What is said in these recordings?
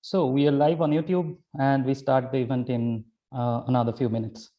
So we are live on YouTube and we start the event in another few minutes.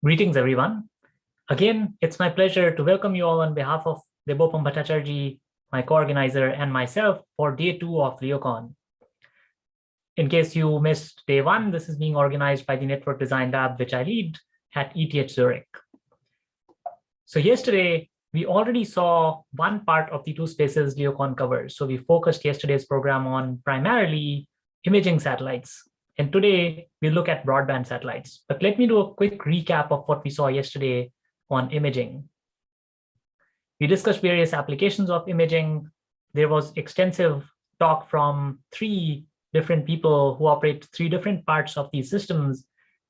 Greetings, everyone. Again, it's my pleasure to welcome you all on behalf of Debopam Bhattacharjee, my co-organizer, and myself for day 2 of LEOCONN. In case you missed day 1, this is being organized by the Network Design Lab, which I lead at ETH Zurich. So yesterday, we already saw one part of the 2 spaces LEOCONN covers. So we focused yesterday's program on primarily imaging satellites. And today, we look at broadband satellites. But let me do a quick recap of what we saw yesterday on imaging. We discussed various applications of imaging. There was extensive talk from 3 different people who operate 3 different parts of these systems.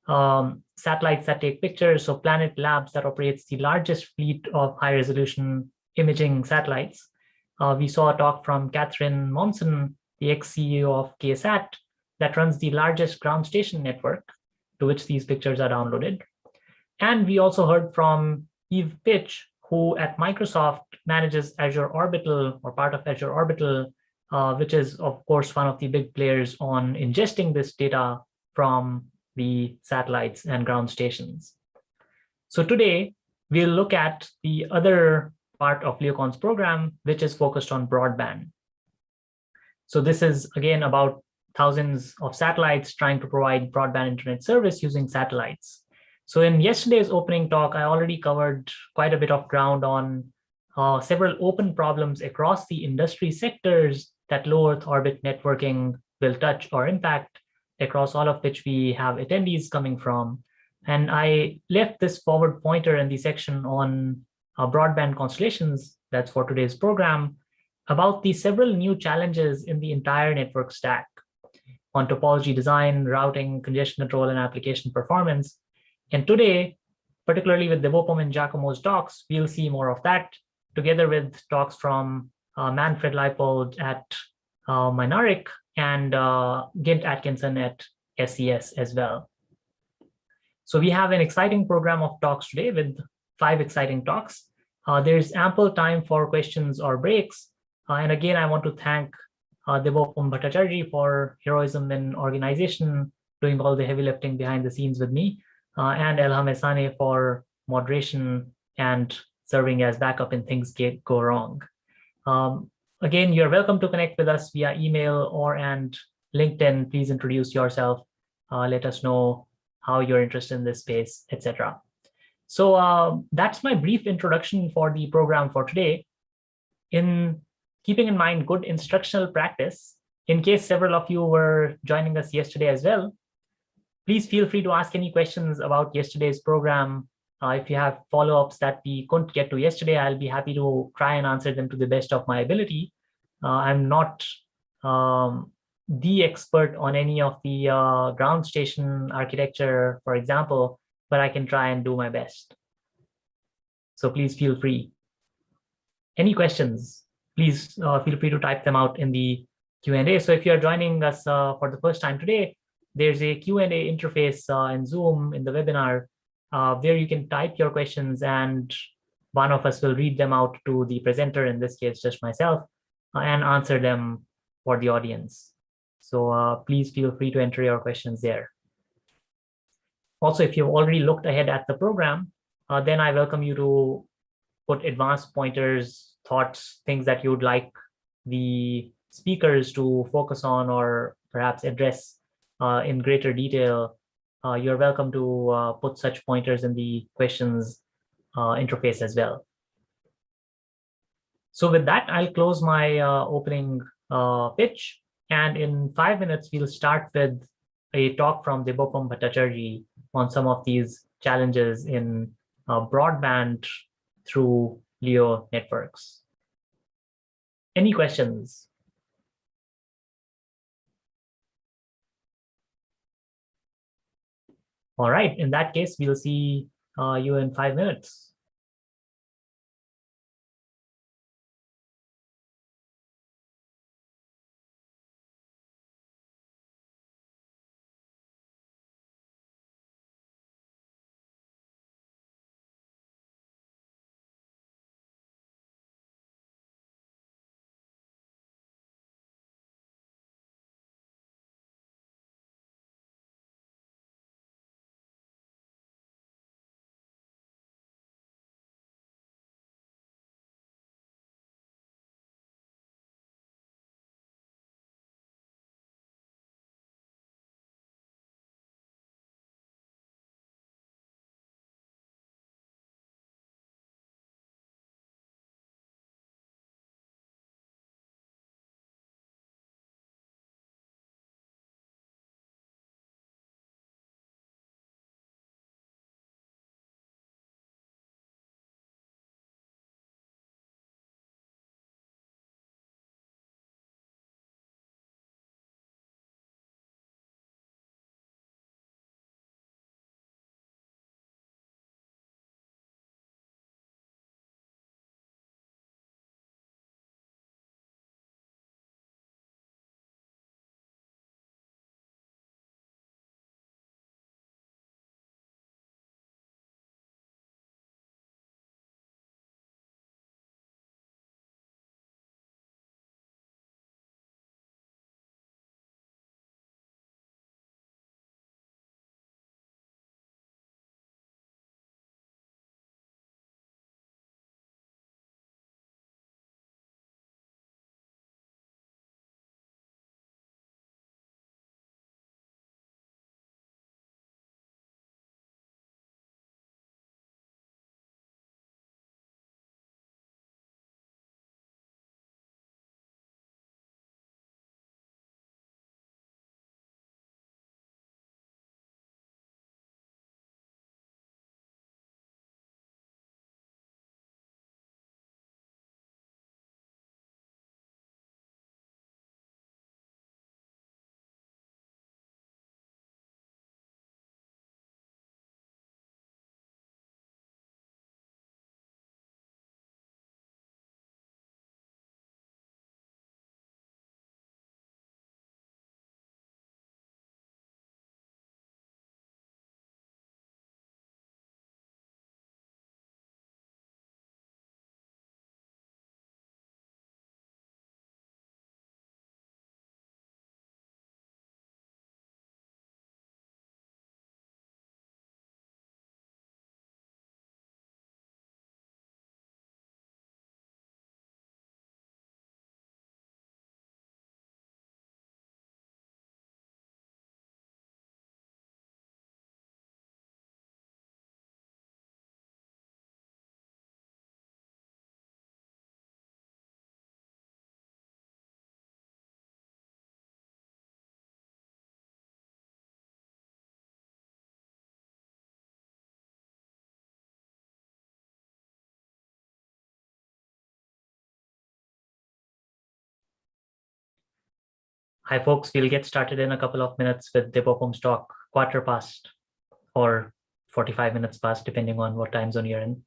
Satellites that take pictures, so Planet Labs that operates the largest fleet of high-resolution imaging satellites. We saw a talk from Catherine Monson, the ex-CEO of KSAT, that runs the largest ground station network to which these pictures are downloaded. And we also heard from Eve Pitch, who at Microsoft manages Azure Orbital or part of Azure Orbital, which is, of course, one of the big players on ingesting this data from the satellites and ground stations. So today, we'll look at the other part of LEOCONN's program, which is focused on broadband. So this is, again, about thousands of satellites trying to provide broadband internet service using satellites. So in yesterday's opening talk, I already covered quite a bit of ground on several open problems across the industry sectors that low Earth orbit networking will touch or impact, across all of which we have attendees coming from. And I left this forward pointer in the section on broadband constellations, that's for today's program, about the several new challenges in the entire network stack on topology design, routing, congestion control, and application performance. And today, particularly with Debopam and Giacomo's talks, we'll see more of that, together with talks from Manfred Leipold at Mynaric and Gint Atkinson at SES as well. So we have an exciting program of talks today with 5 exciting talks. There's ample time for questions or breaks. And again, I want to thank Debopam Bhattacharjee for heroism in organization, doing all the heavy lifting behind the scenes with me, and Elham Esane for moderation and serving as backup when things go wrong. Again, you're welcome to connect with us via email or and LinkedIn. Please introduce yourself. Let us know how you're interested in this space, etc. So that's my brief introduction for the program for today. In keeping in mind good instructional practice, in case several of you were joining us yesterday as well, please feel free to ask any questions about yesterday's program. If you have follow-ups that we couldn't get to yesterday, I'll be happy to try and answer them to the best of my ability. I'm not the expert on any of the ground station architecture, for example, but I can try and do my best. So please feel free. Any questions? Please feel free to type them out in the Q&A. So if you're joining us for the first time today, there's a Q&A interface in Zoom in the webinar where you can type your questions and one of us will read them out to the presenter, in this case, just myself, and answer them for the audience. So please feel free to enter your questions there. Also, if you've already looked ahead at the program, then I welcome you to put advanced pointers, thoughts, things that you'd like the speakers to focus on or perhaps address in greater detail. You're welcome to put such pointers in the questions interface as well. So with that, I'll close my opening pitch. And in 5 minutes, we'll start with a talk from Debopam Bhattacharjee on some of these challenges in broadband through LEO networks. Any questions? All right, in that case, we'll see you in 5 minutes. Hi, folks. We'll get started in a couple of minutes with Debopam's talk, quarter past or 45 minutes past, depending on what time zone you're in.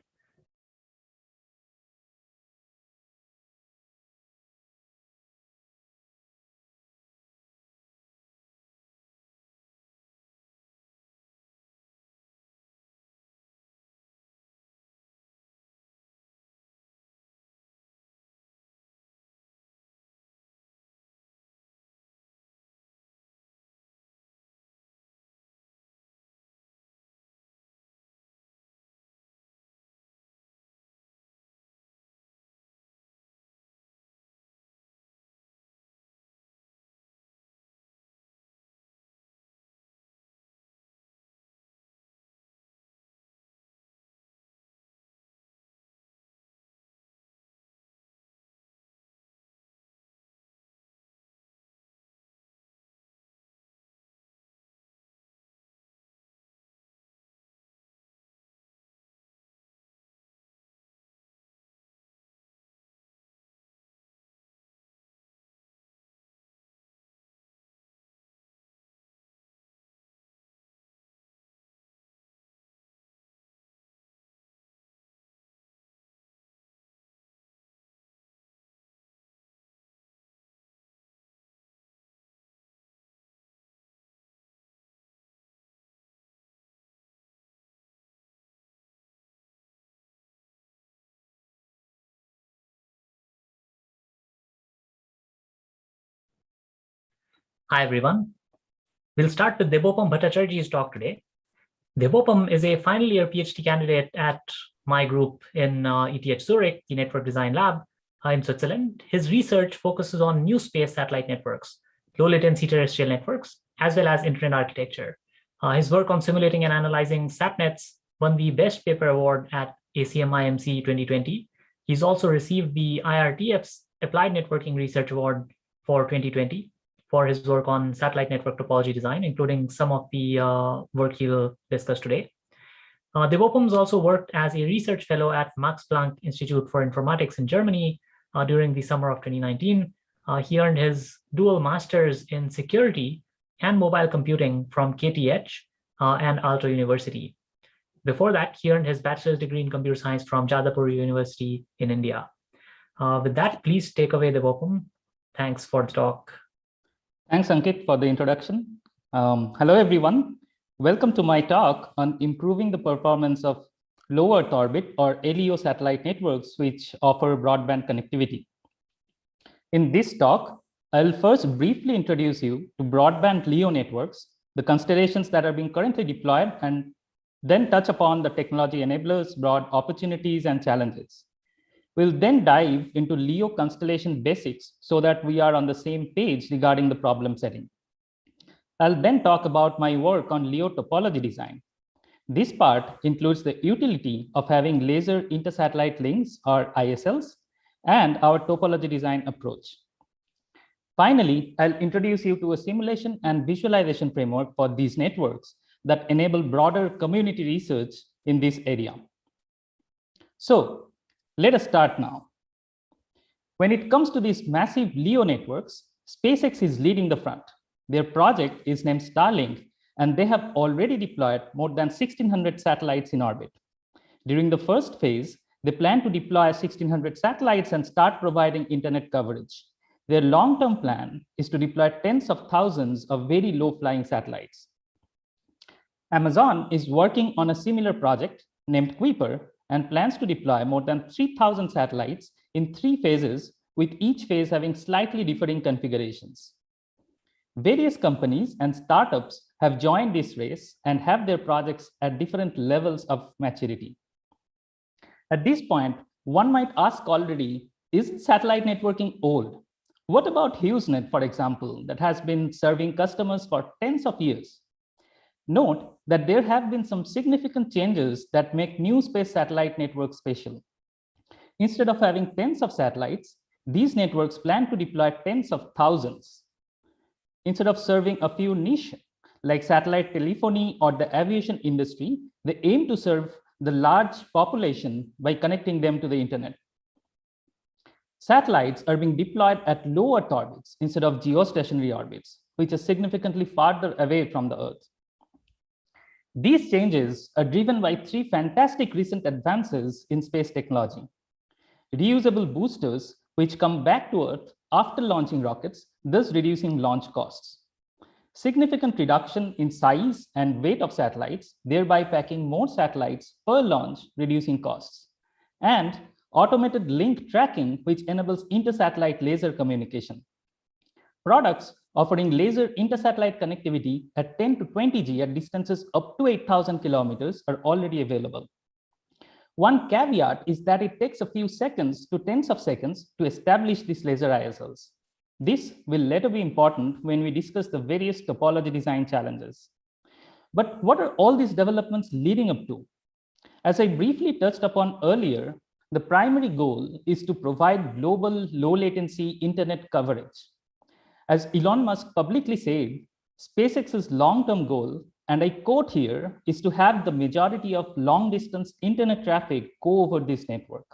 Hi, everyone. We'll start with Debopam Bhattacharya's talk today. Debopam is a final year PhD candidate at my group in ETH Zurich, the Network Design Lab in Switzerland. His research focuses on new space satellite networks, low latency terrestrial networks, as well as internet architecture. His work on simulating and analyzing SAPNets won the Best Paper Award at ACMIMC 2020. He's also received the IRTF's Applied Networking Research Award for 2020 for his work on satellite network topology design, including some of the work he will discuss today. Debopam's also worked as a research fellow at Max Planck Institute for Informatics in Germany during the summer of 2019. He earned his dual masters in security and mobile computing from KTH and Aalto University. Before that, he earned his bachelor's degree in computer science from Jadavpur University in India. With that, please take away Debopam. Thanks for the talk. Thanks, Ankit, for the introduction. Hello, everyone. Welcome to my talk on improving the performance of low Earth orbit or LEO satellite networks which offer broadband connectivity. In this talk, I'll first briefly introduce you to broadband LEO networks, the constellations that are being currently deployed, and then touch upon the technology enablers, broad opportunities, and challenges. We'll then dive into LEO constellation basics so that we are on the same page regarding the problem setting. I'll then talk about my work on LEO topology design. This part includes the utility of having laser intersatellite links or ISLs and our topology design approach. Finally, I'll introduce you to a simulation and visualization framework for these networks that enable broader community research in this area. So, let us start now. When it comes to these massive LEO networks, SpaceX is leading the front. Their project is named Starlink, and they have already deployed more than 1,600 satellites in orbit. During the first phase, they plan to deploy 1,600 satellites and start providing internet coverage. Their long-term plan is to deploy tens of thousands of very low-flying satellites. Amazon is working on a similar project named Kuiper and plans to deploy more than 3,000 satellites in 3 phases, with each phase having slightly differing configurations. Various companies and startups have joined this race and have their projects at different levels of maturity. At this point, one might ask already, isn't satellite networking old? What about HughesNet, for example, that has been serving customers for tens of years? Note that there have been some significant changes that make new space satellite networks special. Instead of having tens of satellites, these networks plan to deploy tens of thousands. Instead of serving a few niche, like satellite telephony or the aviation industry, they aim to serve the large population by connecting them to the internet. Satellites are being deployed at low Earth orbits instead of geostationary orbits, which are significantly farther away from the Earth. These changes are driven by three fantastic recent advances in space technology. Reusable boosters, which come back to Earth after launching rockets, thus reducing launch costs. Significant reduction in size and weight of satellites, thereby packing more satellites per launch, reducing costs. And automated link tracking, which enables inter-satellite laser communication. Products offering laser inter-satellite connectivity at 10 to 20 G at distances up to 8,000 kilometers are already available. One caveat is that it takes a few seconds to tens of seconds to establish these laser ISLs. This will later be important when we discuss the various topology design challenges. But what are all these developments leading up to? As I briefly touched upon earlier, the primary goal is to provide global low latency internet coverage. As Elon Musk publicly said, SpaceX's long-term goal, and I quote here, is to have the majority of long-distance internet traffic go over this network.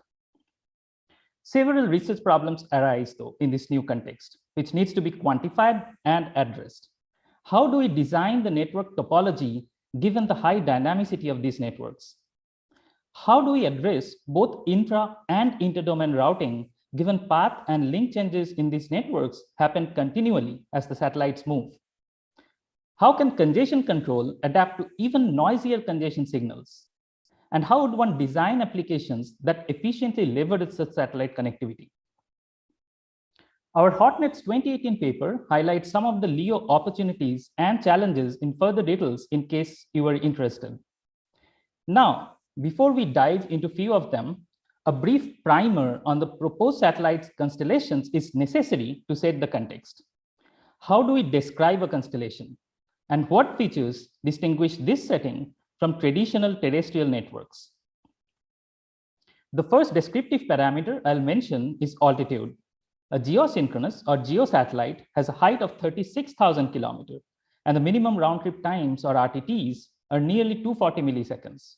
Several research problems arise, though, in this new context, which needs to be quantified and addressed. How do we design the network topology given the high dynamicity of these networks? How do we address both intra and interdomain routing given path and link changes in these networks happen continually as the satellites move? How can congestion control adapt to even noisier congestion signals? And how would one design applications that efficiently leverage such satellite connectivity? Our Hotnets 2018 paper highlights some of the LEO opportunities and challenges in further details in case you are interested. Now, before we dive into a few of them, a brief primer on the proposed satellites constellations is necessary to set the context. How do we describe a constellation? And what features distinguish this setting from traditional terrestrial networks? The first descriptive parameter I'll mention is altitude. A geosynchronous or geosatellite has a height of 36,000 kilometers, and the minimum round trip times or RTTs are nearly 240 milliseconds.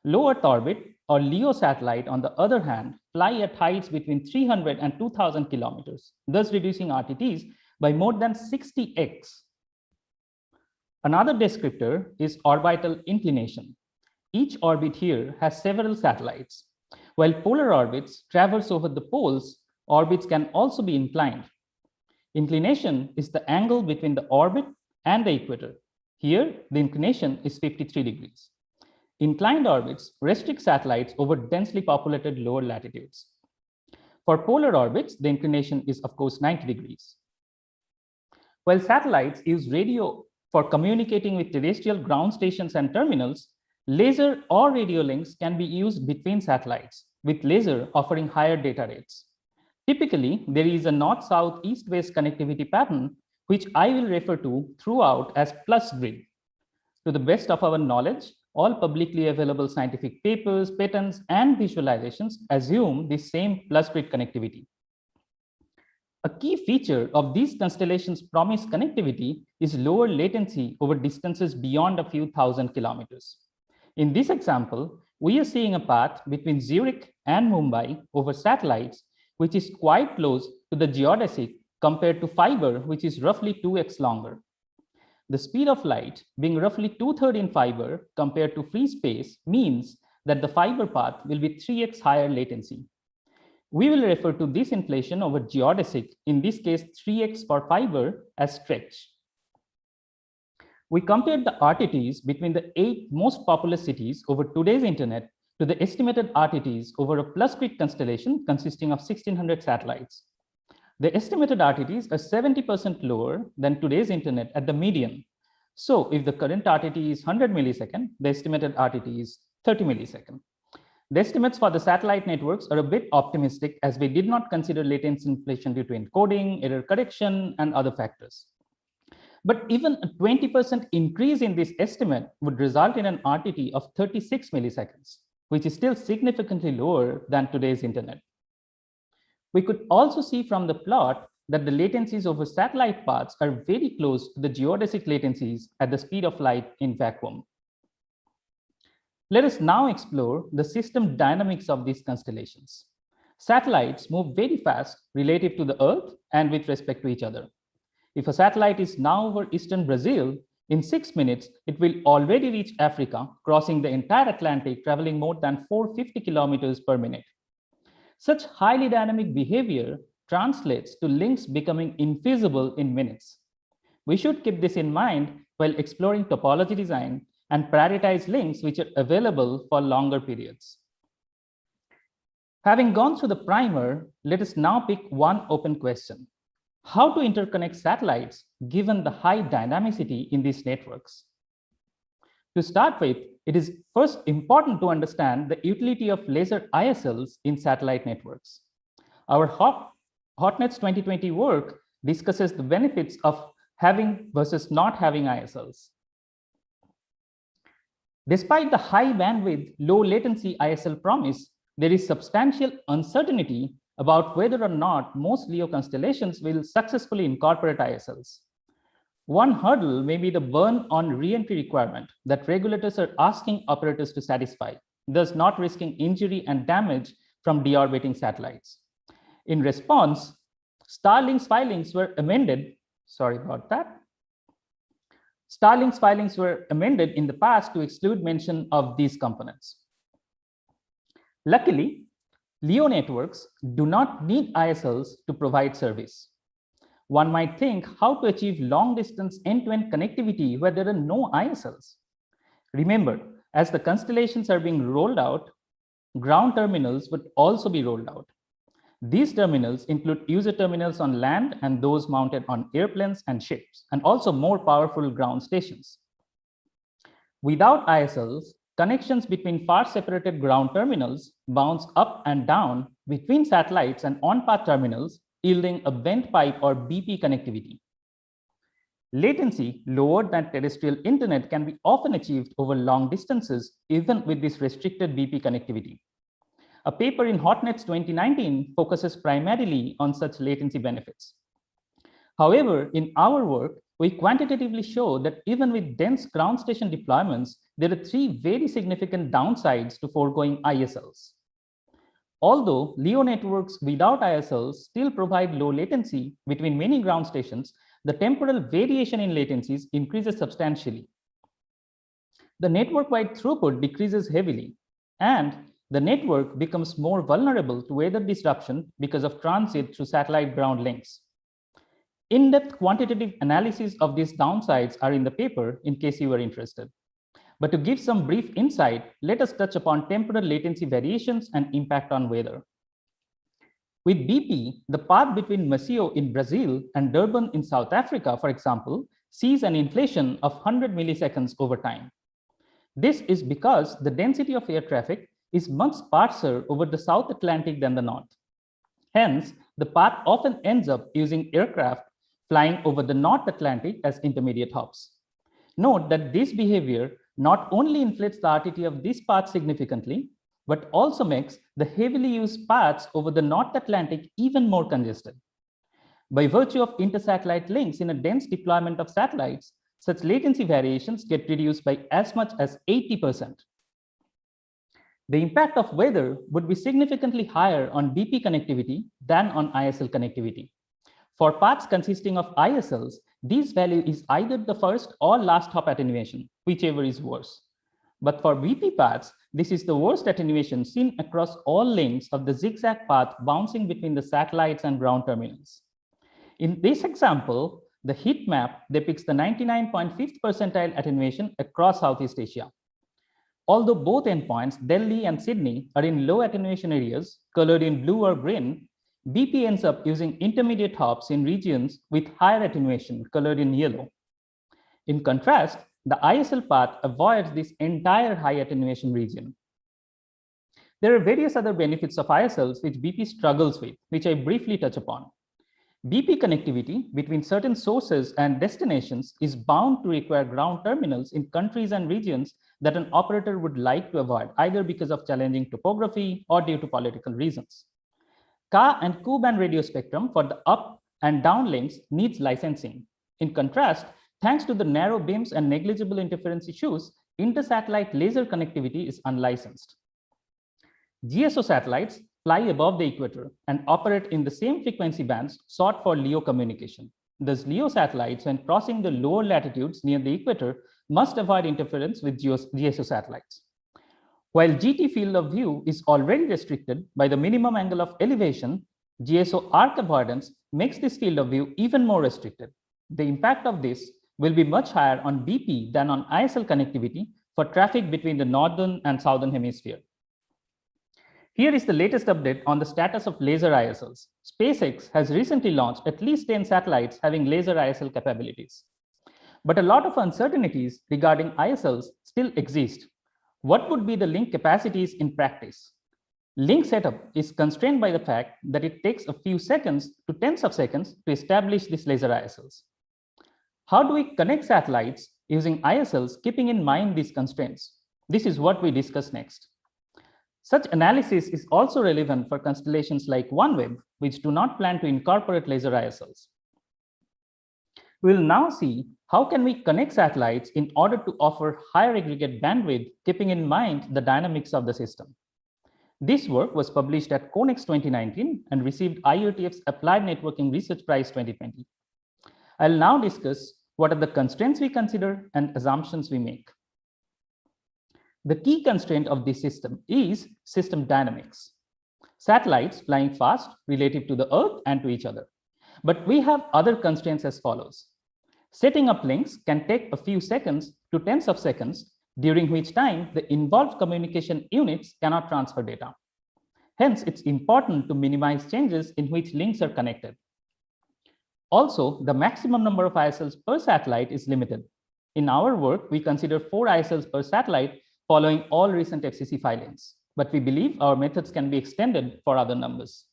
Low Earth orbit or LEO satellite, on the other hand, fly at heights between 300 and 2,000 kilometers, thus reducing RTTs by more than 60x. Another descriptor is orbital inclination. Each orbit here has several satellites. While polar orbits traverse over the poles, orbits can also be inclined. Inclination is the angle between the orbit and the equator. Here, the inclination is 53 degrees. Inclined orbits restrict satellites over densely populated lower latitudes. For polar orbits, the inclination is, of course, 90 degrees. While satellites use radio for communicating with terrestrial ground stations and terminals, laser or radio links can be used between satellites, with laser offering higher data rates. Typically, there is a north-south, east-west connectivity pattern, which I will refer to throughout as plus grid. To the best of our knowledge, all publicly available scientific papers, patents, and visualizations assume the same plus grid connectivity. A key feature of these constellations' promised connectivity is lower latency over distances beyond a few thousand kilometers. In this example, we are seeing a path between Zurich and Mumbai over satellites, which is quite close to the geodesic compared to fiber, which is roughly 2x longer. The speed of light being roughly 2/3 in fiber compared to free space means that the fiber path will be 3x higher latency. We will refer to this inflation over geodesic, in this case 3x for fiber, as stretch. We compared the RTTs between the 8 most populous cities over today's internet to the estimated RTTs over a plus grid constellation consisting of 1,600 satellites. The estimated RTTs are 70% lower than today's internet at the median. So if the current RTT is 100 millisecond, the estimated RTT is 30 millisecond. The estimates for the satellite networks are a bit optimistic, as we did not consider latency inflation due to encoding, error correction, and other factors. But even a 20% increase in this estimate would result in an RTT of 36 milliseconds, which is still significantly lower than today's internet. We could also see from the plot that the latencies over satellite paths are very close to the geodesic latencies at the speed of light in vacuum. Let us now explore the system dynamics of these constellations. Satellites move very fast relative to the Earth and with respect to each other. If a satellite is now over eastern Brazil, in 6 minutes, it will already reach Africa, crossing the entire Atlantic, traveling more than 450 kilometers per minute. Such highly dynamic behavior translates to links becoming infeasible in minutes. We should keep this in mind while exploring topology design and prioritize links which are available for longer periods. Having gone through the primer, let us now pick one open question: how to interconnect satellites given the high dynamicity in these networks? To start with, it is first important to understand the utility of laser ISLs in satellite networks. Our HotNets 2020 work discusses the benefits of having versus not having ISLs. Despite the high bandwidth, low latency ISL promise, there is substantial uncertainty about whether or not most LEO constellations will successfully incorporate ISLs. One hurdle may be the burn on re-entry requirement that regulators are asking operators to satisfy, thus not risking injury and damage from deorbiting satellites. In response, Starlink's filings were amended. Sorry about that. Starlink's filings were amended in the past to exclude mention of these components. Luckily, LEO networks do not need ISLs to provide service. One might think how to achieve long-distance end-to-end connectivity where there are no ISLs. Remember, as the constellations are being rolled out, ground terminals would also be rolled out. These terminals include user terminals on land and those mounted on airplanes and ships, and also more powerful ground stations. Without ISLs, connections between far separated ground terminals bounce up and down between satellites and on-path terminals, yielding a bent pipe or BP connectivity. Latency lower than terrestrial internet can be often achieved over long distances, even with this restricted BP connectivity. A paper in HotNets 2019 focuses primarily on such latency benefits. However, in our work, we quantitatively show that even with dense ground station deployments, there are three very significant downsides to foregoing ISLs. Although LEO networks without ISLs still provide low latency between many ground stations, the temporal variation in latencies increases substantially. The network-wide throughput decreases heavily, and the network becomes more vulnerable to weather disruption because of transit through satellite ground links. In-depth quantitative analysis of these downsides are in the paper in case you are interested. But to give some brief insight, let us touch upon temporal latency variations and impact on weather. With BP, the path between Maceió in Brazil and Durban in South Africa, for example, sees an inflation of 100 milliseconds over time. This is because the density of air traffic is much sparser over the South Atlantic than the North. Hence, the path often ends up using aircraft flying over the North Atlantic as intermediate hops. Note that this behavior not only inflates the RTT of this path significantly, but also makes the heavily used paths over the North Atlantic even more congested. By virtue of inter-satellite links in a dense deployment of satellites, such latency variations get reduced by as much as 80%. The impact of weather would be significantly higher on BP connectivity than on ISL connectivity. For paths consisting of ISLs, this value is either the first or last hop attenuation, whichever is worse. But for BP paths, this is the worst attenuation seen across all links of the zigzag path bouncing between the satellites and ground terminals. In this example, the heat map depicts the 99.5th percentile attenuation across Southeast Asia. Although both endpoints, Delhi and Sydney, are in low attenuation areas, colored in blue or green, BP ends up using intermediate hops in regions with higher attenuation, colored in yellow. In contrast, the ISL path avoids this entire high attenuation region. There are various other benefits of ISLs which BP struggles with, which I briefly touch upon. BP connectivity between certain sources and destinations is bound to require ground terminals in countries and regions that an operator would like to avoid, either because of challenging topography or due to political reasons. Ka and Ku-band radio spectrum for the up and down links needs licensing. In contrast, thanks to the narrow beams and negligible interference issues, inter-satellite laser connectivity is unlicensed. GSO satellites fly above the equator and operate in the same frequency bands sought for LEO communication. Thus, LEO satellites, when crossing the lower latitudes near the equator, must avoid interference with GSO satellites. While GT field of view is already restricted by the minimum angle of elevation, GSO arc avoidance makes this field of view even more restricted. The impact of this will be much higher on BP than on ISL connectivity for traffic between the northern and southern hemisphere. Here is the latest update on the status of laser ISLs. SpaceX has recently launched at least 10 satellites having laser ISL capabilities. But a lot of uncertainties regarding ISLs still exist. What would be the link capacities in practice? Link setup is constrained by the fact that it takes a few seconds to tens of seconds to establish these laser ISLs. How do we connect satellites using ISLs, keeping in mind these constraints? This is what we discuss next. Such analysis is also relevant for constellations like OneWeb, which do not plan to incorporate laser ISLs. We will now see how can we connect satellites in order to offer higher aggregate bandwidth, keeping in mind the dynamics of the system. This work was published at CONEX 2019 and received IETF's Applied Networking Research Prize 2020. I'll now discuss what are the constraints we consider and assumptions we make. The key constraint of this system is system dynamics. Satellites flying fast relative to the Earth and to each other. But we have other constraints as follows. Setting up links can take a few seconds to tens of seconds, during which time the involved communication units cannot transfer data. Hence, it's important to minimize changes in which links are connected. Also, the maximum number of ISLs per satellite is limited. In our work, we consider 4 ISLs per satellite following all recent FCC filings, but we believe our methods can be extended for other numbers.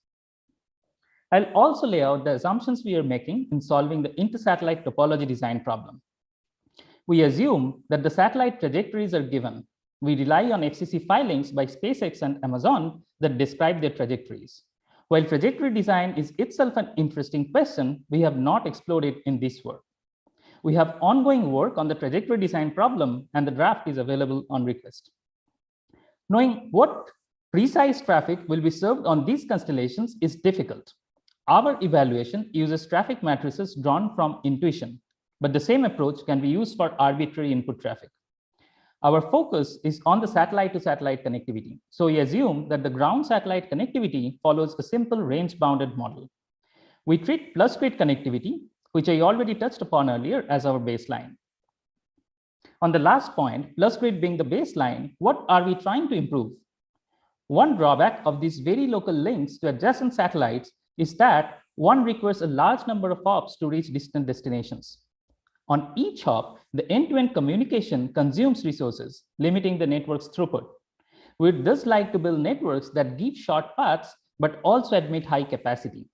I'll also lay out the assumptions we are making in solving the intersatellite topology design problem. We assume that the satellite trajectories are given. We rely on FCC filings by SpaceX and Amazon that describe their trajectories. While trajectory design is itself an interesting question, we have not explored it in this work. We have ongoing work on the trajectory design problem, and the draft is available on request. Knowing what precise traffic will be served on these constellations is difficult. Our evaluation uses traffic matrices drawn from intuition, but the same approach can be used for arbitrary input traffic. Our focus is on the satellite-to-satellite connectivity. So we assume that the ground satellite connectivity follows a simple range-bounded model. We treat plus-grid connectivity, which I already touched upon earlier, as our baseline. On the last point, plus-grid being the baseline, what are we trying to improve? One drawback of these very local links to adjacent satellites is that one requires a large number of hops to reach distant destinations. On each hop, the end-to-end communication consumes resources, limiting the network's throughput. We'd thus like to build networks that give short paths, but also admit high capacity.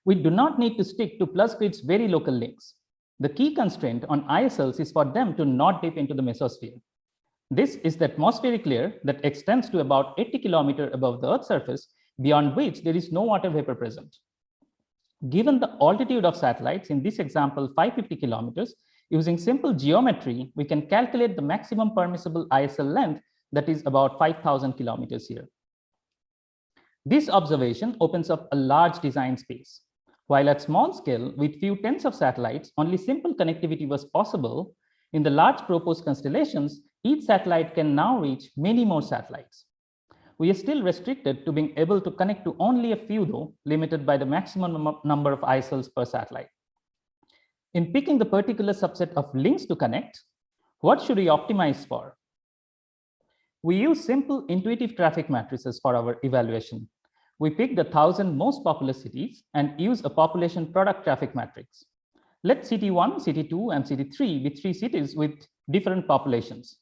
We do not need to stick to plus-grid's very local links. The key constraint on ISLs is for them to not dip into the mesosphere. This is the atmospheric layer that extends to about 80 kilometers above the Earth's surface, beyond which there is no water vapor present. Given the altitude of satellites, in this example 550 kilometers, using simple geometry, we can calculate the maximum permissible ISL length, that is about 5,000 kilometers here. This observation opens up a large design space. While at small scale, with few tens of satellites, only simple connectivity was possible, in the large proposed constellations, each satellite can now reach many more satellites. We are still restricted to being able to connect to only a few, though, limited by the maximum number of ISLs per satellite. In picking the particular subset of links to connect, what should we optimize for? We use simple intuitive traffic matrices for our evaluation. We pick the 1,000 most populous cities and use a population product traffic matrix. Let CT1, CT2, and CT3 be 3 cities with different populations.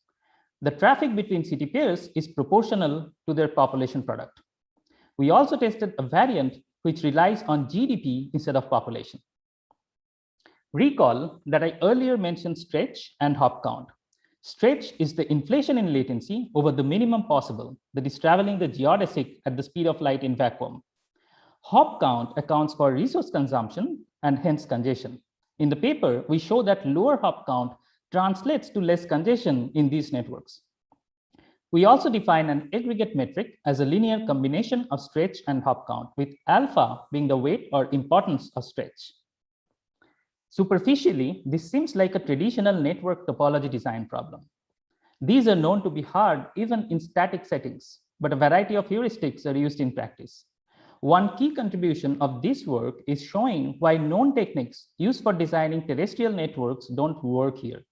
The traffic between city pairs is proportional to their population product. We also tested a variant which relies on GDP instead of population. Recall that I earlier mentioned stretch and hop count. Stretch is the inflation in latency over the minimum possible, that is traveling the geodesic at the speed of light in vacuum. Hop count accounts for resource consumption and hence congestion. In the paper, we show that lower hop count translates to less congestion in these networks. We also define an aggregate metric as a linear combination of stretch and hop count, with alpha being the weight or importance of stretch. Superficially, this seems like a traditional network topology design problem. These are known to be hard even in static settings, but a variety of heuristics are used in practice. One key contribution of this work is showing why known techniques used for designing terrestrial networks don't work here.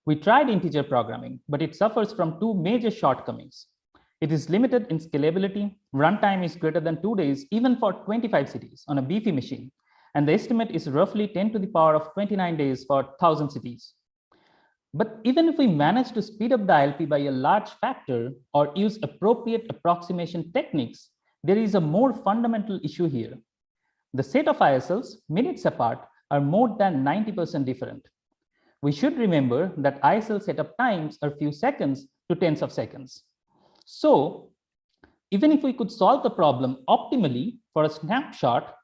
We tried integer programming, but it suffers from two major shortcomings. It is limited in scalability. Runtime is greater than 2 days, even for 25 cities on a beefy machine. And the estimate is roughly 10 to the power of 29 days for 1,000 cities. But even if we manage to speed up the ILP by a large factor or use appropriate approximation techniques, there is a more fundamental issue here. The set of ISLs, minutes apart, are more than 90% different. We should remember that ISL setup times are few seconds to tens of seconds. So, even if we could solve the problem optimally for a snapshot,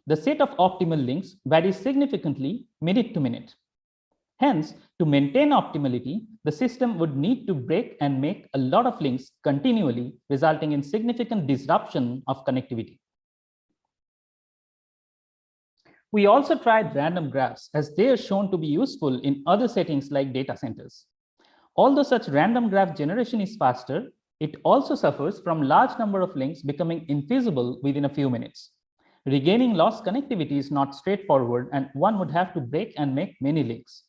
the set of optimal links varies significantly minute to minute. Hence, to maintain optimality, the system would need to break and make a lot of links continually, resulting in significant disruption of connectivity. We also tried random graphs, as they are shown to be useful in other settings like data centers. Although such random graph generation is faster, it also suffers from large number of links becoming infeasible within a few minutes. Regaining lost connectivity is not straightforward, and one would have to break and make many links.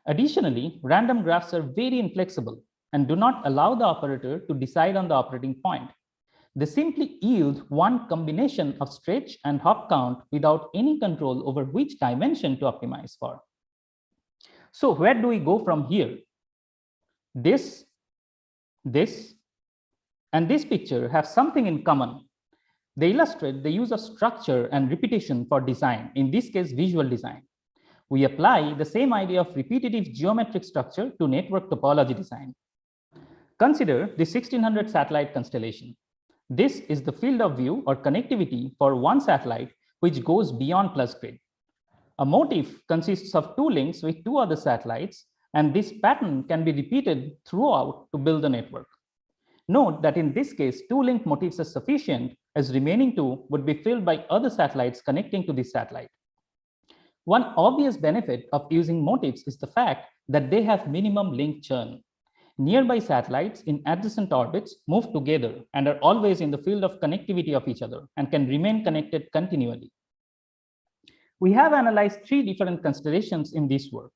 Additionally, random graphs are very inflexible and do not allow the operator to decide on the operating point. They simply yield one combination of stretch and hop count without any control over which dimension to optimize for. So where do we go from here? This, and this picture have something in common. They illustrate the use of structure and repetition for design, in this case, visual design. We apply the same idea of repetitive geometric structure to network topology design. Consider the 1600 satellite constellation. This is the field of view or connectivity for one satellite which goes beyond plus grid. A motif consists of two links with two other satellites, and this pattern can be repeated throughout to build the network. Note that in this case, two link motifs are sufficient, as remaining two would be filled by other satellites connecting to this satellite. One obvious benefit of using motifs is the fact that they have minimum link churn. Nearby satellites in adjacent orbits move together and are always in the field of connectivity of each other and can remain connected continually. We have analyzed three different constellations in this work.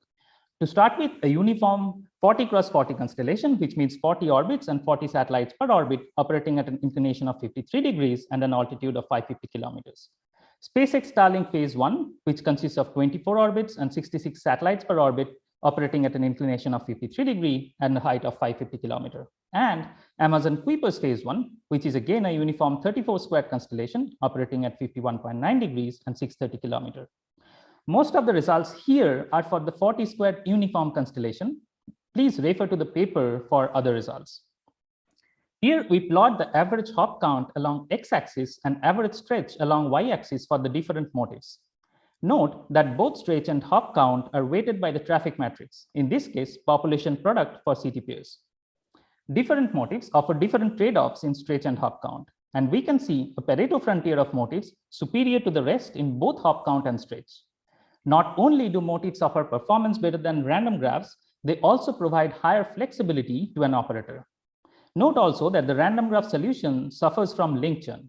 To start with, a uniform 40 cross 40 constellation, which means 40 orbits and 40 satellites per orbit operating at an inclination of 53 degrees and an altitude of 550 kilometers. SpaceX Starlink Phase 1, which consists of 24 orbits and 66 satellites per orbit operating at an inclination of 53 degrees and a height of 550 kilometers. And Amazon Kuiper's Phase 1, which is again a uniform 34 squared constellation operating at 51.9 degrees and 630 kilometers. Most of the results here are for the 40 squared uniform constellation. Please refer to the paper for other results. Here we plot the average hop count along x-axis and average stretch along y-axis for the different motifs. Note that both stretch and hop count are weighted by the traffic matrix, in this case, population product for city pairs. Different motifs offer different trade-offs in stretch and hop count, and we can see a Pareto frontier of motifs superior to the rest in both hop count and stretch. Not only do motifs offer performance better than random graphs, they also provide higher flexibility to an operator. Note also that the random graph solution suffers from link churn.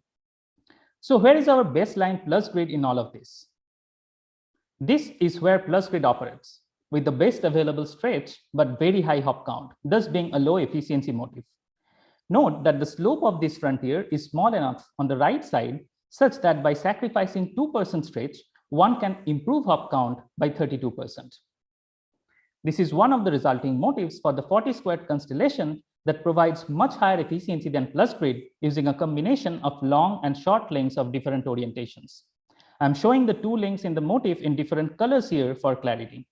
So where is our baseline plus grid in all of this? This is where plus grid operates, with the best available stretch but very high hop count, thus being a low efficiency motif. Note that the slope of this frontier is small enough on the right side such that by sacrificing 2% stretch, one can improve hop count by 32%. This is one of the resulting motifs for the 40 squared constellation that provides much higher efficiency than plus grid using a combination of long and short links of different orientations. I'm showing the two links in the motif in different colors here for clarity.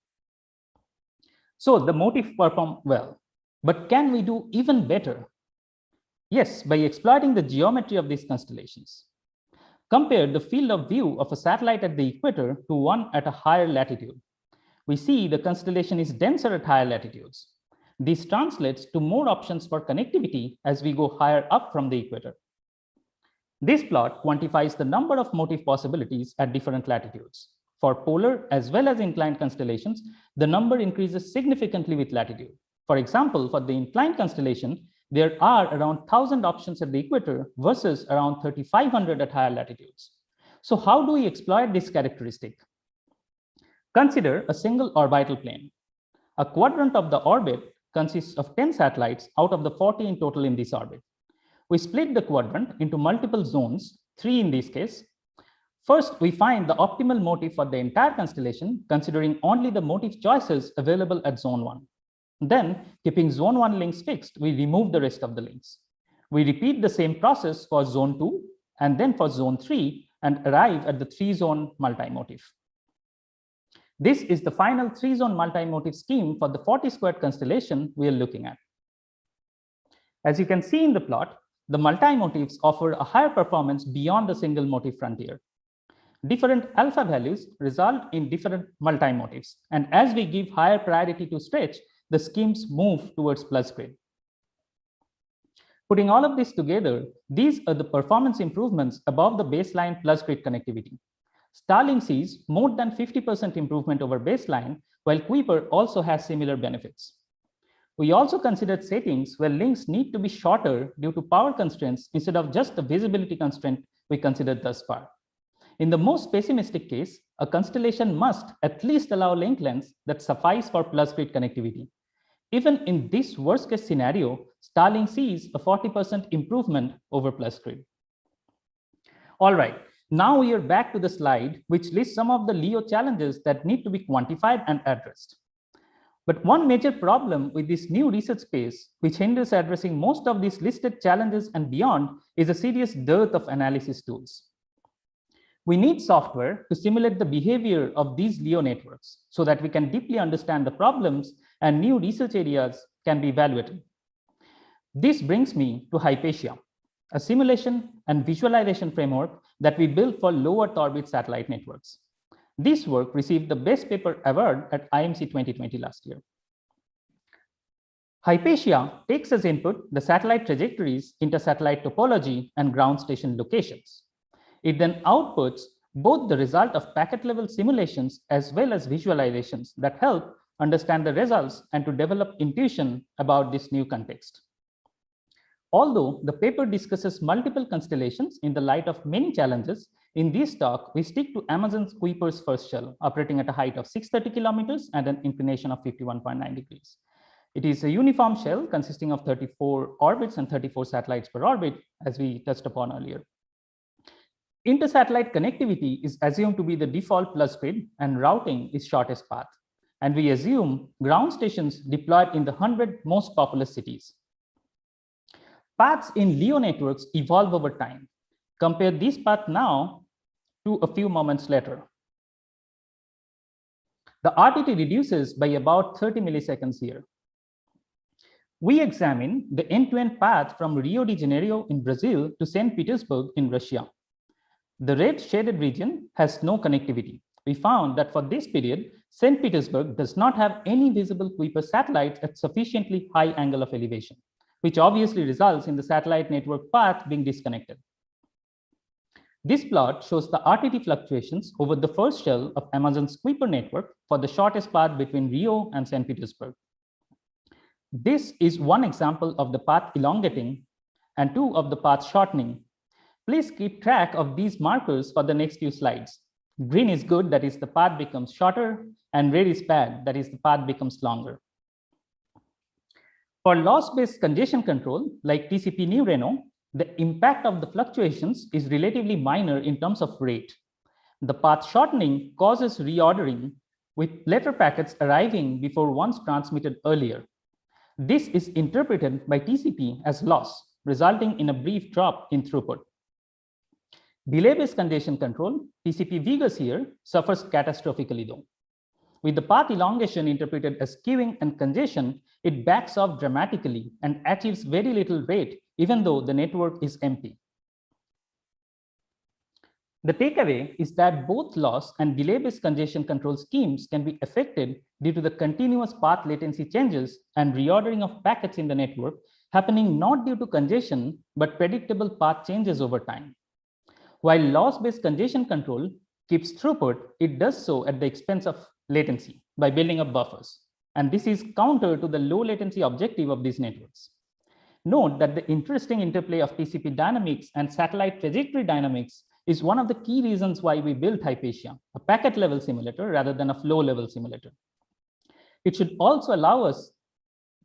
So the motif performed well, but can we do even better? Yes, by exploiting the geometry of these constellations. Compare the field of view of a satellite at the equator to one at a higher latitude. We see the constellation is denser at higher latitudes. This translates to more options for connectivity as we go higher up from the equator. This plot quantifies the number of motif possibilities at different latitudes. For polar as well as inclined constellations, the number increases significantly with latitude. For example, for the inclined constellation, there are around 1,000 options at the equator versus around 3,500 at higher latitudes. So how do we exploit this characteristic? Consider a single orbital plane. A quadrant of the orbit consists of 10 satellites out of the 40 in total in this orbit. We split the quadrant into multiple zones, 3 in this case. First, we find the optimal motif for the entire constellation, considering only the motif choices available at zone 1. Then, keeping zone 1 links fixed, we remove the rest of the links. We repeat the same process for zone 2 and then for zone 3 and arrive at the 3-zone multi-motif. This is the final 3-zone multi-motif scheme for the 40-squared constellation we are looking at. As you can see in the plot, the multi-motifs offer a higher performance beyond the single motif frontier. Different alpha values result in different multi-motifs, and as we give higher priority to stretch, the schemes move towards plus grid. Putting all of this together, these are the performance improvements above the baseline plus grid connectivity. Starlink sees more than 50% improvement over baseline, while Kuiper also has similar benefits. We also considered settings where links need to be shorter due to power constraints instead of just the visibility constraint we considered thus far. In the most pessimistic case, a constellation must at least allow link lengths that suffice for plus grid connectivity. Even in this worst case scenario, Starlink sees a 40% improvement over plus grid. All right, now we are back to the slide, which lists some of the LEO challenges that need to be quantified and addressed. But one major problem with this new research space, which hinders addressing most of these listed challenges and beyond, is a serious dearth of analysis tools. We need software to simulate the behavior of these LEO networks so that we can deeply understand the problems and new research areas can be evaluated. This brings me to Hypatia, a simulation and visualization framework that we built for low Earth orbit satellite networks. This work received the Best Paper Award at IMC 2020 last year. Hypatia takes as input the satellite trajectories, inter-satellite topology, and ground station locations. It then outputs both the result of packet-level simulations as well as visualizations that help understand the results and to develop intuition about this new context. Although the paper discusses multiple constellations in the light of many challenges, in this talk, we stick to Amazon's Kuiper's first shell, operating at a height of 630 kilometers and an inclination of 51.9 degrees. It is a uniform shell consisting of 34 orbits and 34 satellites per orbit, as we touched upon earlier. Inter-satellite connectivity is assumed to be the default plus grid, and routing is shortest path. And we assume ground stations deployed in the 100 most populous cities. Paths in LEO networks evolve over time. Compare this path now to a few moments later. The RTT reduces by about 30 milliseconds here. We examine the end-to-end path from Rio de Janeiro in Brazil to St. Petersburg in Russia. The red shaded region has no connectivity. We found that for this period, St. Petersburg does not have any visible Kuiper satellites at sufficiently high angle of elevation, which obviously results in the satellite network path being disconnected. This plot shows the RTT fluctuations over the first shell of Amazon's Kuiper network for the shortest path between Rio and St. Petersburg. This is one example of the path elongating and two of the path shortening. Please keep track of these markers for the next few slides. Green is good, that is the path becomes shorter, and red is bad, that is the path becomes longer. For loss-based congestion control, like TCP New Reno, the impact of the fluctuations is relatively minor in terms of rate. The path shortening causes reordering, with later packets arriving before ones transmitted earlier. This is interpreted by TCP as loss, resulting in a brief drop in throughput. Delay-based congestion control, TCP Vegas here, suffers catastrophically though. With the path elongation interpreted as queuing and congestion, it backs off dramatically and achieves very little rate, even though the network is empty. The takeaway is that both loss and delay-based congestion control schemes can be affected due to the continuous path latency changes and reordering of packets in the network happening not due to congestion, but predictable path changes over time. While loss-based congestion control keeps throughput, it does so at the expense of latency by building up buffers. And this is counter to the low latency objective of these networks. Note that the interesting interplay of TCP dynamics and satellite trajectory dynamics is one of the key reasons why we built Hypatia, a packet level simulator rather than a flow level simulator. It should also allow us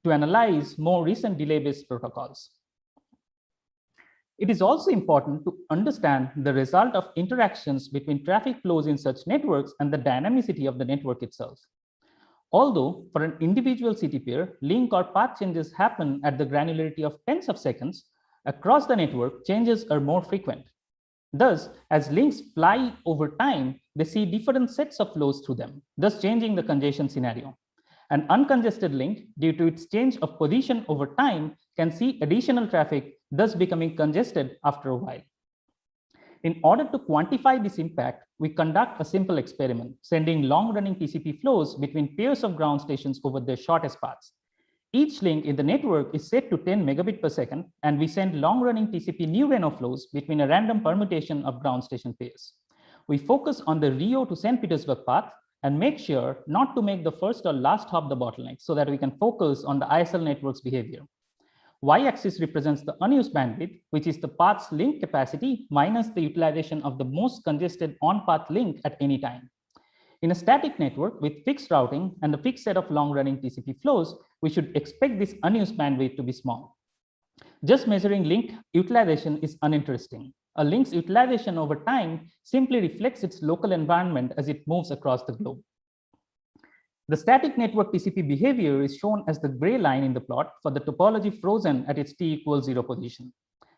to analyze more recent delay-based protocols. It is also important to understand the result of interactions between traffic flows in such networks and the dynamicity of the network itself. Although for an individual CT pair, link or path changes happen at the granularity of tens of seconds, across the network, changes are more frequent. Thus, as links fly over time, they see different sets of flows through them, thus changing the congestion scenario. An uncongested link, due to its change of position over time, can see additional traffic, thus becoming congested after a while. In order to quantify this impact, we conduct a simple experiment, sending long-running TCP flows between pairs of ground stations over their shortest paths. Each link in the network is set to 10 megabit per second, and we send long-running TCP new Reno flows between a random permutation of ground station pairs. We focus on the Rio to St. Petersburg path and make sure not to make the first or last hop the bottleneck so that we can focus on the ISL network's behavior. Y-axis represents the unused bandwidth, which is the path's link capacity minus the utilization of the most congested on-path link at any time. In a static network with fixed routing and a fixed set of long-running TCP flows, we should expect this unused bandwidth to be small. Just measuring link utilization is uninteresting. A link's utilization over time simply reflects its local environment as it moves across the globe. The static network TCP behavior is shown as the gray line in the plot for the topology frozen at its t equals 0 position.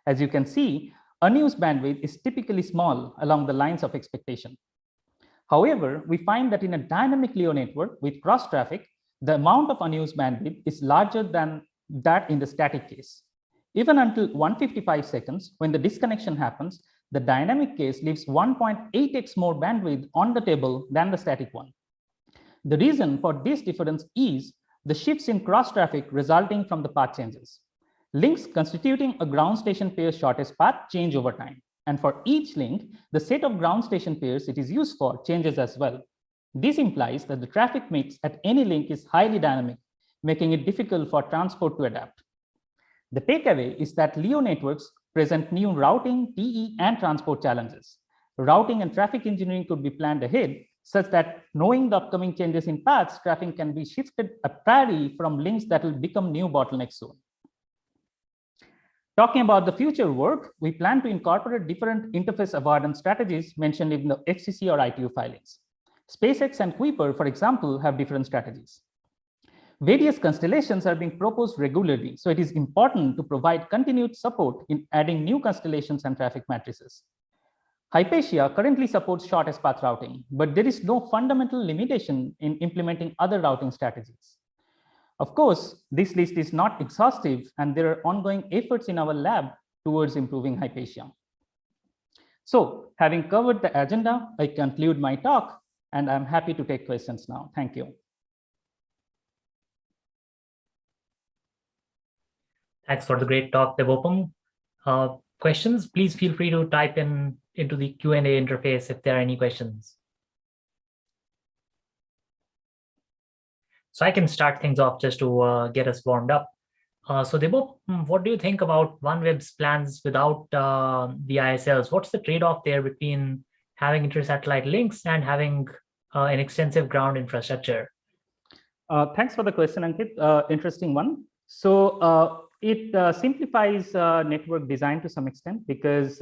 As you can see, unused bandwidth is typically small along the lines of expectation. However, we find that in a dynamic LEO network with cross traffic, the amount of unused bandwidth is larger than that in the static case. Even until 155 seconds, when the disconnection happens, the dynamic case leaves 1.8x more bandwidth on the table than the static one. The reason for this difference is the shifts in cross traffic resulting from the path changes. Links constituting a ground station pair's shortest path change over time. And for each link, the set of ground station pairs it is used for changes as well. This implies that the traffic mix at any link is highly dynamic, making it difficult for transport to adapt. The takeaway is that LEO networks present new routing, TE, and transport challenges. Routing and traffic engineering could be planned ahead such that knowing the upcoming changes in paths, traffic can be shifted a priori from links that will become new bottlenecks soon. Talking about the future work, we plan to incorporate different interface avoidance strategies mentioned in the FCC or ITU filings. SpaceX and Kuiper, for example, have different strategies. Various constellations are being proposed regularly, so it is important to provide continued support in adding new constellations and traffic matrices. Hypatia currently supports shortest path routing, but there is no fundamental limitation in implementing other routing strategies. Of course, this list is not exhaustive, and there are ongoing efforts in our lab towards improving Hypatia. So, having covered the agenda, I conclude my talk, and I'm happy to take questions now. Thank you. Thanks for the great talk, Devopam. Questions, please feel free to type into the Q&A interface if there are any questions. So I can start things off just to get us warmed up. So Devopam, what do you think about OneWeb's plans without the ISLs? What's the trade-off there between having intersatellite links and having an extensive ground infrastructure? Thanks for the question, Ankit. Interesting one. So it simplifies network design to some extent, because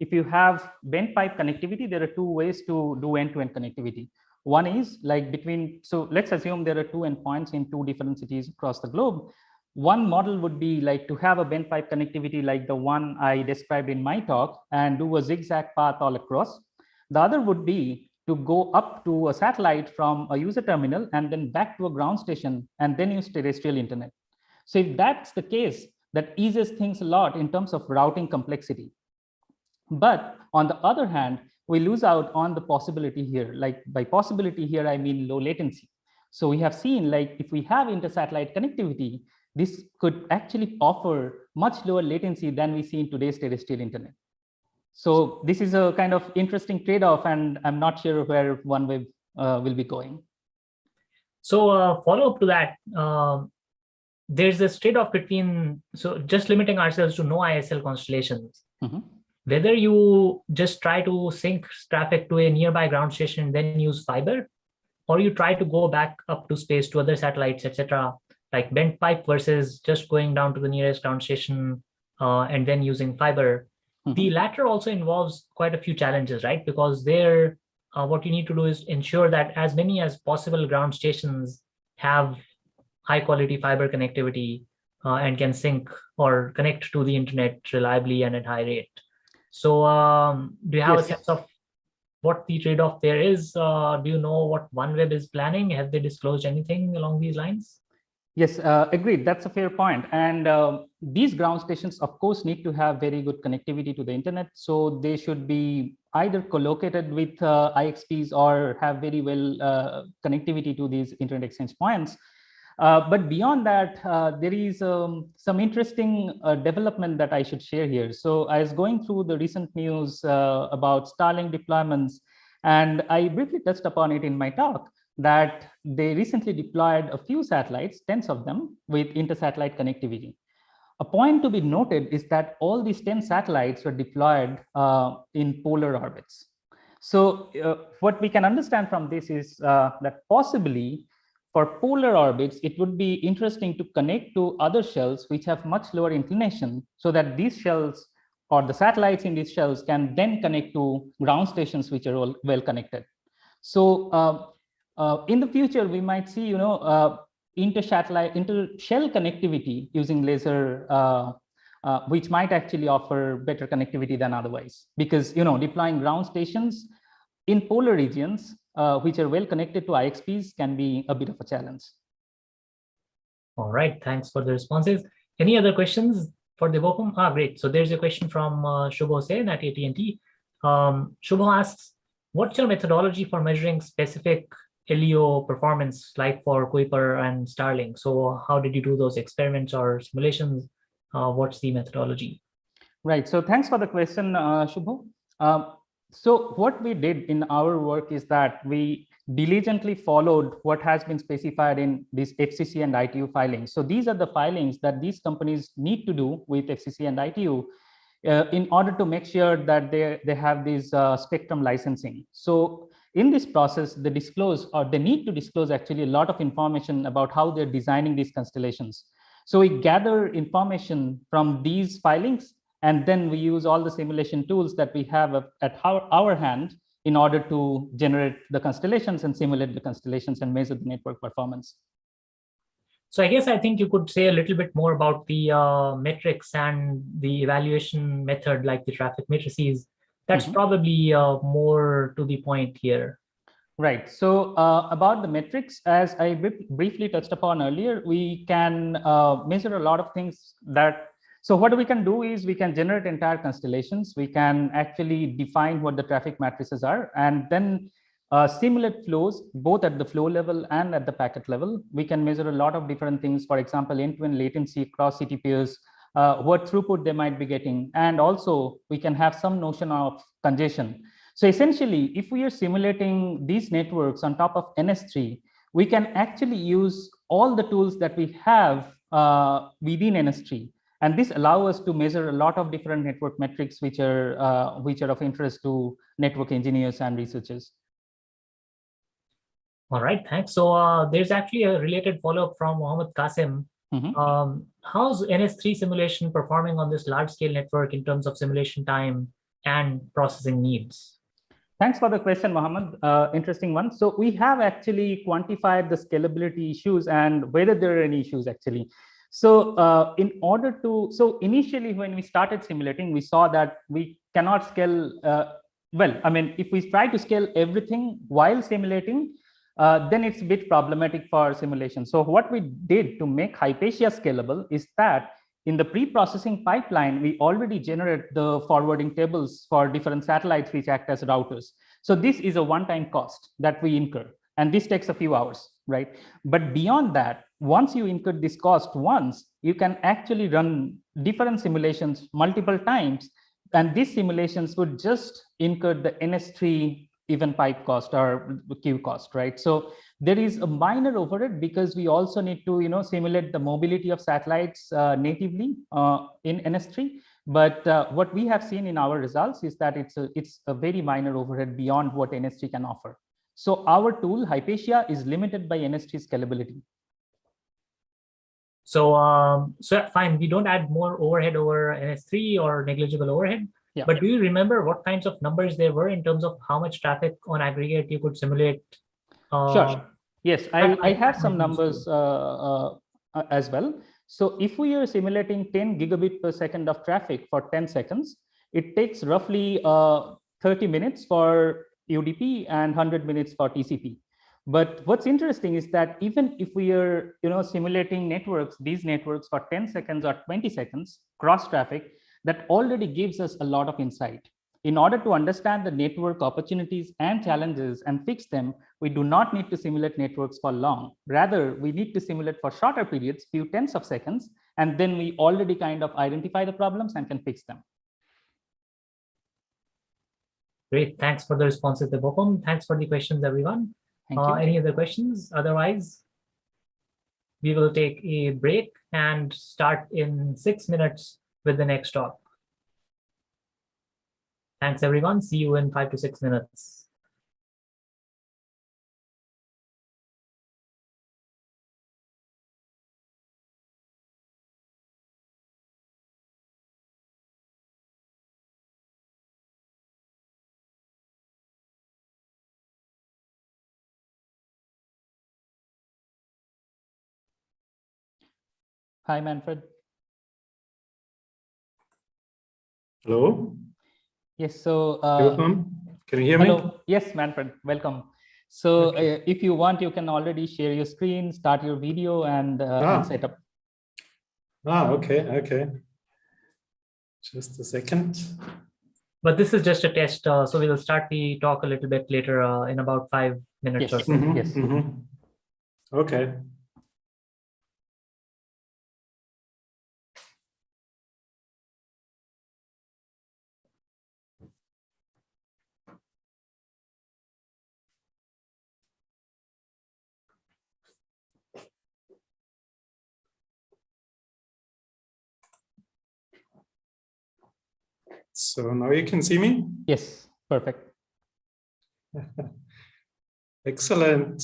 if you have bent pipe connectivity, there are two ways to do end-to-end connectivity. One is like between, so let's assume there are two endpoints in two different cities across the globe. One model would be like to have a bent pipe connectivity like the one I described in my talk and do a zigzag path all across. The other would be to go up to a satellite from a user terminal and then back to a ground station and then use terrestrial internet. So if that's the case, that eases things a lot in terms of routing complexity. But on the other hand, we lose out on the possibility here. Like by possibility here, I mean low latency. So we have seen, like, if we have inter-satellite connectivity, this could actually offer much lower latency than we see in today's terrestrial internet. So this is a kind of interesting trade-off, and I'm not sure where OneWeb will be going. So follow up to that, there's this trade-off between, so just limiting ourselves to no ISL constellations. Whether you just try to sync traffic to a nearby ground station and then use fiber, or you try to go back up to space to other satellites, etc., like bent pipe versus just going down to the nearest ground station and then using fiber. The latter also involves quite a few challenges, right? Because there, what you need to do is ensure that as many as possible ground stations have high quality fiber connectivity and can sync or connect to the internet reliably and at high rate. So do you have a sense of what the trade-off there is? Do you know what OneWeb is planning? Have they disclosed anything along these lines? Yes, agreed. That's a fair point. And these ground stations, of course, need to have very good connectivity to the internet. So they should be either co-located with IXPs or have very well connectivity to these internet exchange points. But beyond that, there is some interesting development that I should share here. So I was going through the recent news about Starlink deployments, and I briefly touched upon it in my talk, that they recently deployed a few satellites, tens of them, with inter-satellite connectivity. A point to be noted is that all these 10 satellites were deployed in polar orbits. So what we can understand from this is that possibly for polar orbits, it would be interesting to connect to other shells which have much lower inclination, so that these shells or the satellites in these shells can then connect to ground stations which are all well connected. So in the future, we might see, inter-shell connectivity using laser, which might actually offer better connectivity than otherwise, because deploying ground stations in polar regions, which are well connected to IXPs, can be a bit of a challenge. All right, thanks for the responses. Any other questions for the BOPM? Great. So there's a question from Shubho Sen at AT&T. Shubho asks, what's your methodology for measuring specific LEO performance, like for Kuiper and Starlink? So how did you do those experiments or simulations? What's the methodology? Right. So thanks for the question, Shubho. So what we did in our work is that we diligently followed what has been specified in these FCC and ITU filings. So these are the filings that these companies need to do with FCC and ITU in order to make sure that they have these spectrum licensing. So in this process, they disclose, or they need to disclose actually a lot of information about how they're designing these constellations. So we gather information from these filings, and then we use all the simulation tools that we have at our hand in order to generate the constellations and simulate the constellations and measure the network performance. So I think you could say a little bit more about the metrics and the evaluation method, like the traffic matrices. That's probably more to the point here. Right. So about the metrics, as I briefly touched upon earlier, we can measure a lot of things that. So what we can do is we can generate entire constellations. We can actually define what the traffic matrices are, and then simulate flows both at the flow level and at the packet level. We can measure a lot of different things. For example, end-to-end latency across city peers, what throughput they might be getting, and also we can have some notion of congestion. So essentially, if we are simulating these networks on top of NS3, we can actually use all the tools that we have within NS3. And this allows us to measure a lot of different network metrics, which are of interest to network engineers and researchers. All right, thanks. So there's actually a related follow-up from Mohammed Qasim. How's NS3 simulation performing on this large-scale network in terms of simulation time and processing needs? Thanks for the question, Mohammed. Interesting one. So we have actually quantified the scalability issues and whether there are any issues actually. So so initially when we started simulating, we saw that we cannot scale, if we try to scale everything while simulating, then it's a bit problematic for simulation. So what we did to make Hypatia scalable is that in the pre-processing pipeline, we already generate the forwarding tables for different satellites which act as routers. So this is a one-time cost that we incur, and this takes a few hours, right? But beyond that, once you incur this cost once, you can actually run different simulations multiple times, and these simulations would just incur the NS3 event pipe cost or queue cost, right? So there is a minor overhead because we also need to, simulate the mobility of satellites natively in NS3. But what we have seen in our results is that it's a very minor overhead beyond what NS3 can offer. So our tool, Hypatia, is limited by NS3 scalability. So, fine, we don't add more overhead over NS3 or negligible overhead. Yeah. But do you remember what kinds of numbers there were in terms of how much traffic on aggregate you could simulate? Sure. Yes, I have some numbers as well. So if we are simulating 10 gigabit per second of traffic for 10 seconds, it takes roughly 30 minutes for UDP and 100 minutes for TCP. But what's interesting is that even if we are simulating these networks for 10 seconds or 20 seconds cross traffic, that already gives us a lot of insight. In order to understand the network opportunities and challenges and fix them, we do not need to simulate networks for long. Rather, we need to simulate for shorter periods, few tens of seconds, and then we already kind of identify the problems and can fix them. Great, thanks for the responses, Debopam. Thanks for the questions, everyone. Thank you. Any other questions? Otherwise, we will take a break and start in 6 minutes with the next talk. Thanks, everyone. See you in 5 to 6 minutes. Hi, Manfred. Hello. Yes, so can you hear me? Hello. Yes, Manfred, welcome. So if you want, you can already share your screen, start your video, and set up. Okay. Just a second. But this is just a test, so we'll start the talk a little bit later in about 5 minutes or so. Yes. Okay. So now you can see me? Yes, perfect. Excellent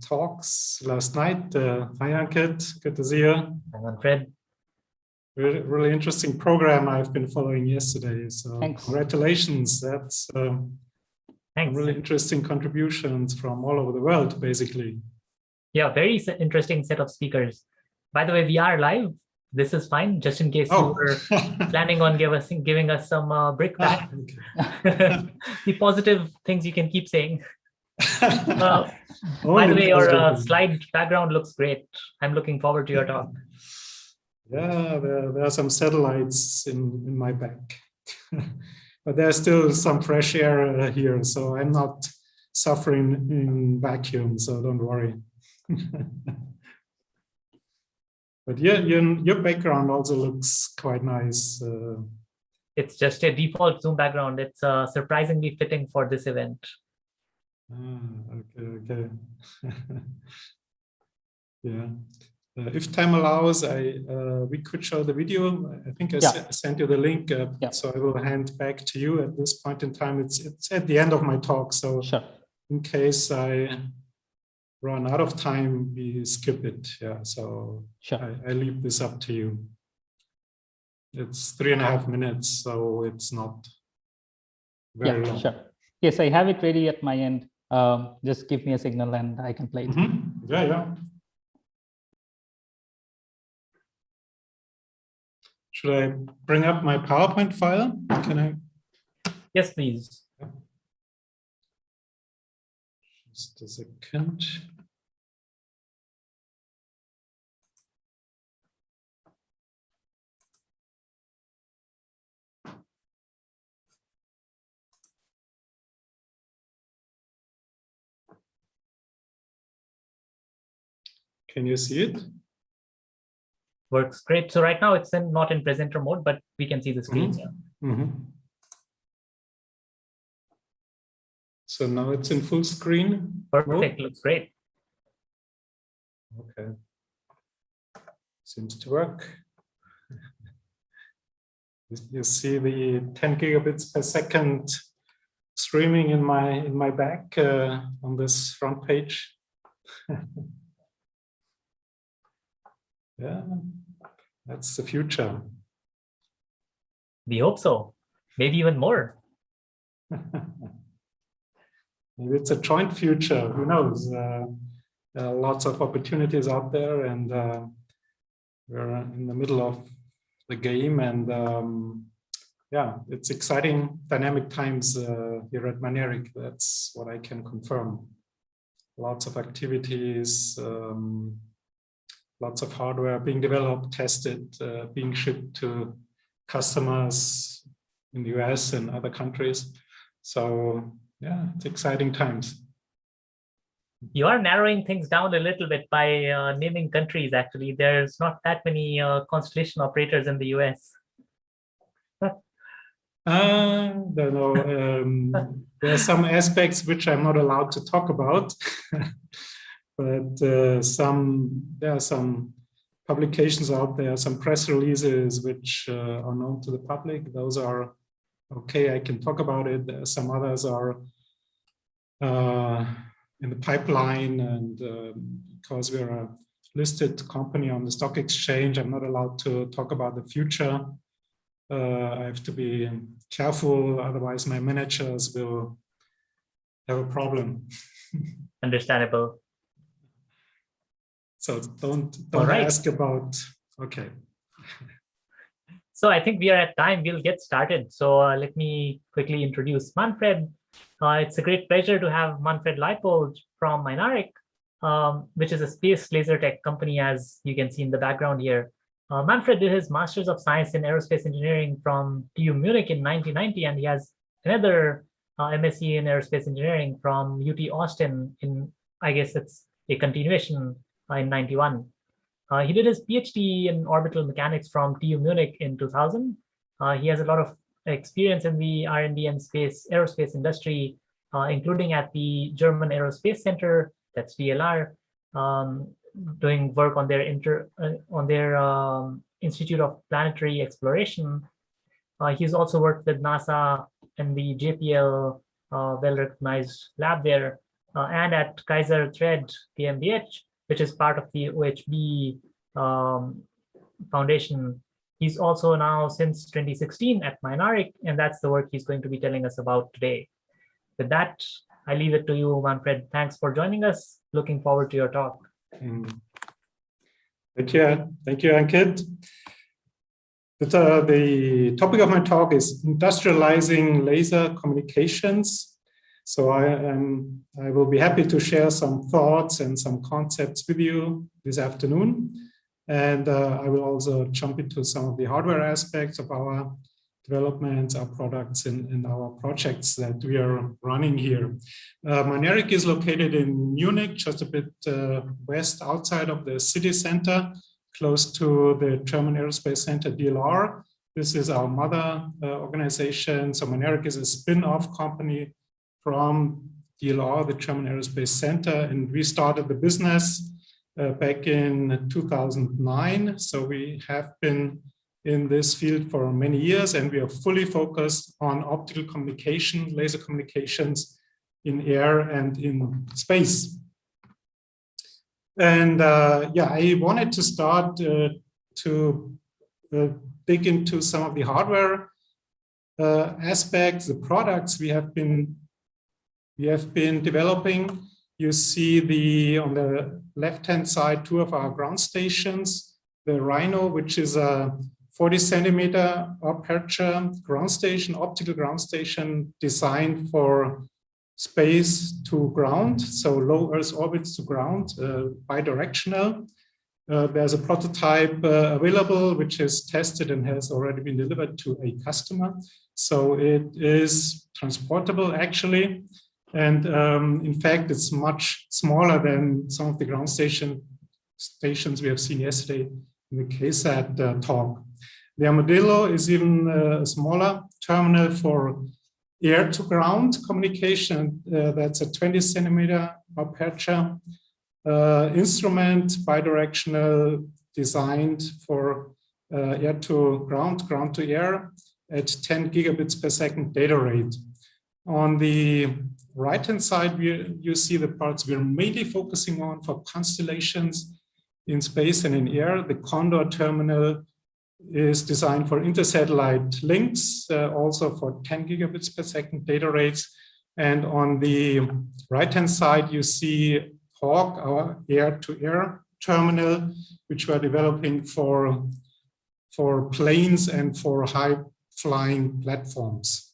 talks last night. Hi, Ankit. Good to see you. Hi, Manfred. Really interesting program I've been following yesterday. So Thanks. Congratulations. That's really interesting contributions from all over the world, basically. Yeah, very interesting set of speakers. By the way, we are live. This is fine, just in case you were planning on giving us some brickbat. The positive things you can keep saying. By the way, your slide background looks great. I'm looking forward to your talk. Yeah, there are some satellites in my back. But there's still some fresh air here, so I'm not suffering in vacuum, so don't worry. But yeah, your background also looks quite nice. It's just a default Zoom background. It's surprisingly fitting for this event. Okay. Yeah. If time allows, we could show the video. I think I sent you the link, so I will hand back to you at this point in time. It's at the end of my talk, so in case I run out of time, we skip it. Yeah, so I leave this up to you. It's 3.5 minutes, so it's not very long. Sure. Yes, I have it ready at my end. Just give me a signal and I can play it. Yeah. Should I bring up my PowerPoint file? Can I? Yes, please. Just a second. Can you see it? Works great. So right now it's not in presenter mode, but we can see the screen. So now it's in full screen. Perfect. Looks great. Okay. Seems to work. You see the 10 gigabits per second streaming in my back on this front page. Yeah, that's the future. We hope so. Maybe even more. Maybe it's a joint future. Who knows? There are lots of opportunities out there, and we're in the middle of the game. And yeah, it's exciting, dynamic times here at Mynaric. That's what I can confirm. Lots of activities. Lots of hardware being developed, tested, being shipped to customers in the US and other countries. So yeah, it's exciting times. You are narrowing things down a little bit by naming countries, actually. There's not that many constellation operators in the US. Don't know. There are some aspects which I'm not allowed to talk about. But there are some publications out there, some press releases which are known to the public. Those are okay, I can talk about it. Some others are in the pipeline, and because we're a listed company on the stock exchange, I'm not allowed to talk about the future. I have to be careful, otherwise my managers will have a problem. Understandable. So don't ask about, okay. So I think we are at time, we'll get started. So let me quickly introduce Manfred. It's a great pleasure to have Manfred Leipold from Mynaric, which is a space laser tech company, as you can see in the background here. Manfred did his Master's of Science in Aerospace Engineering from TU Munich in 1990, and he has another MSc in Aerospace Engineering from UT Austin in, I guess it's a continuation in 91. He did his PhD in orbital mechanics from TU Munich in 2000. He has a lot of experience in the R&D and aerospace industry, including at the German Aerospace Center, that's DLR, doing work on their Institute of Planetary Exploration. He's also worked with NASA and the JPL well-recognized lab there, and at Kaiser Thread GmbH, which is part of the OHB Foundation. He's also now since 2016 at Mynaric, and that's the work he's going to be telling us about today. With that, I leave it to you, Manfred. Thanks for joining us. Looking forward to your talk. Thank you, Ankit. The topic of my talk is industrializing laser communications. So I will be happy to share some thoughts and some concepts with you this afternoon. And I will also jump into some of the hardware aspects of our developments, our products, and our projects that we are running here. Mynaric is located in Munich, just a bit west outside of the city center, close to the German Aerospace Center, DLR. This is our mother organization. So Mynaric is a spin-off company from DLR, the German Aerospace Center, and we started the business back in 2009. So we have been in this field for many years, and we are fully focused on optical communication, laser communications in air and in space. And yeah, I wanted to start to dig into some of the hardware aspects, the products we have been developing. You see on the left-hand side, two of our ground stations, the Rhino, which is a 40 centimeter aperture ground station, optical ground station designed for space to ground, so low Earth orbits to ground, bidirectional. There's a prototype available, which is tested and has already been delivered to a customer. So it is transportable, actually. And in fact, it's much smaller than some of the ground stations stations we have seen yesterday in the KSAT talk. The Armadillo is even a smaller terminal for air-to-ground communication. That's a 20 centimeter aperture instrument, bidirectional, designed for air-to-ground, ground-to-air at 10 gigabits per second data rate. On the right-hand side, you see the parts we're mainly focusing on for constellations in space and in air. The Condor terminal is designed for intersatellite links, also for 10 gigabits per second data rates. And on the right-hand side, you see Hawk, our air-to-air terminal, which we're developing for planes and for high-flying platforms.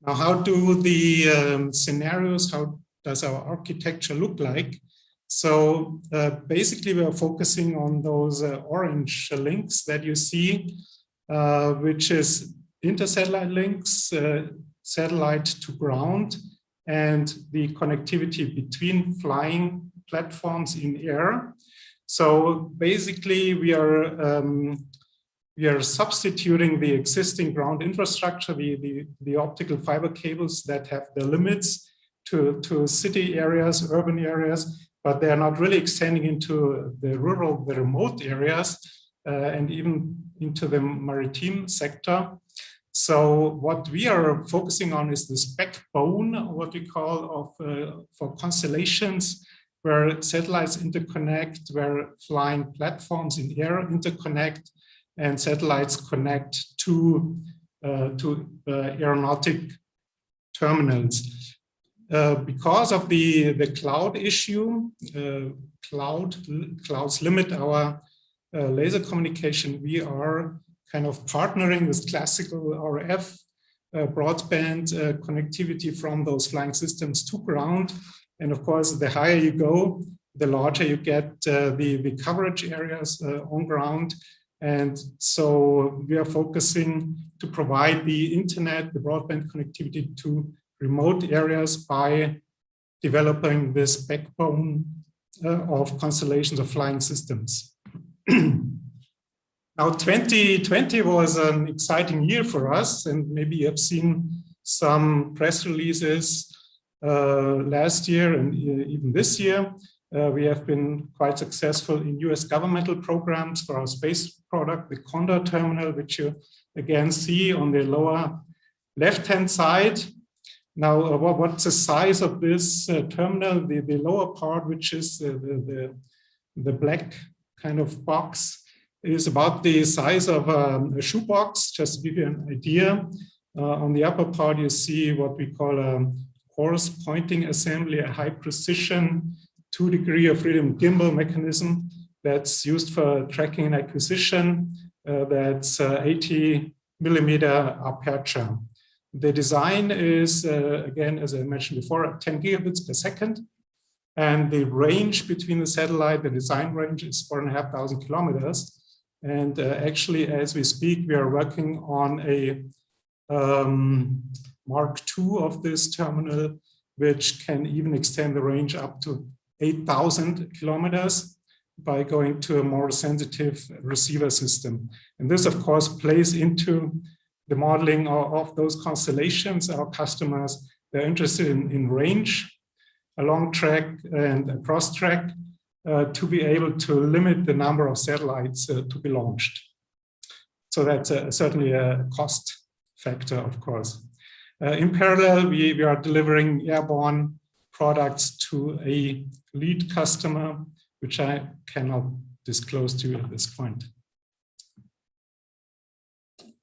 Now, how do the scenarios, how does our architecture look like? So basically, we are focusing on those orange links that you see, which is intersatellite links, satellite to ground, and the connectivity between flying platforms in air. So basically, we are substituting the existing ground infrastructure, the optical fiber cables that have the limits to city areas, urban areas, but they are not really extending into the rural, the remote areas, and even into the maritime sector. So what we are focusing on is this backbone, what we call for constellations, where satellites interconnect, where flying platforms in air interconnect, and satellites connect to aeronautic terminals. Because of the cloud issue, clouds limit our laser communication. We are kind of partnering with classical RF broadband connectivity from those flying systems to ground. And of course, the higher you go, the larger you get the coverage areas on ground. And so we are focusing to provide the internet, the broadband connectivity to remote areas by developing this backbone of constellations of flying systems. Now, 2020 was an exciting year for us, and maybe you have seen some press releases last year and even this year. We have been quite successful in US governmental programs for our space product, the Condor terminal, which you again see on the lower left-hand side. Now, what's the size of this terminal? The lower part, which is the black kind of box, is about the size of a shoebox, just to give you an idea. On the upper part, you see what we call a coarse pointing assembly, a high precision 2 degree of freedom gimbal mechanism that's used for tracking and acquisition. That's 80 millimeter aperture. The design is, again, as I mentioned before, 10 gigabits per second. And the range between the satellite, the design range is 4,500 kilometers. And actually, as we speak, we are working on a Mark II of this terminal, which can even extend the range up to 8,000 kilometers by going to a more sensitive receiver system. And this, of course, plays into the modeling of those constellations. Our customers, they're interested in range, a long track and a cross track, to be able to limit the number of satellites to be launched. So that's certainly a cost factor, of course. In parallel, we are delivering airborne products to a lead customer, which I cannot disclose to you at this point.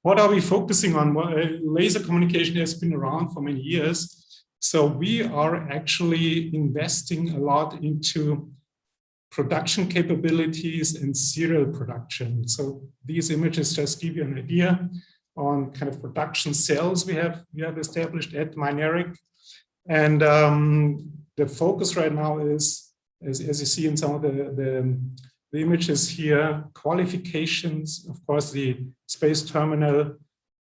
What are we focusing on? Well, laser communication has been around for many years. So we are actually investing a lot into production capabilities and serial production. So these images just give you an idea on kind of production cells we have established at Mynaric. And the focus right now is, as you see in some of the images here, qualifications. Of course, the space terminal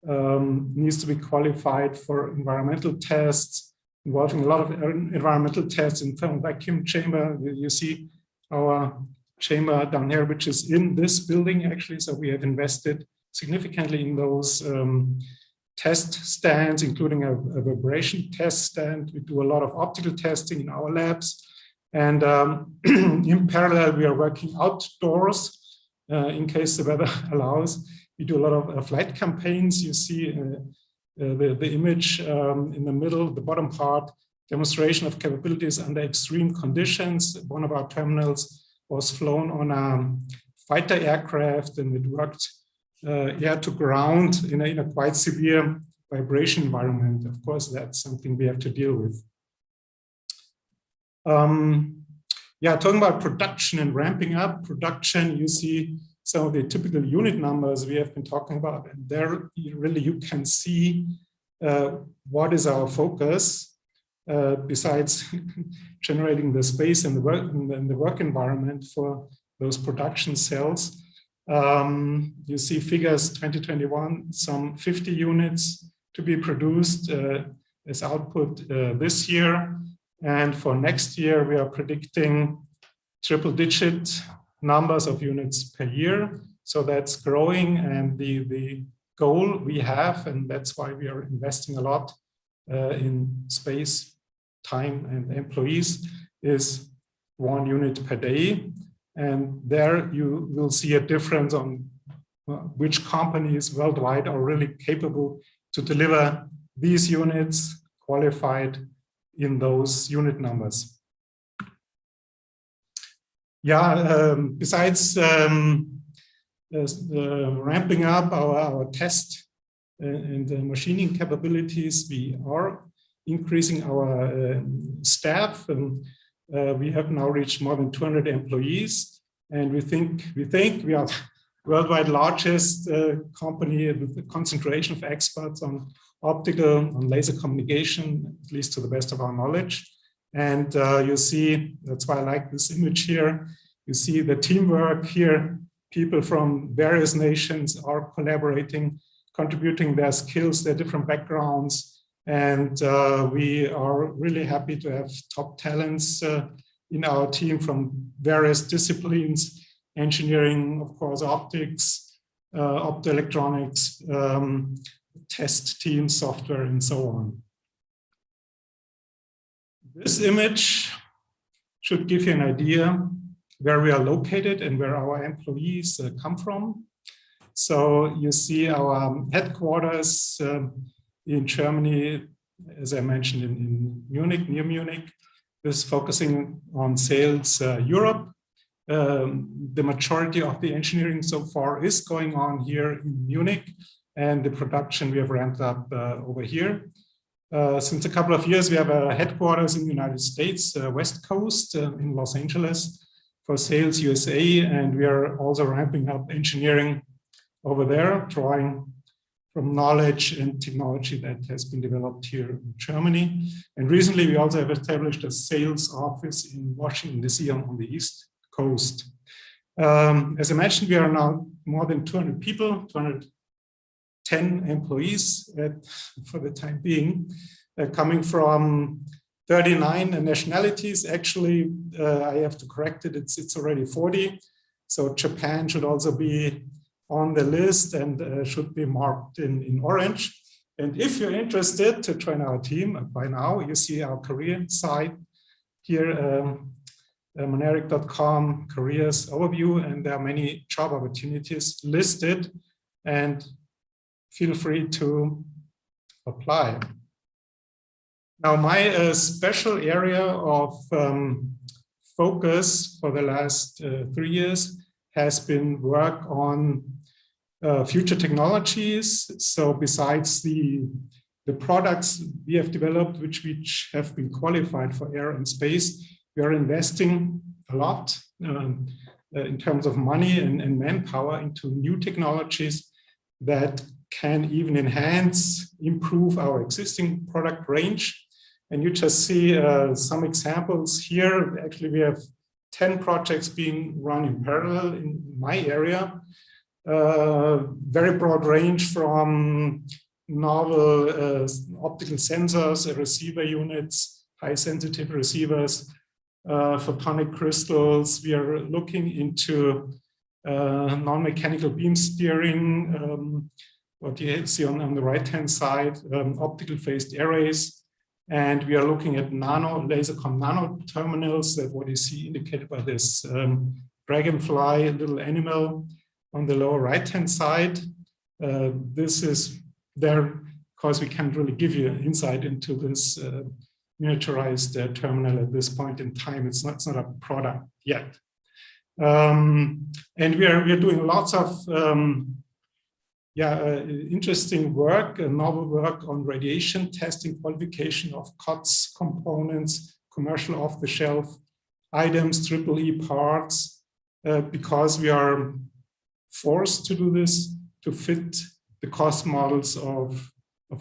needs to be qualified for environmental tests. involving a lot of environmental tests in thermal vacuum chamber. You see our chamber down here, which is in this building actually. So we have invested significantly in those test stands, including a vibration test stand. We do a lot of optical testing in our labs. And in parallel, we are working outdoors in case the weather allows. We do a lot of flight campaigns. You see the image in the middle, the bottom part, demonstration of capabilities under extreme conditions. One of our terminals was flown on a fighter aircraft, and it worked air to ground in a quite severe vibration environment. Of course, that's something we have to deal with. Yeah, talking about production and ramping up production, you see some of the typical unit numbers we have been talking about, and there really you can see what is our focus besides generating the space and the work environment for those production cells. You see figures 2021, some 50 units to be produced as output this year. And for next year, we are predicting triple-digit numbers of units per year. So that's growing, and the goal we have, and that's why we are investing a lot in space, time, and employees, is 1 unit per day. And there you will see a difference on which companies worldwide are really capable to deliver these units qualified in those unit numbers. Yeah, besides ramping up our test and machining capabilities, we are increasing our staff, and we have now reached more than 200 employees, and we think we are worldwide largest company with a concentration of experts on optical, on laser communication, at least to the best of our knowledge. And you see, that's why I like this image here. You see the teamwork here. People from various nations are collaborating, contributing their skills, their different backgrounds. And we are really happy to have top talents in our team from various disciplines, engineering, of course, optics, optoelectronics, test team, software, and so on. This image should give you an idea where we are located and where our employees come from. So you see our headquarters in Germany, as I mentioned, in Munich, near Munich. This is focusing on sales Europe. The majority of the engineering so far is going on here in Munich, and the production we have ramped up over here. Since a couple of years, we have a headquarters in the United States, West Coast in Los Angeles for sales USA, and we are also ramping up engineering over there, drawing from knowledge and technology that has been developed here in Germany. And recently, we also have established a sales office in Washington, D.C. on the East Coast. As I mentioned, we are now more than 200 people, 210 employees for the time being, coming from 39 nationalities. Actually, I have to correct it, it's already 40. So Japan should also be on the list and should be marked in orange. And if you're interested to join our team, by now you see our career site here, moneric.com careers overview, and there are many job opportunities listed, and feel free to apply. Now, my special area of focus for the last 3 years has been work on future technologies. So besides the products we have developed, which have been qualified for air and space, we are investing a lot in terms of money and manpower into new technologies that can even enhance, improve our existing product range. And you just see some examples here. Actually, we have 10 projects being run in parallel in my area. Very broad range from novel optical sensors, receiver units, high-sensitive receivers, photonic crystals. We are looking into non-mechanical beam steering, what you see on the right-hand side, optical phased arrays. And we are looking at LEOCONN nano terminals, that what you see indicated by this dragonfly, little animal on the lower right-hand side. This is there because we can't really give you insight into this miniaturized terminal at this point in time. It's not a product yet. And we are doing lots of interesting work, novel work on radiation testing, qualification of COTS components, commercial off-the-shelf items, EEE parts, because we are forced to do this to fit the cost models of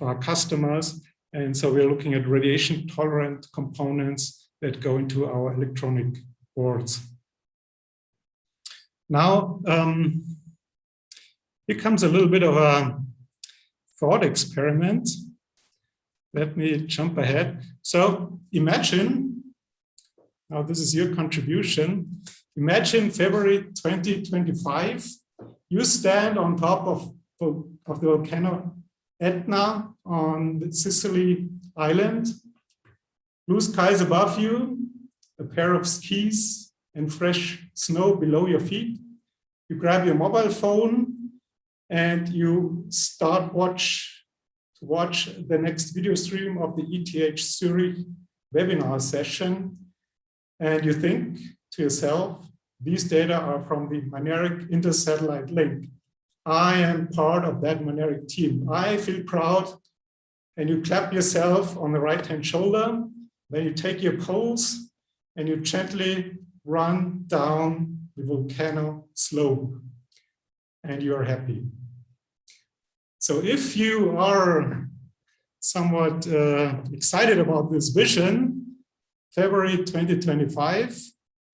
our customers. And so we're looking at radiation tolerant components that go into our electronic boards. Now, here comes a little bit of a thought experiment. Let me jump ahead. So imagine, now this is your contribution. Imagine February 2025, you stand on top of the volcano Etna on the Sicily island, blue skies above you, a pair of skis and fresh snow below your feet. You grab your mobile phone and you start to watch the next video stream of the ETH Zurich webinar session. And you think to yourself, these data are from the Mynaric inter-satellite link. I am part of that Mynaric team. I feel proud. And you clap yourself on the right-hand shoulder. Then you take your pulse and you gently run down the volcano slope. And you are happy. So if you are somewhat excited about this vision, February 2025,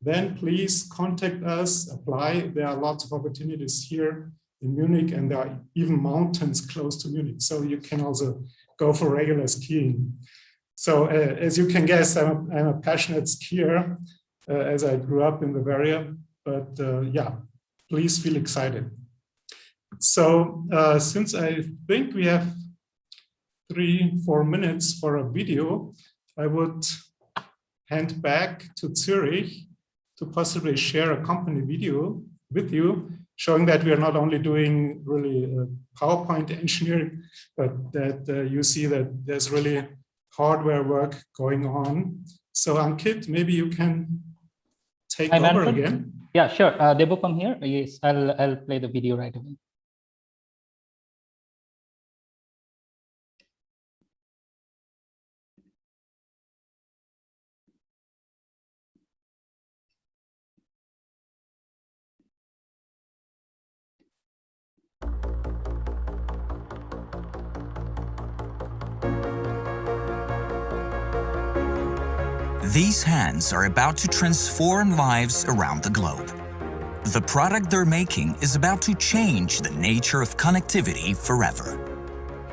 then please contact us, apply. There are lots of opportunities here in Munich, and there are even mountains close to Munich. So you can also go for regular skiing. So as you can guess, I'm a passionate skier as I grew up in Bavaria, but yeah, please feel excited. So since I think we have 3-4 minutes for a video, I would hand back to Zurich to possibly share a company video with you, showing that we are not only doing really PowerPoint engineering, but that you see that there's really hardware work going on. So Ankit, maybe you can take over again. Yeah, sure. Debopam here. Yes, I'll play the video right away. These hands are about to transform lives around the globe. The product they're making is about to change the nature of connectivity forever.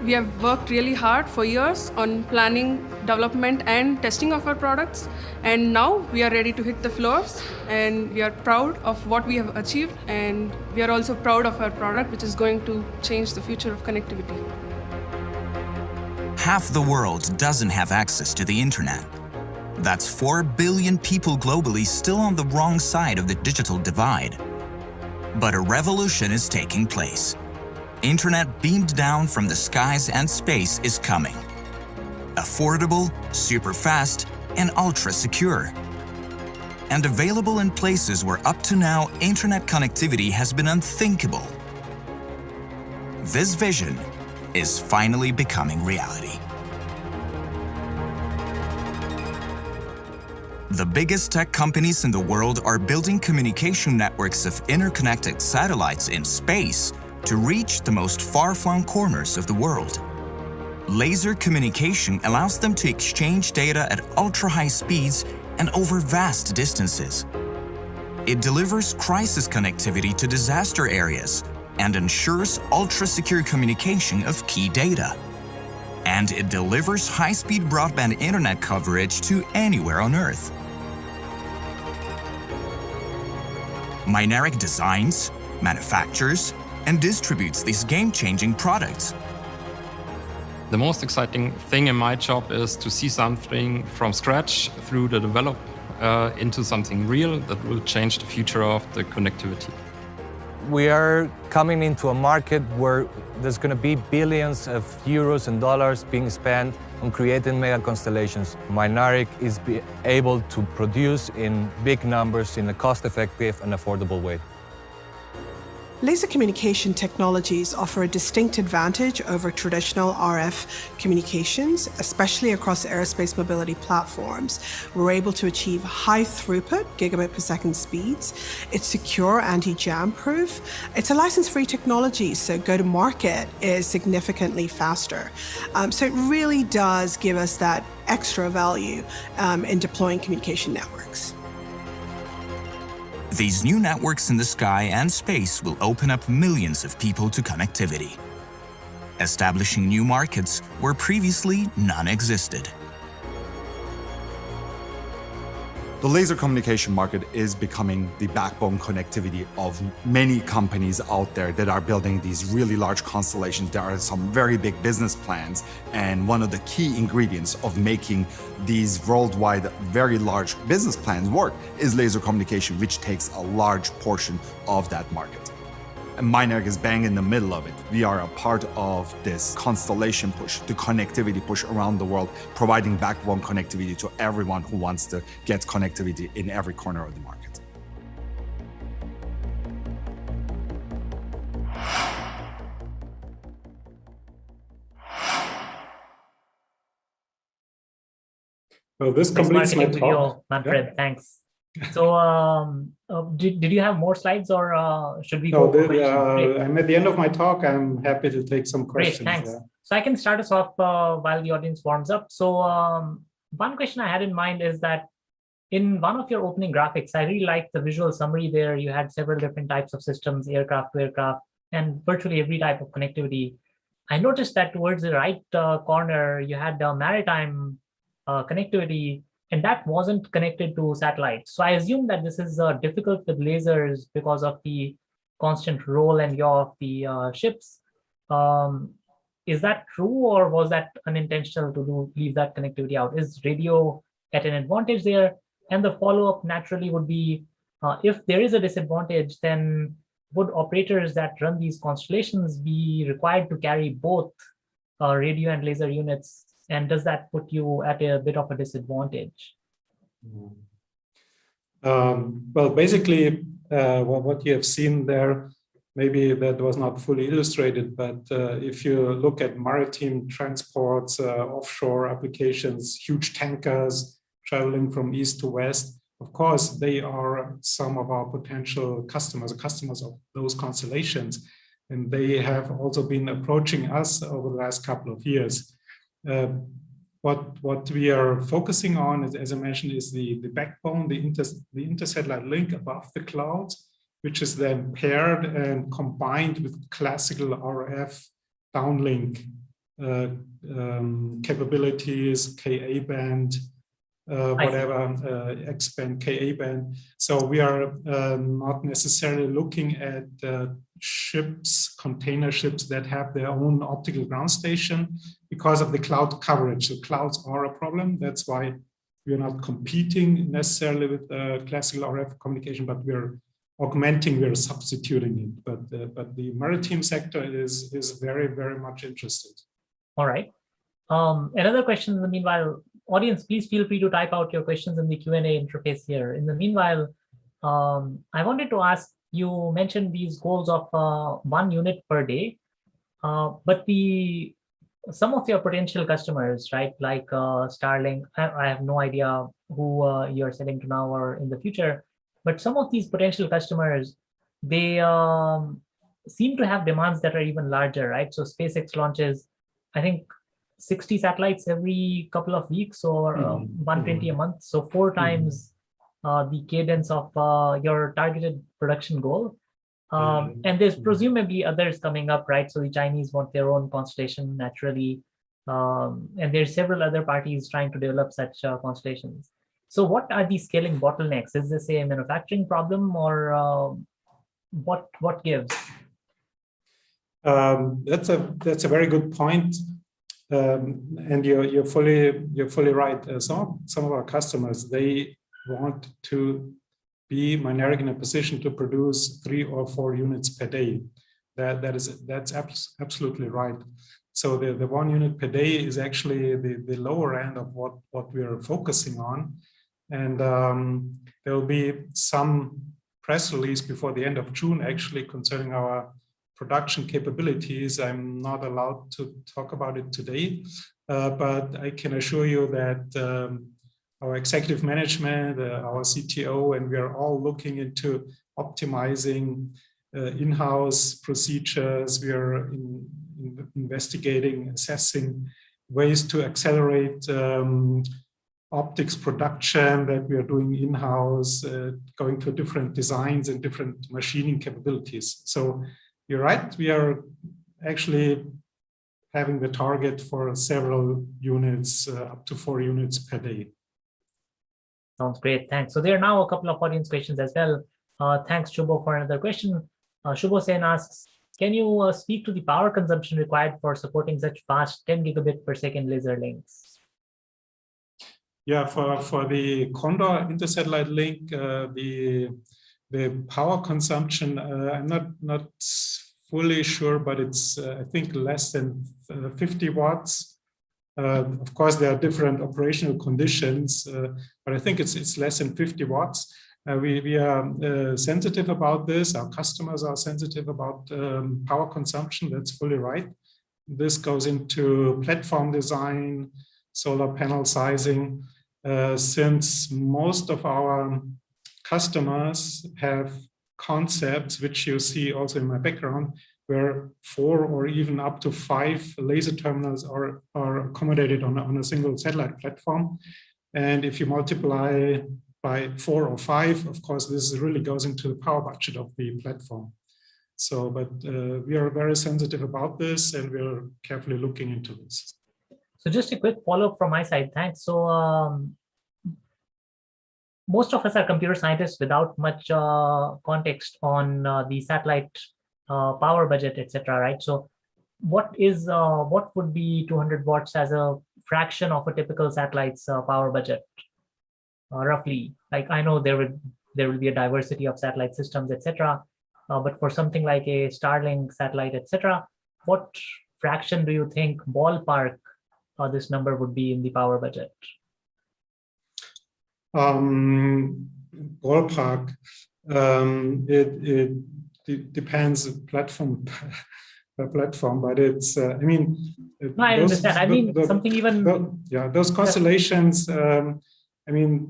We have worked really hard for years on planning, development and testing of our products, and now we are ready to hit the floors, and we are proud of what we have achieved, and we are also proud of our product, which is going to change the future of connectivity. Half the world doesn't have access to the internet. That's 4 billion people globally still on the wrong side of the digital divide. But a revolution is taking place. Internet beamed down from the skies and space is coming. Affordable, super fast, and ultra secure. And available in places where up to now internet connectivity has been unthinkable. This vision is finally becoming reality. The biggest tech companies in the world are building communication networks of interconnected satellites in space to reach the most far-flung corners of the world. Laser communication allows them to exchange data at ultra-high speeds and over vast distances. It delivers crisis connectivity to disaster areas and ensures ultra-secure communication of key data. And it delivers high-speed broadband internet coverage to anywhere on Earth. Mynaric designs, manufactures, and distributes these game-changing products. The most exciting thing in my job is to see something from scratch through the develop into something real that will change the future of the connectivity. We are coming into a market where there's going to be billions of euros and dollars being spent on creating mega constellations. Mynaric is able to produce in big numbers in a cost-effective and affordable way. Laser communication technologies offer a distinct advantage over traditional RF communications, especially across aerospace mobility platforms. We're able to achieve high throughput, gigabit per second speeds. It's secure, anti-jam proof. It's a license-free technology, so go-to-market is significantly faster. So it really does give us that extra value in deploying communication networks. These new networks in the sky and space will open up millions of people to connectivity, establishing new markets where previously none existed. The laser communication market is becoming the backbone connectivity of many companies out there that are building these really large constellations. There are some very big business plans, and one of the key ingredients of making these worldwide very large business plans work is laser communication, which takes a large portion of that market. And Mynaric is bang in the middle of it. We are a part of this constellation push, the connectivity push around the world, providing backbone connectivity to everyone who wants to get connectivity in every corner of the market. Well, this completes my talk. Manfred, yeah. Thanks. So, did you have more slides, or should we go? No, I'm at the end of my talk. I'm happy to take some questions. Great, thanks. So I can start us off while the audience warms up. So one question I had in mind is that in one of your opening graphics, I really liked the visual summary there. You had several different types of systems, aircraft to aircraft, and virtually every type of connectivity. I noticed that towards the right corner, you had maritime connectivity, and that wasn't connected to satellites. So I assume that this is difficult with lasers because of the constant roll and yaw of the ships. Is that true, or was that unintentional to leave that connectivity out? Is radio at an advantage there? And the follow-up naturally would be, if there is a disadvantage, then would operators that run these constellations be required to carry both radio and laser units? And does that put you at a bit of a disadvantage? Well, basically, what you have seen there, maybe that was not fully illustrated, but if you look at maritime transports, offshore applications, huge tankers traveling from east to west, of course, they are some of our potential customers of those constellations. And they have also been approaching us over the last couple of years. What we are focusing on, as I mentioned, is the backbone, the intersatellite link above the clouds, which is then paired and combined with classical RF downlink capabilities, Ka band, whatever, X-band, Ka band. So we are not necessarily looking at ships, container ships that have their own optical ground station because of the cloud coverage. So clouds are a problem. That's why we are not competing necessarily with classical RF communication, but we're augmenting, we're substituting it. But the maritime sector is very, very much interested. All right. Another question in the meanwhile, audience, please feel free to type out your questions in the Q&A interface here. In the meanwhile, I wanted to ask, you mentioned these goals of 1 unit per day, but some of your potential customers, right, like Starlink, I have no idea who you're selling to now or in the future, but some of these potential customers, they seem to have demands that are even larger, right? So SpaceX launches, I think, 60 satellites every couple of weeks, or 120 a month. So 4 times the cadence of your targeted production goal. And there's presumably others coming up, right? So the Chinese want their own constellation naturally. And there's several other parties trying to develop such constellations. So what are the scaling bottlenecks? Is this a manufacturing problem, or what gives? That's a very good point, and you're fully right. Some of our customers, they want to be Mynaric in a position to produce 3 or 4 units per day. That's absolutely right. So the 1 unit per day is actually the lower end of what we are focusing on, and there will be some press release before the end of June actually concerning our production capabilities. I'm not allowed to talk about it today, but I can assure you that our executive management, our CTO, and we are all looking into optimizing in-house procedures. We are investigating, assessing ways to accelerate optics production that we are doing in-house, going to different designs and different machining capabilities. So you're right, we are actually having the target for several units, up to 4 units per day. Sounds great, thanks. So there are now a couple of audience questions as well. Thanks, Shubho, for another question. Shubho Sen asks, can you speak to the power consumption required for supporting such fast 10 gigabit per second laser links? Yeah, for the Condor intersatellite link, the power consumption, I'm not fully sure, but it's I think less than 50 watts. Of course, there are different operational conditions, but I think it's less than 50 watts. We are sensitive about this. Our customers are sensitive about power consumption. That's fully right. This goes into platform design, solar panel sizing, since most of our customers have concepts, which you see also in my background, where 4 or even up to 5 laser terminals are accommodated on a single satellite platform. And if you multiply by 4 or 5, of course, this really goes into the power budget of the platform. So, but we are very sensitive about this, and we're carefully looking into this. So just a quick follow-up from my side, thanks. So most of us are computer scientists without much context on the satellite power budget, etc. Right? So what would be 200 watts as a fraction of a typical satellite's power budget, roughly? Like, I know there will be a diversity of satellite systems, etc. But for something like a Starlink satellite, etc., what fraction do you think ballpark this number would be in the power budget? Ballpark, it depends platform per platform, but it's I mean, no, I understand. I mean, something even those constellations. I mean,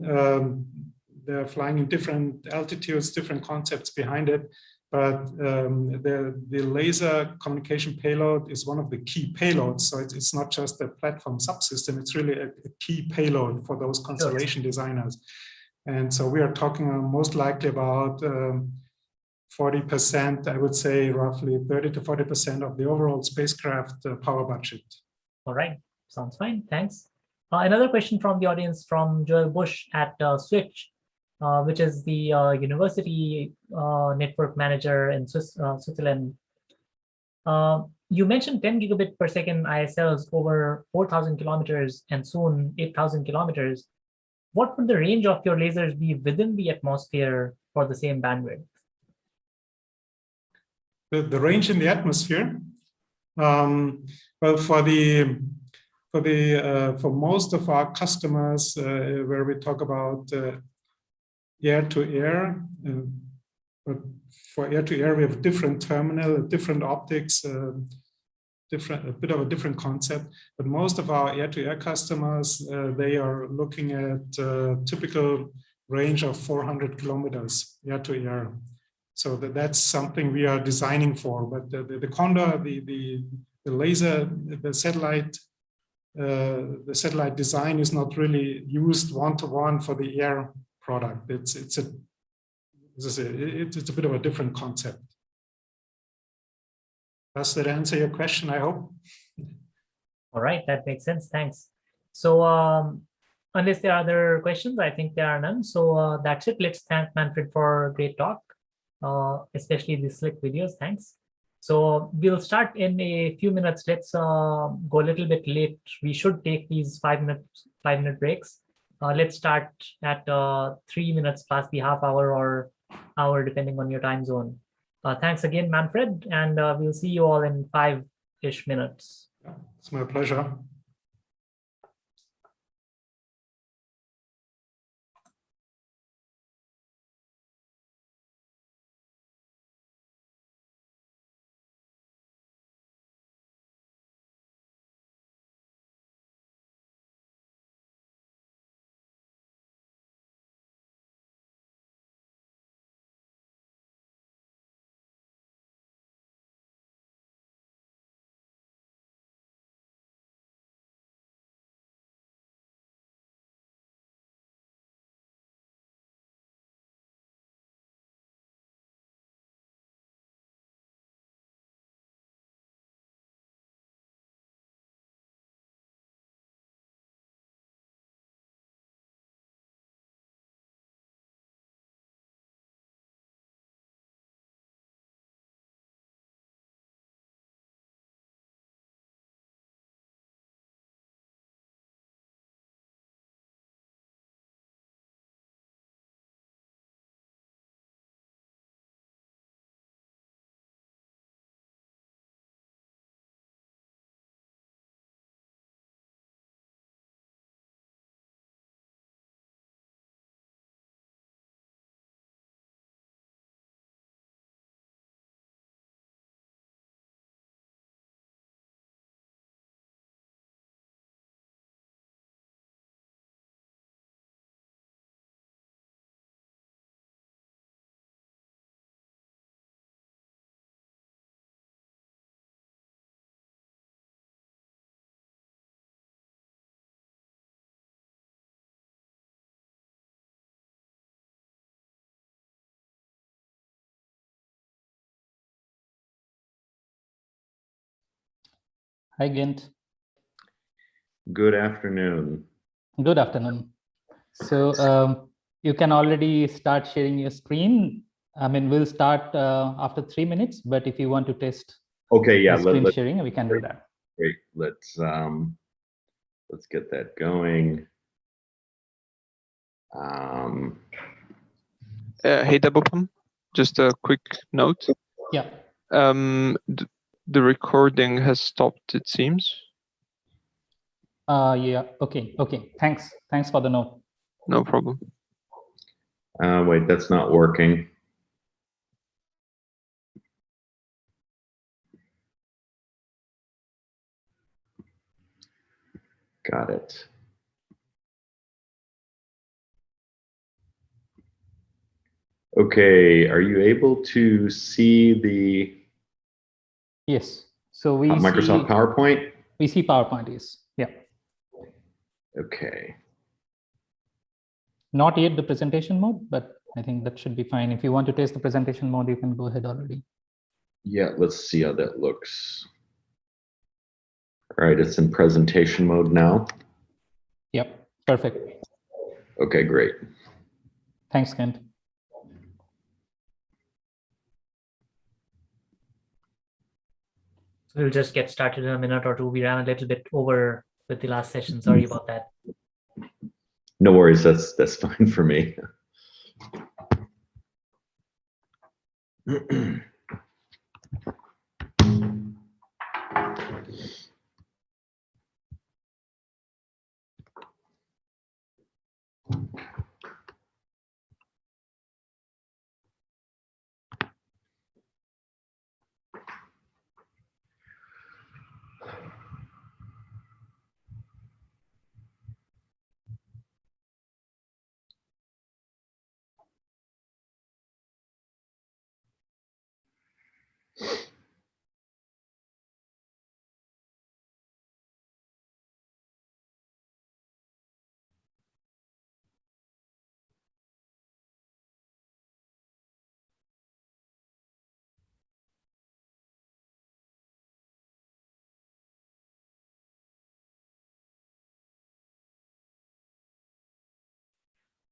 they're flying in different altitudes, different concepts behind it. But the laser communication payload is one of the key payloads. So it's not just a platform subsystem, it's really a key payload for those constellation designers. And so we are talking most likely about 40%, I would say roughly 30 to 40% of the overall spacecraft power budget. All right, sounds fine, thanks. Another question from the audience from Joel Bush at Switch, which is the university network manager in Switzerland. You mentioned 10 gigabit per second ISLs over 4,000 kilometers and soon 8,000 kilometers. What would the range of your lasers be within the atmosphere for the same bandwidth? The range in the atmosphere? Well, for most of our customers, where we talk about air-to-air, but for air-to-air, we have different terminal, different optics, a bit of a different concept. But most of our air-to-air customers, they are looking at typical range of 400 kilometers air-to-air. So that's something we are designing for. But the Condor, the laser, the satellite design is not really used one-to-one for the air product. It's a bit of a different concept. Does that answer your question, I hope? All right, that makes sense. Thanks. So unless there are other questions, I think there are none. So that's it. Let's thank Manfred for a great talk, especially the slick videos. Thanks. So we'll start in a few minutes. Let's go a little bit late. We should take these 5-minute breaks. Let's start at 3 minutes past the half hour or hour, depending on your time zone. Thanks again, Manfred, and we'll see you all in 5-ish minutes. It's my pleasure. Hi, Gent. Good afternoon. Good afternoon. So you can already start sharing your screen. I mean, we'll start after 3 minutes, but if you want to test screen sharing, we can do that. Great. Let's get that going. Hey, Debopam, just a quick note. Yeah. The recording has stopped, it seems. Yeah. Okay. Thanks for the note. No problem. Wait, that's not working. Got it. Okay, are you able to see the Yes. So we Microsoft PowerPoint? We see PowerPoint, yes. Yeah. Okay. Not yet the presentation mode, but I think that should be fine. If you want to test the presentation mode, you can go ahead already. Yeah, let's see how that looks. All right, it's in presentation mode now. Yep, perfect. Okay, great. Thanks, Kent. We'll just get started in a minute or two. We ran a little bit over with the last session. Sorry about that. No worries, that's fine for me.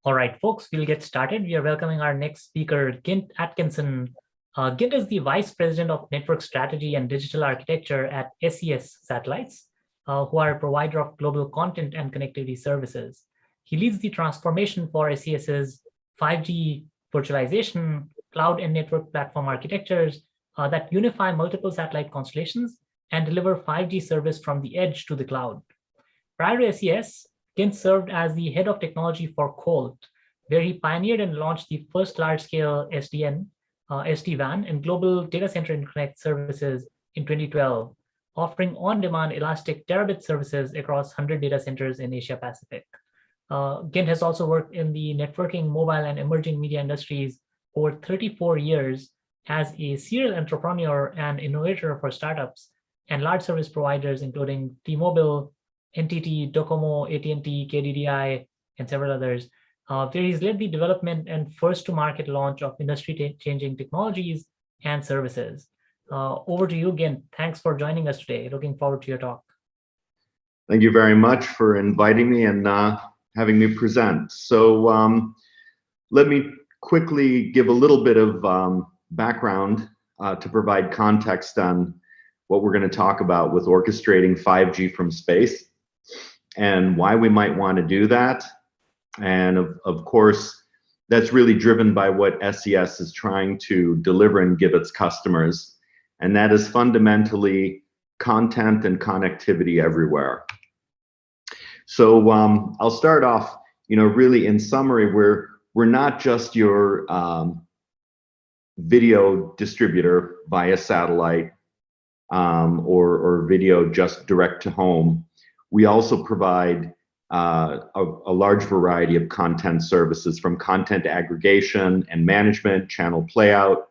All right, folks, we'll get started. We are welcoming our next speaker, Gint Atkinson. Gint is the Vice President of Network Strategy and Digital Architecture at SES Satellites, who are a provider of global content and connectivity services. He leads the transformation for SES's 5G virtualization, cloud and network platform architectures that unify multiple satellite constellations and deliver 5G service from the edge to the cloud. Prior to SES, Gint served as the head of technology for Colt, where he pioneered and launched the first large-scale SD-WAN and global data center interconnect services in 2012, offering on-demand elastic terabit services across 100 data centers in Asia Pacific. Gint has also worked in the networking, mobile, and emerging media industries over 34 years as a serial entrepreneur and innovator for startups and large service providers, including T-Mobile, NTT, Docomo, AT&T, KDDI, and several others, where he's led the development and first-to-market launch of industry-changing technologies and services. Over to you, Gint. Thanks for joining us today. Looking forward to your talk. Thank you very much for inviting me and having me present. So let me quickly give a little bit of background to provide context on what we're going to talk about with orchestrating 5G from space and why we might want to do that. And of course, that's really driven by what SES is trying to deliver and give its customers. And that is fundamentally content and connectivity everywhere. So I'll start off, really in summary, we're not just your video distributor via satellite or video just direct to home. We also provide a large variety of content services, from content aggregation and management, channel playout,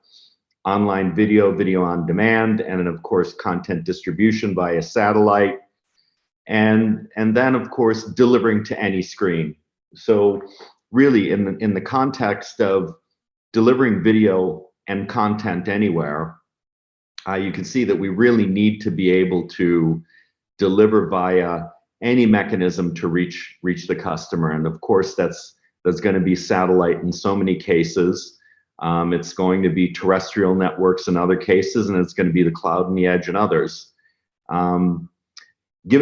online video on demand, and then of course content distribution via satellite, and then of course delivering to any screen. So really in the context of delivering video and content anywhere, you can see that we really need to be able to deliver via any mechanism to reach the customer. And of course, that's going to be satellite in so many cases. It's going to be terrestrial networks in other cases, and it's going to be the cloud and the edge in others. Given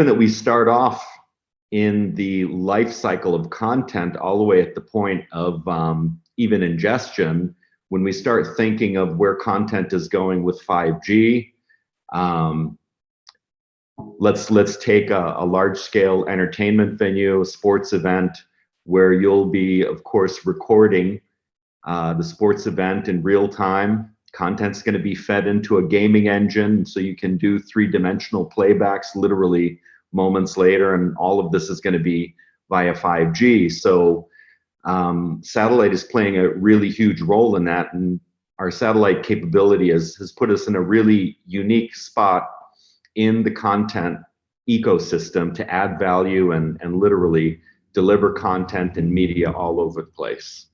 that we start off in the life cycle of content all the way at the point of even ingestion, when we start thinking of where content is going with 5G, let's take a large-scale entertainment venue, a sports event, where you'll be, of course, recording the sports event in real time. Content's going to be fed into a gaming engine, so you can do three-dimensional playbacks literally moments later, and all of this is going to be via 5G. So satellite is playing a really huge role in that, and our satellite capability has put us in a really unique spot in the content ecosystem to add value and literally deliver content and media all over the place.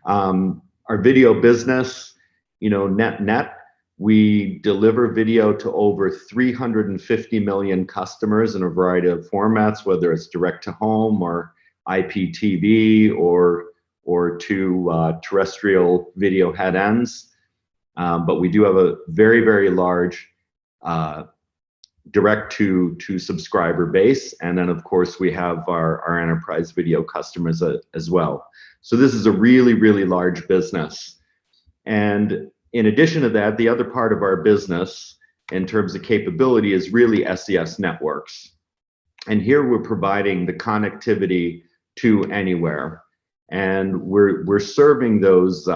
Our video business, net, we deliver video to over 350 million customers in a variety of formats, whether it's direct to home or IPTV or to terrestrial video head ends. But we do have a very, very large direct to subscriber base. And then of course we have our enterprise video customers as well. So this is a really, really large business. And in addition to that, the other part of our business in terms of capability is really SES networks. And here we're providing the connectivity to anywhere. And we're serving those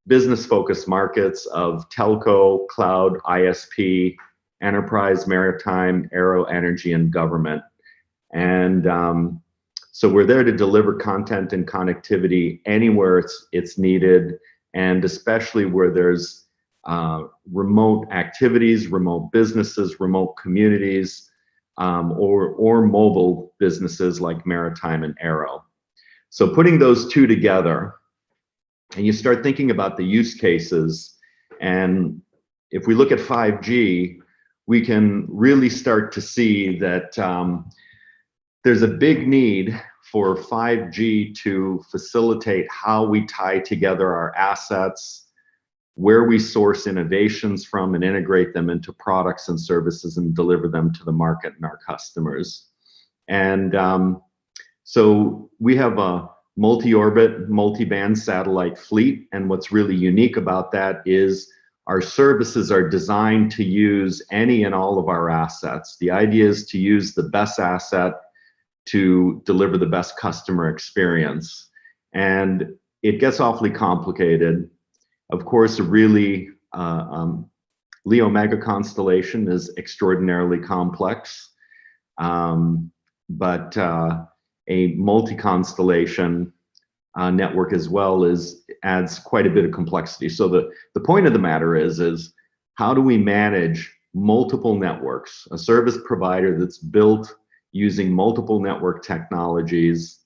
business-focused markets of telco, cloud, ISP, enterprise, maritime, aero, energy, and government. And so we're there to deliver content and connectivity anywhere it's needed, and especially where there's remote activities, remote businesses, remote communities, or mobile businesses like maritime and aero. So putting those two together, and you start thinking about the use cases, and if we look at 5G, we can really start to see that there's a big need for 5G to facilitate how we tie together our assets, where we source innovations from and integrate them into products and services and deliver them to the market and our customers. And so we have a multi-orbit, multi-band satellite fleet. And what's really unique about that is our services are designed to use any and all of our assets. The idea is to use the best asset to deliver the best customer experience. And it gets awfully complicated. Of course, a really LEO mega constellation is extraordinarily complex, but a multi-constellation network as well adds quite a bit of complexity. So the point of the matter is how do we manage multiple networks, a service provider that's built using multiple network technologies,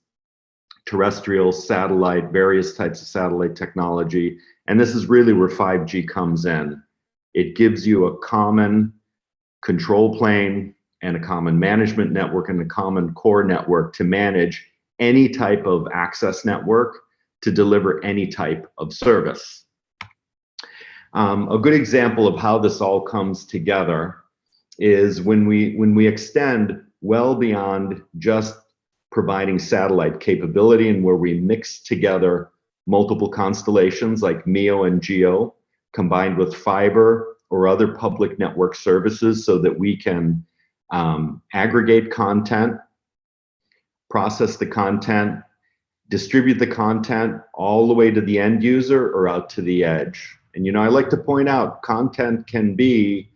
terrestrial, satellite, various types of satellite technology. And this is really where 5G comes in. It gives you a common control plane and a common management network and a common core network to manage any type of access network to deliver any type of service. A good example of how this all comes together is when we extend well beyond just providing satellite capability and where we mix together multiple constellations like MEO and GEO combined with fiber or other public network services so that we can aggregate content, process the content, distribute the content all the way to the end user or out to the edge. And I like to point out content can be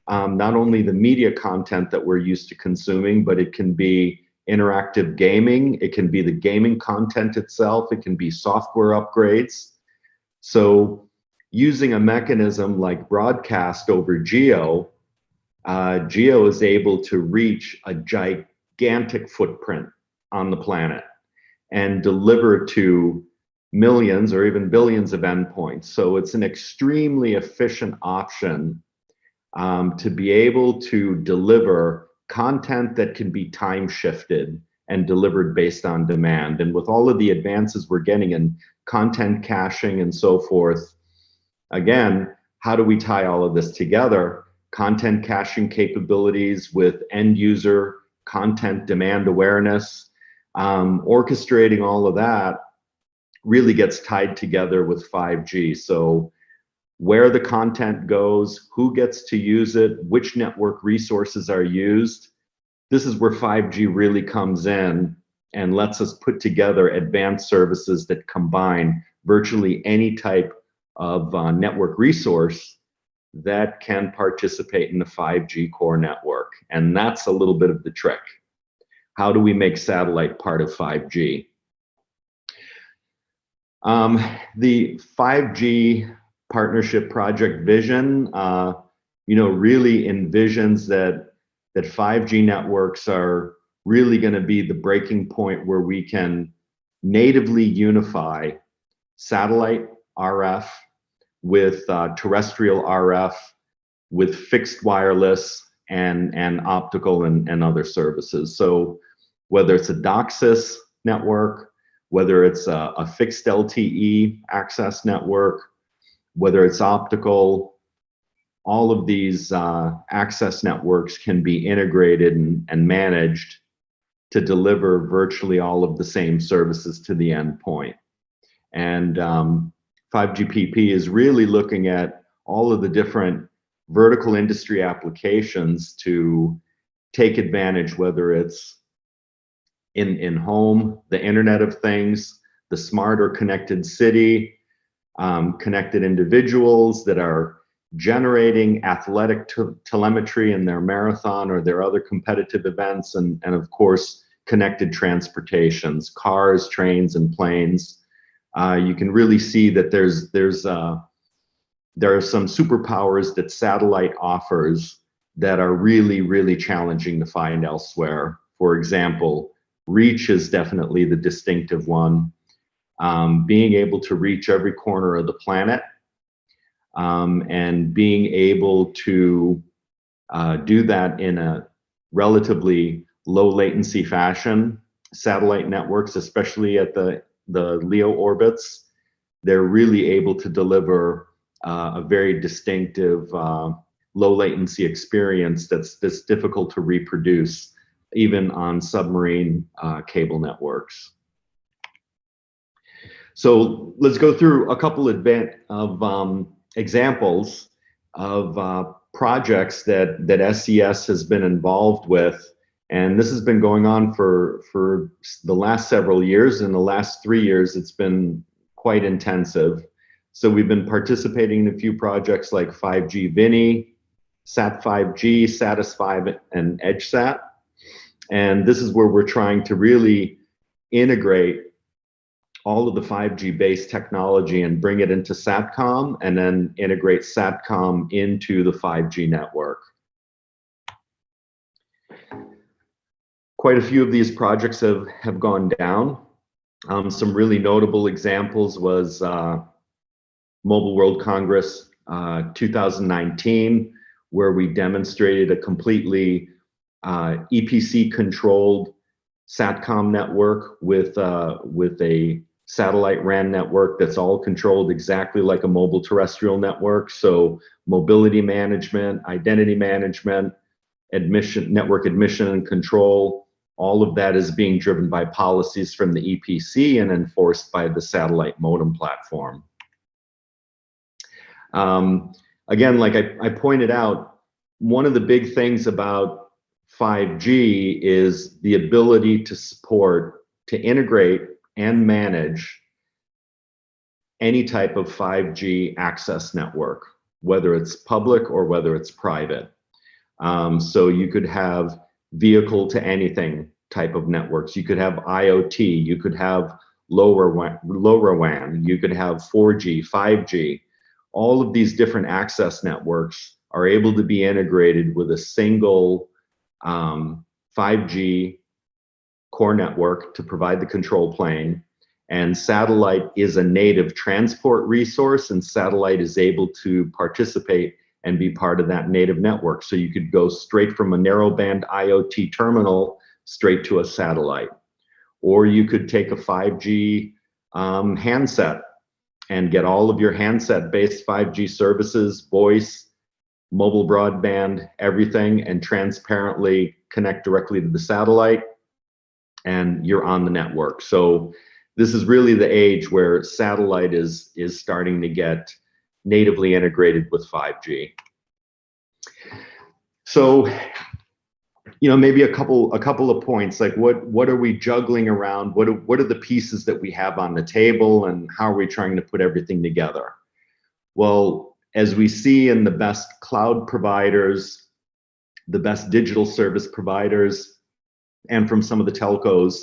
not only the media content that we're used to consuming, but it can be interactive gaming, it can be the gaming content itself, it can be software upgrades. So using a mechanism like broadcast over GEO, GEO is able to reach a gigantic footprint on the planet and deliver to millions or even billions of endpoints. So it's an extremely efficient option to be able to deliver content that can be time shifted and delivered based on demand. And with all of the advances we're getting in content caching and so forth, again, how do we tie all of this together? Content caching capabilities with end user content demand awareness, orchestrating all of that really gets tied together with 5G. So where the content goes, who gets to use it, which network resources are used. This is where 5G really comes in and lets us put together advanced services that combine virtually any type of network resource that can participate in the 5G core network. And that's a little bit of the trick. How do we make satellite part of 5G? The 5G partnership project vision, really envisions that 5G networks are really going to be the breaking point where we can natively unify satellite RF with terrestrial RF, with fixed wireless and optical and other services. So whether it's a DOCSIS network, whether it's a fixed LTE access network, whether it's optical, all of these access networks can be integrated and managed to deliver virtually all of the same services to the endpoint. And 5GPP is really looking at all of the different vertical industry applications to take advantage, whether it's in home, the Internet of Things, the smart or connected city, connected individuals that are generating athletic telemetry in their marathon or their other competitive events, and of course, connected transportations, cars, trains, and planes. You can really see that there are some superpowers that satellite offers that are really, really challenging to find elsewhere. For example, reach is definitely the distinctive one. Being able to reach every corner of the planet and being able to do that in a relatively low latency fashion satellite networks, especially at the LEO orbits, they're really able to deliver a very distinctive low latency experience that's difficult to reproduce even on submarine cable networks. So let's go through a couple of examples of projects that SES has been involved with. And this has been going on for the last several years. In the last 3 years, it's been quite intensive. So we've been participating in a few projects like 5G VINI, Sat5G, Satis5, and EdgeSat. And this is where we're trying to really integrate all of the 5G based technology and bring it into SATCOM, and then integrate SATCOM into the 5G network. Quite a few of these projects have gone down. Some really notable examples was Mobile World Congress 2019, where we demonstrated a completely EPC controlled SATCOM network with a satellite RAN network that's all controlled exactly like a mobile terrestrial network. So mobility management, identity management, network admission and control, all of that is being driven by policies from the EPC and enforced by the satellite modem platform. Again, like I pointed out, one of the big things about 5G is the ability to support, to integrate and manage any type of 5G access network, whether it's public or whether it's private. So you could have vehicle to anything type of networks. You could have IoT, you could have LoRaWAN, you could have 4G, 5G. All of these different access networks are able to be integrated with a single 5G core network to provide the control plane. And satellite is a native transport resource, and satellite is able to participate and be part of that native network. So you could go straight from a narrowband IoT terminal straight to a satellite. Or you could take a 5G handset and get all of your handset-based 5G services, voice, mobile broadband, everything, and transparently connect directly to the satellite, and you're on the network. So this is really the age where satellite is starting to get natively integrated with 5G. So, you know, maybe a couple of points, like what are we juggling around? What are the pieces that we have on the table, and how are we trying to put everything together? Well, as we see in the best cloud providers, the best digital service providers, and from some of the telcos,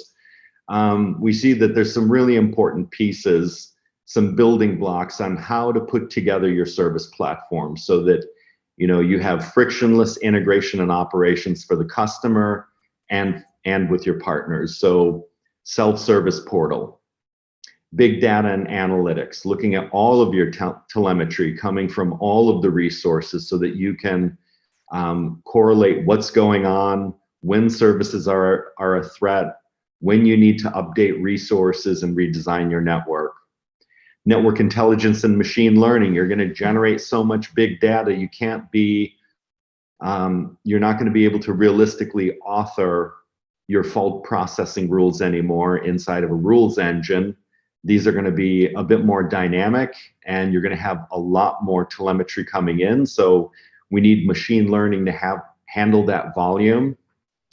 we see that there's some really important pieces, some building blocks on how to put together your service platform so that, you know, you have frictionless integration and operations for the customer and with your partners. So self-service portal, big data and analytics, looking at all of your telemetry coming from all of the resources so that you can correlate what's going on, when services are a threat, when you need to update resources and redesign your network. Network intelligence and machine learning, you're going to generate so much big data, you can't be, you're not going to be able to realistically author your fault processing rules anymore inside of a rules engine. These are going to be a bit more dynamic, and you're going to have a lot more telemetry coming in. So we need machine learning to handle that volume,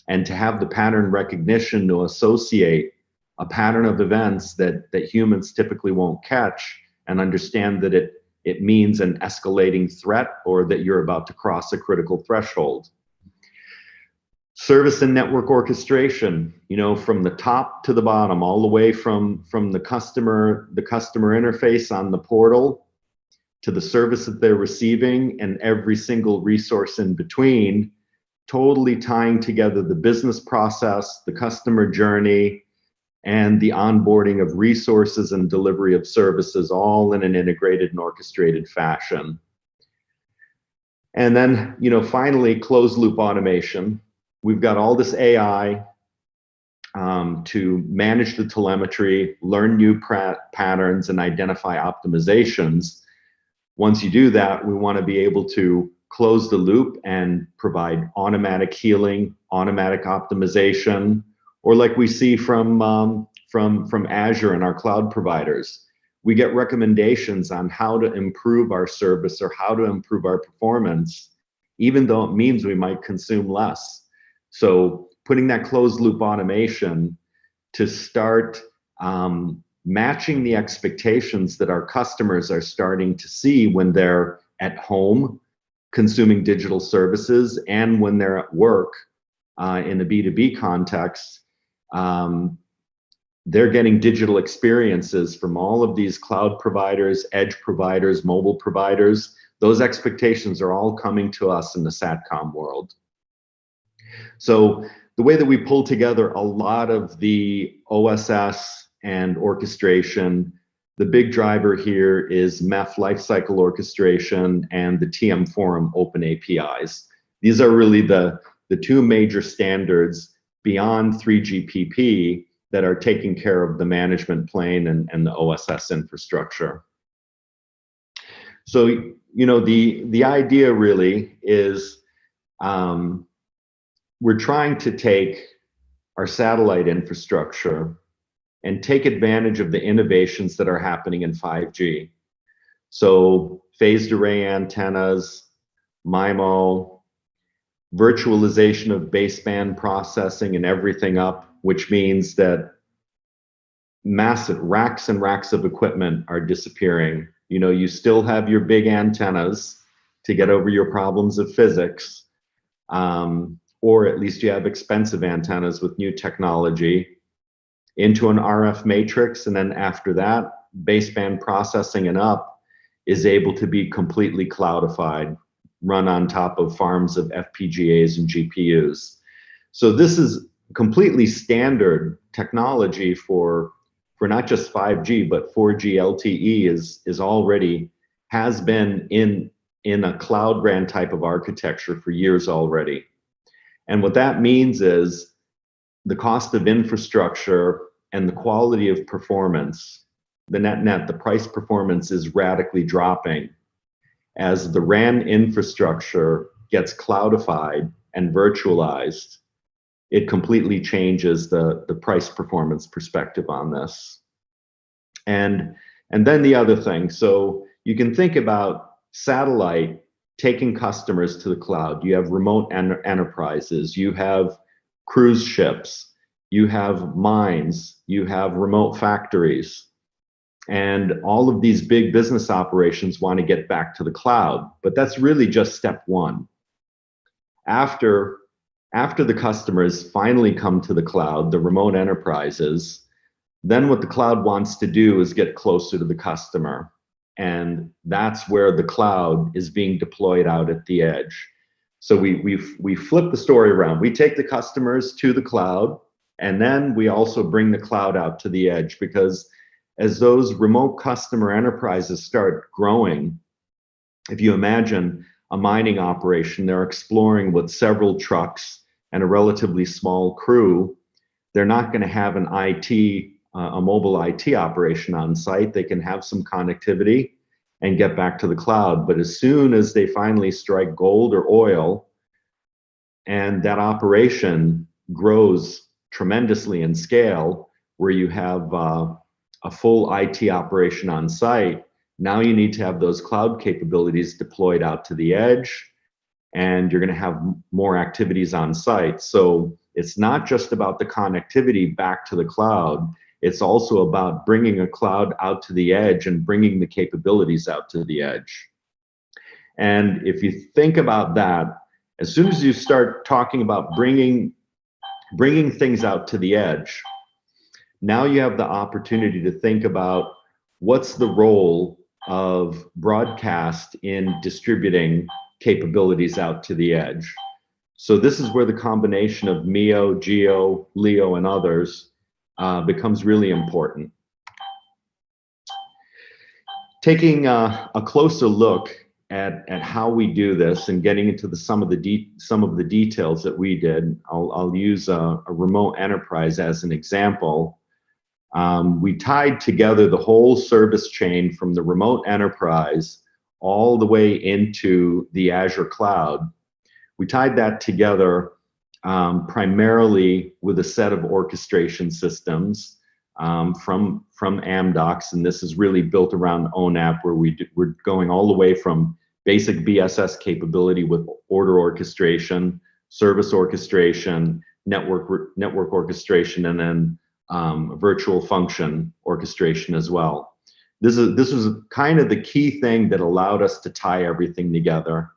and to have the pattern recognition to associate a pattern of events that humans typically won't catch, and understand that it means an escalating threat or that you're about to cross a critical threshold. Service and network orchestration, you know, from the top to the bottom, all the way from the customer interface on the portal to the service that they're receiving and every single resource in between, totally tying together the business process, the customer journey, and the onboarding of resources and delivery of services, all in an integrated and orchestrated fashion. And then, you know, finally, closed loop automation. We've got all this AI, to manage the telemetry, learn new patterns, and identify optimizations. Once you do that, we want to be able to close the loop and provide automatic healing, automatic optimization, or like we see from Azure and our cloud providers. We get recommendations on how to improve our service or how to improve our performance, even though it means we might consume less. So putting that closed loop automation to start matching the expectations that our customers are starting to see when they're at home consuming digital services and when they're at work in the B2B context. They're getting digital experiences from all of these cloud providers, edge providers, mobile providers. Those expectations are all coming to us in the SATCOM world. So the way that we pull together a lot of the OSS and orchestration, the big driver here is MEF lifecycle orchestration and the TM Forum open APIs. These are really the two major standards beyond 3GPP that are taking care of the management plane and the OSS infrastructure. So, you know, the idea really is we're trying to take our satellite infrastructure and take advantage of the innovations that are happening in 5G. So phased array antennas, MIMO, virtualization of baseband processing and everything up, which means that massive racks and racks of equipment are disappearing. You know, you still have your big antennas to get over your problems of physics, or at least you have expensive antennas with new technology into an RF matrix, and then after that, baseband processing and up is able to be completely cloudified, run on top of farms of FPGAs and GPUs. So this is completely standard technology for not just 5G, but 4G LTE is already, has been in a cloud RAN type of architecture for years already. And what that means is the cost of infrastructure and the quality of performance, the net, the price performance is radically dropping. As the RAN infrastructure gets cloudified and virtualized, it completely changes the price performance perspective on this. And then the other thing, so you can think about satellite taking customers to the cloud. You have remote enterprises, you have cruise ships, you have mines, you have remote factories, and all of these big business operations want to get back to the cloud. But that's really just step one. After the customers finally come to the cloud, the remote enterprises, then what the cloud wants to do is get closer to the customer. And that's where the cloud is being deployed out at the edge. So we flip the story around. We take the customers to the cloud, and then we also bring the cloud out to the edge, because as those remote customer enterprises start growing, if you imagine a mining operation, they're exploring with several trucks and a relatively small crew. They're not going to have an a mobile IT operation on site. They can have some connectivity and get back to the cloud. But as soon as they finally strike gold or oil, and that operation grows tremendously in scale, where you have a full IT operation on site, now you need to have those cloud capabilities deployed out to the edge, and you're going to have more activities on site. So it's not just about the connectivity back to the cloud. It's also about bringing a cloud out to the edge and bringing the capabilities out to the edge. And if you think about that, as soon as you start talking about bringing things out to the edge, now you have the opportunity to think about what's the role of broadcast in distributing capabilities out to the edge. So this is where the combination of MEO, GEO, LEO, and others becomes really important. Taking a closer look at how we do this and getting into some of the details that we did, I'll use a remote enterprise as an example. We tied together the whole service chain from the remote enterprise all the way into the Azure cloud. We tied that together primarily with a set of orchestration systems from Amdocs, and this is really built around ONAP, where we're going all the way from basic BSS capability with order orchestration, service orchestration, network orchestration, and then virtual function orchestration as well. This was kind of the key thing that allowed us to tie everything together.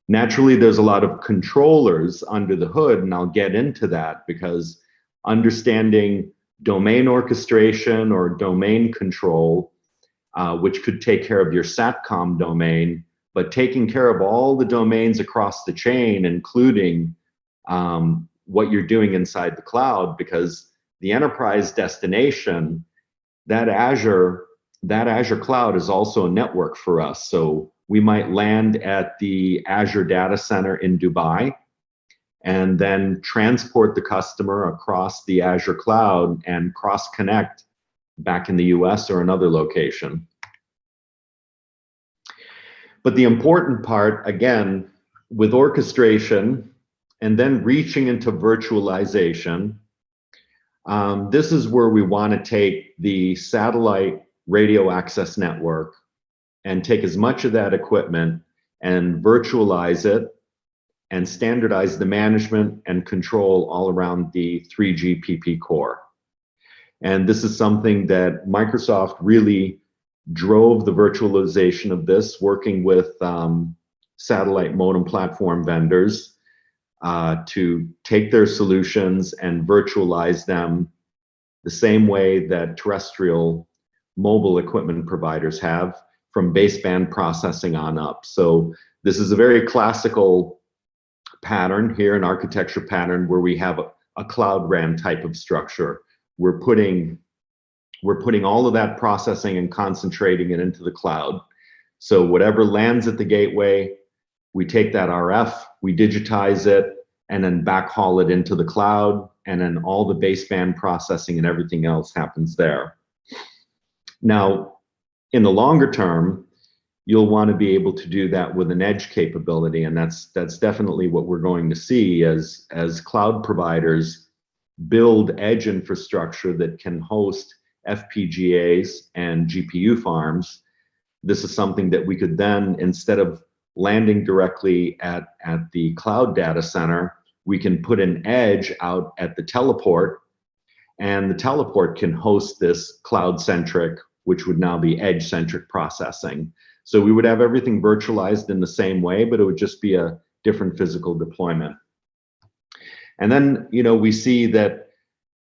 Naturally, there's a lot of controllers under the hood, and I'll get into that, because understanding domain orchestration or domain control, which could take care of your SATCOM domain, but taking care of all the domains across the chain, including what you're doing inside the cloud, because the enterprise destination, that Azure cloud is also a network for us. So we might land at the Azure data center in Dubai and then transport the customer across the Azure cloud and cross-connect back in the US or another location. But the important part, again, with orchestration and then reaching into virtualization, this is where we want to take the satellite radio access network and take as much of that equipment and virtualize it and standardize the management and control all around the 3GPP core. And this is something that Microsoft really drove the virtualization of this, working with satellite modem platform vendors to take their solutions and virtualize them the same way that terrestrial mobile equipment providers have, from baseband processing on up. So this is a very classical pattern here, an architecture pattern where we have a Cloud RAN type of structure. We're putting all of that processing and concentrating it into the cloud. So whatever lands at the gateway, we take that RF, we digitize it, and then backhaul it into the cloud, and then all the baseband processing and everything else happens there. Now, in the longer term, you'll want to be able to do that with an edge capability, and that's definitely what we're going to see as cloud providers build edge infrastructure that can host FPGAs and GPU farms. This is something that we could then, instead of landing directly at the cloud data center, we can put an edge out at the teleport, and the teleport can host this cloud-centric, which would now be edge-centric processing. So we would have everything virtualized in the same way, but it would just be a different physical deployment. And then, we see that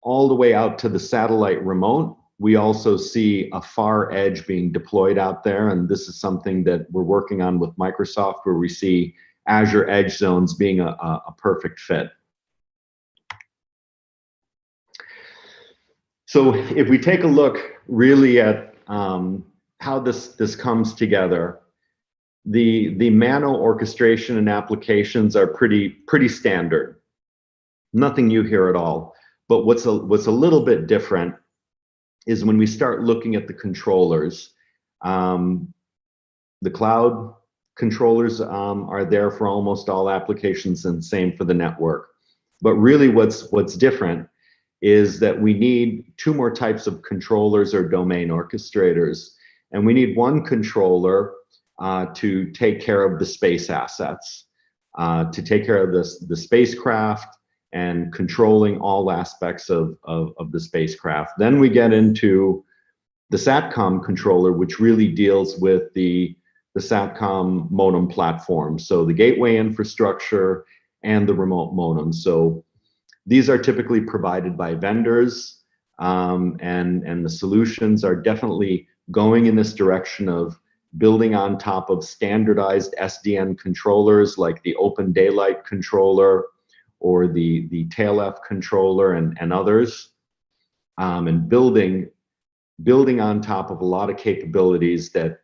all the way out to the satellite remote, we also see a far edge being deployed out there. And this is something that we're working on with Microsoft, where we see Azure Edge Zones being a perfect fit. So if we take a look really at how this comes together, the Mano orchestration and applications are pretty standard. Nothing new here at all. But what's a little bit different is when we start looking at the controllers. The cloud controllers are there for almost all applications, and same for the network. But really what's different is that we need two more types of controllers or domain orchestrators. And we need one controller to take care of the space assets, to take care of the spacecraft and controlling all aspects of the spacecraft. Then we get into the SATCOM controller, which really deals with the SATCOM modem platform. So the gateway infrastructure and the remote modem. So these are typically provided by vendors, and the solutions are definitely going in this direction of building on top of standardized SDN controllers like the Open Daylight controller or the TailF controller and others, and building on top of a lot of capabilities that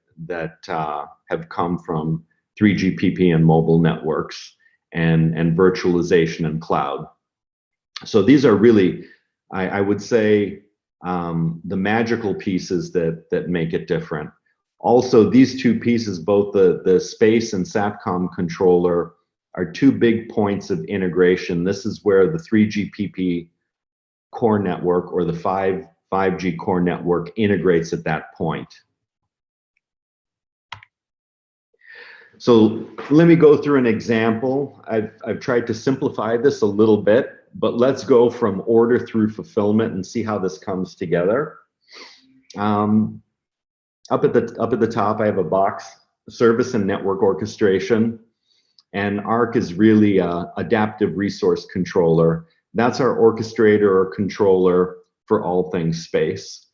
have come from 3GPP and mobile networks, and virtualization and cloud. So these are really, I would say, the magical pieces that make it different. Also, these two pieces, both the space and SATCOM controller, are two big points of integration. This is where the 3GPP core network or the 5G core network integrates at that point. So let me go through an example. I've tried to simplify this a little bit, but let's go from order through fulfillment and see how this comes together. Up at the top, I have a box, service and network orchestration, and ARC is really a adaptive resource controller. That's our orchestrator or controller for all things space.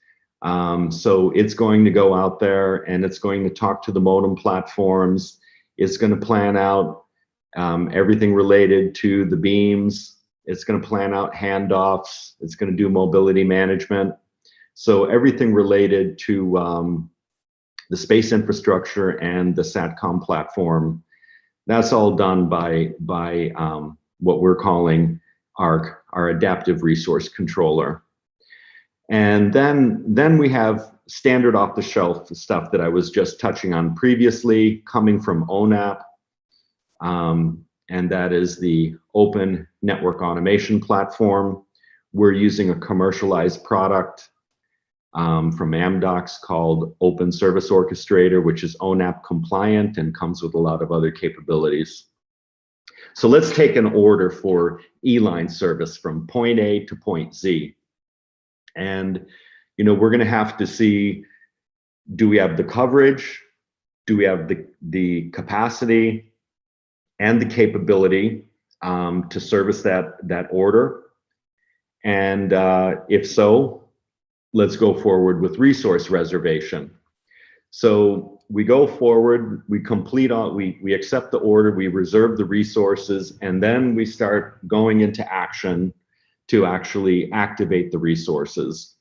So it's going to go out there and it's going to talk to the modem platforms. It's going to plan out everything related to the beams. It's going to plan out handoffs. It's going to do mobility management. So everything related to the space infrastructure and the SATCOM platform, that's all done by what we're calling ARC, our adaptive resource controller. And then we have standard off-the-shelf stuff that I was just touching on previously, coming from ONAP, and that is the Open Network Automation Platform. We're using a commercialized product from Amdocs called Open Service Orchestrator, which is ONAP compliant and comes with a lot of other capabilities. So let's take an order for E-line service from point A to point Z. And we're going to have to see, do we have the coverage? Do we have the capacity and the capability to service that order? And if so, let's go forward with resource reservation. So we go forward, we complete all, we accept the order, we reserve the resources, and then we start going into action to actually activate the resources.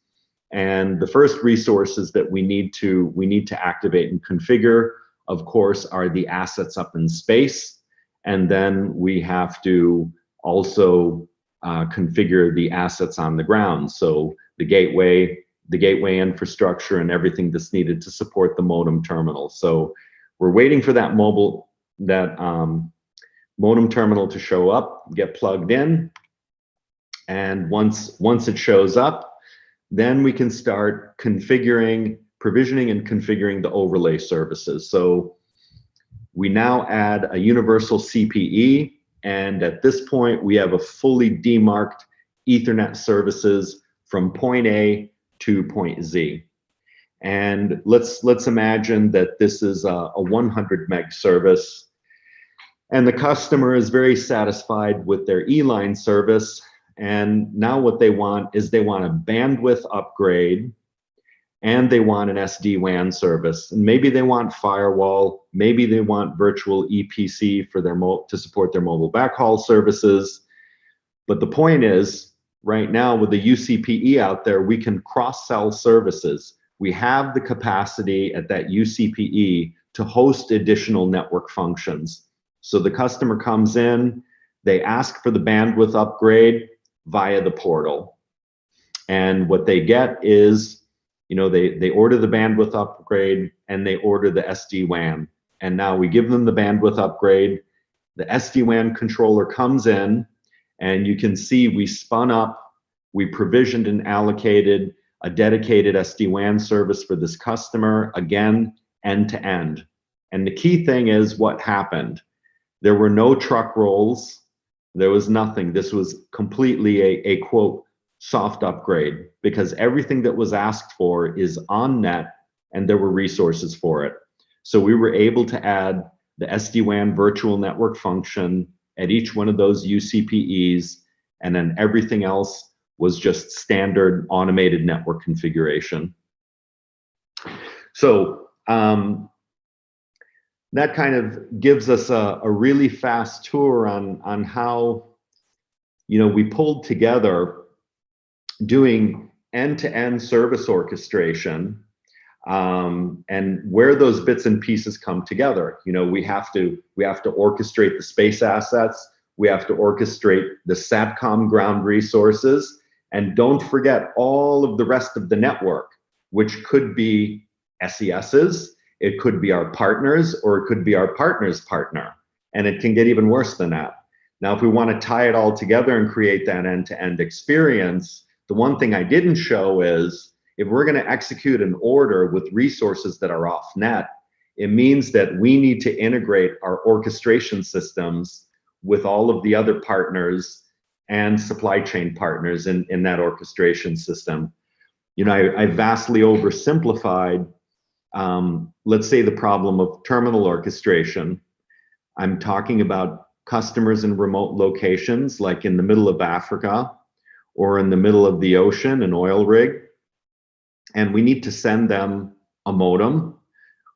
And the first resources that we need to activate and configure, of course, are the assets up in space. And then we have to also configure the assets on the ground. So the gateway infrastructure and everything that's needed to support the modem terminal. So we're waiting for that modem terminal to show up, get plugged in. And once it shows up, then we can start provisioning and configuring the overlay services. So we now add a universal CPE, and at this point we have a fully demarked Ethernet services from point A to point Z. And let's imagine that this is a 100 meg service, and the customer is very satisfied with their E-line service. And now what they want is they want a bandwidth upgrade, and they want an SD-WAN service. And maybe they want firewall, maybe they want virtual EPC for to support their mobile backhaul services. But the point is, right now with the UCPE out there, we can cross-sell services. We have the capacity at that UCPE to host additional network functions. So the customer comes in, they ask for the bandwidth upgrade via the portal. And what they get is, they order the bandwidth upgrade and they order the SD-WAN. And now we give them the bandwidth upgrade. The SD-WAN controller comes in, and you can see we spun up, we provisioned and allocated a dedicated SD-WAN service for this customer, again, end to end. And the key thing is what happened. There were no truck rolls. There was nothing. This was completely a quote, soft upgrade, because everything that was asked for is on net and there were resources for it. So we were able to add the SD-WAN virtual network function at each one of those UCPEs, and then everything else was just standard automated network configuration. So that kind of gives us a really fast tour on how we pulled together doing end-to-end service orchestration and where those bits and pieces come together. You know, we have to orchestrate the space assets. We have to orchestrate the SATCOM ground resources, and don't forget all of the rest of the network, which could be SESs, it could be our partners, or it could be our partner's partner, and it can get even worse than that. Now, if we want to tie it all together and create that end-to-end experience, the one thing I didn't show is, if we're going to execute an order with resources that are off net, it means that we need to integrate our orchestration systems with all of the other partners and supply chain partners in that orchestration system. You know, I vastly oversimplified, let's say, the problem of terminal orchestration. I'm talking about customers in remote locations, like in the middle of Africa or in the middle of the ocean, an oil rig. And we need to send them a modem.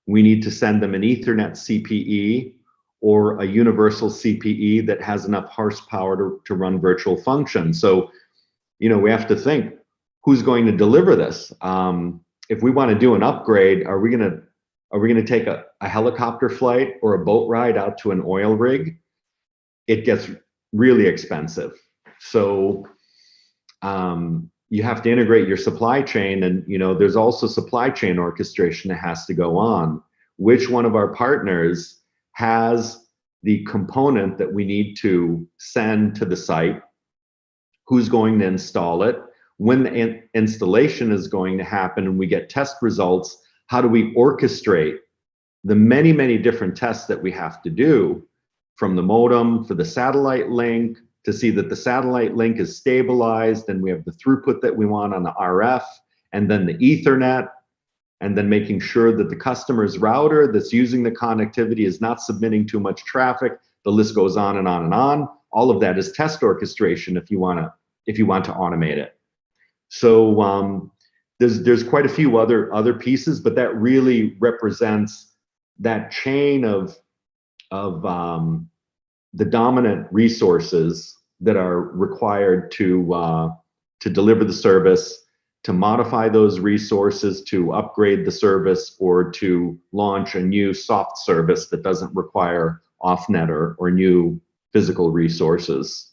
We need to send them an Ethernet CPE or a universal CPE that has enough horsepower to run virtual functions. So, you know, we have to think, who's going to deliver this? If we want to do an upgrade, are we going to take a helicopter flight or a boat ride out to an oil rig? It gets really expensive. So you have to integrate your supply chain, and you know, there's also supply chain orchestration that has to go on. Which one of our partners has the component that we need to send to the site? Who's going to install it? When the installation is going to happen and we get test results, how do we orchestrate the many, many different tests that we have to do, from the modem for the satellite link, to see that the satellite link is stabilized and we have the throughput that we want on the RF, and then the Ethernet, and then making sure that the customer's router that's using the connectivity is not submitting too much traffic. The list goes on and on and on. All of that is test orchestration if you want to automate it. So there's quite a few other pieces, but that really represents that chain of the dominant resources that are required to deliver the service, to modify those resources, to upgrade the service, or to launch a new soft service that doesn't require off-net or new physical resources.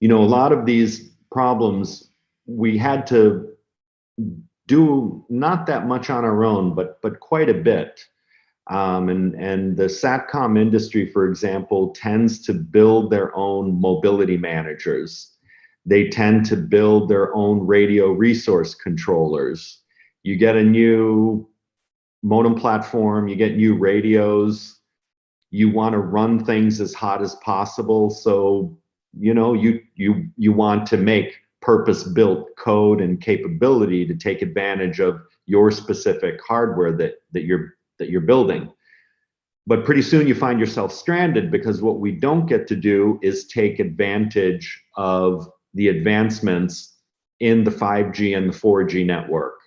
You know, a lot of these problems we had to do not that much on our own, but quite a bit. And the SATCOM industry, for example, tends to build their own mobility managers. They tend to build their own radio resource controllers. You get a new modem platform, you get new radios, you want to run things as hot as possible. So, you know, you want to make purpose-built code and capability to take advantage of your specific hardware that you're building. But pretty soon you find yourself stranded, because what we don't get to do is take advantage of the advancements in the 5G and the 4G network,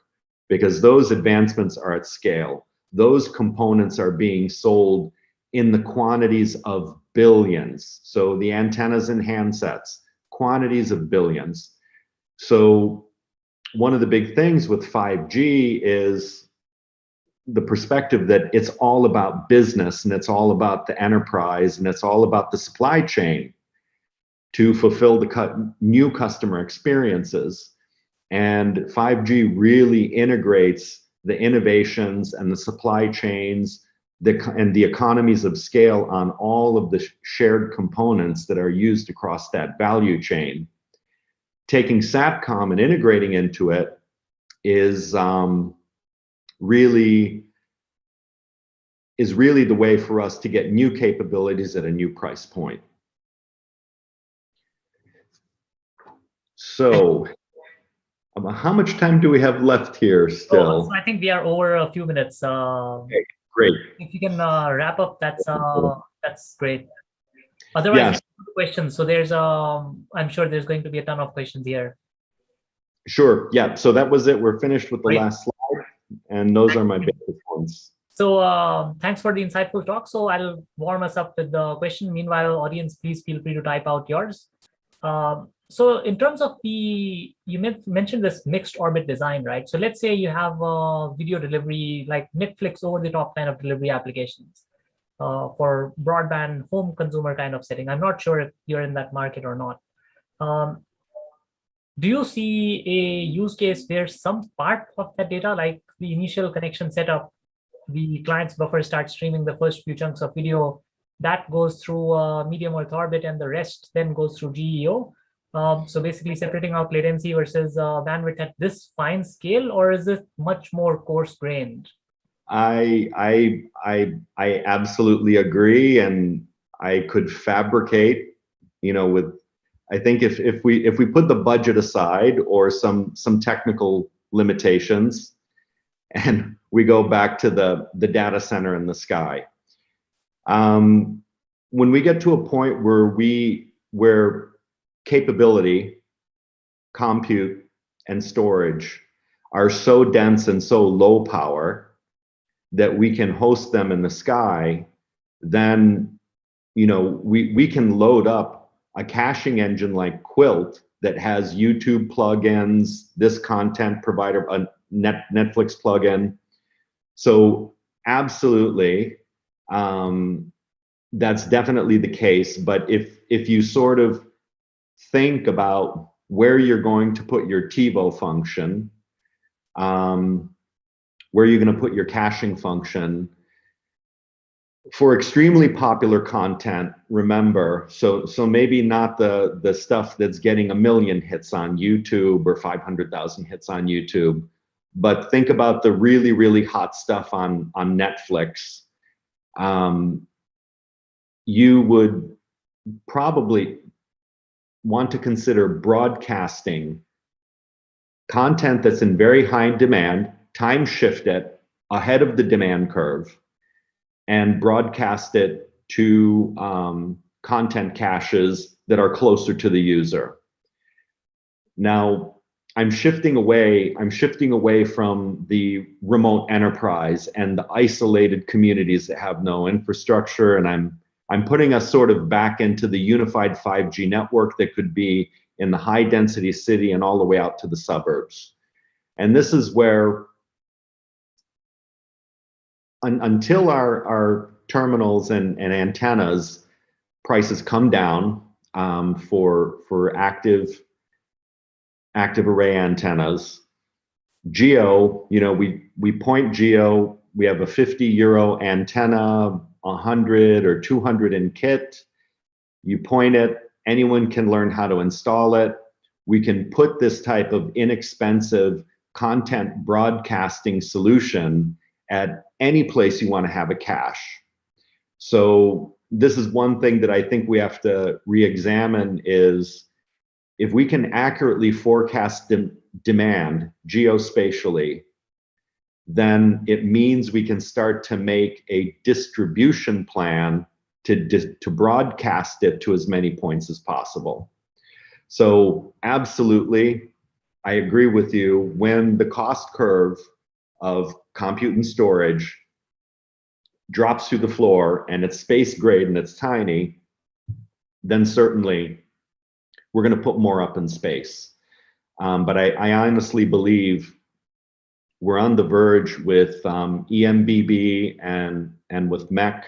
because those advancements are at scale. Those components are being sold in the quantities of billions. So the antennas and handsets, quantities of billions. So one of the big things with 5G is the perspective that it's all about business, and it's all about the enterprise, and it's all about the supply chain to fulfill the new customer experiences. And 5G really integrates the innovations and the supply chains and the economies of scale on all of the shared components that are used across that value chain. Taking SATCOM and integrating into it is really the way for us to get new capabilities at a new price point. So, how much time do we have left here still? So I think we are over a few minutes. Okay, great. If you can wrap up, that's great. Otherwise, yes. Questions. So there's I'm sure there's going to be a ton of questions here. Sure. Yeah. So that was it. We're finished with the last slide, and those are my basic ones. So thanks for the insightful talk. So I'll warm us up with the question. Meanwhile, audience, please feel free to type out yours. So in terms of you mentioned this mixed orbit design, right? So let's say you have video delivery, like Netflix over-the-top kind of delivery applications for broadband home consumer kind of setting. I'm not sure if you're in that market or not. Do you see a use case where some part of that data, like the initial connection setup, the client's buffer starts streaming the first few chunks of video, that goes through medium Earth orbit, and the rest then goes through GEO? So basically separating out latency versus bandwidth at this fine scale, or is it much more coarse-grained? I absolutely agree, and I could fabricate, with, I think if we put the budget aside or some technical limitations, and we go back to the data center in the sky, when we get to a point where capability, compute, and storage are so dense and so low power that we can host them in the sky, then we can load up a caching engine like Quilt that has YouTube plugins, this content provider, a Netflix plugin. So absolutely, that's definitely the case. But if you sort of think about where you're going to put your TiVo function, where you're going to put your caching function, for extremely popular content, remember, so maybe not the stuff that's getting 1 million hits on YouTube or 500,000 hits on YouTube, but think about the really, really hot stuff on Netflix. You would probably want to consider broadcasting content that's in very high demand, time shift it ahead of the demand curve, and broadcast it to content caches that are closer to the user. Now, I'm shifting away from the remote enterprise and the isolated communities that have no infrastructure, and I'm putting us sort of back into the unified 5G network that could be in the high density city and all the way out to the suburbs. And this is where, until our terminals and antennas prices come down for active array antennas, GEO, we point GEO, we have a 50 euro antenna, 100 or 200 in kit. You point it, anyone can learn how to install it. We can put this type of inexpensive content broadcasting solution at any place you want to have a cache. So this is one thing that I think we have to re-examine, is if we can accurately forecast demand geospatially, then it means we can start to make a distribution plan to broadcast it to as many points as possible. So absolutely, I agree with you. When the cost curve of compute and storage drops through the floor and it's space grade and it's tiny, then certainly we're going to put more up in space. But I honestly believe we're on the verge with EMBB and with MEC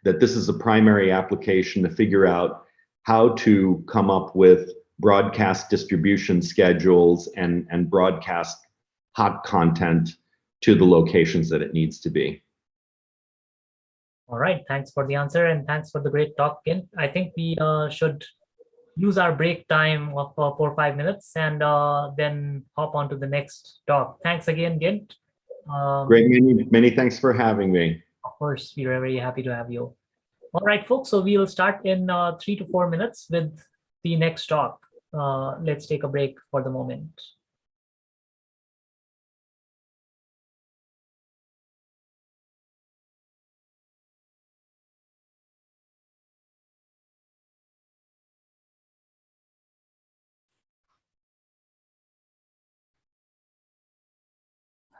that this is a primary application to figure out how to come up with broadcast distribution schedules and broadcast hot content to the locations that it needs to be. All right, thanks for the answer, and thanks for the great talk, Gint. I think we should use our break time of 4 or 5 minutes and then hop on to the next talk. Thanks again, Gint. Great, many thanks for having me. Of course, we are very happy to have you. All right, folks, so we'll start in 3 to 4 minutes with the next talk. Let's take a break for the moment.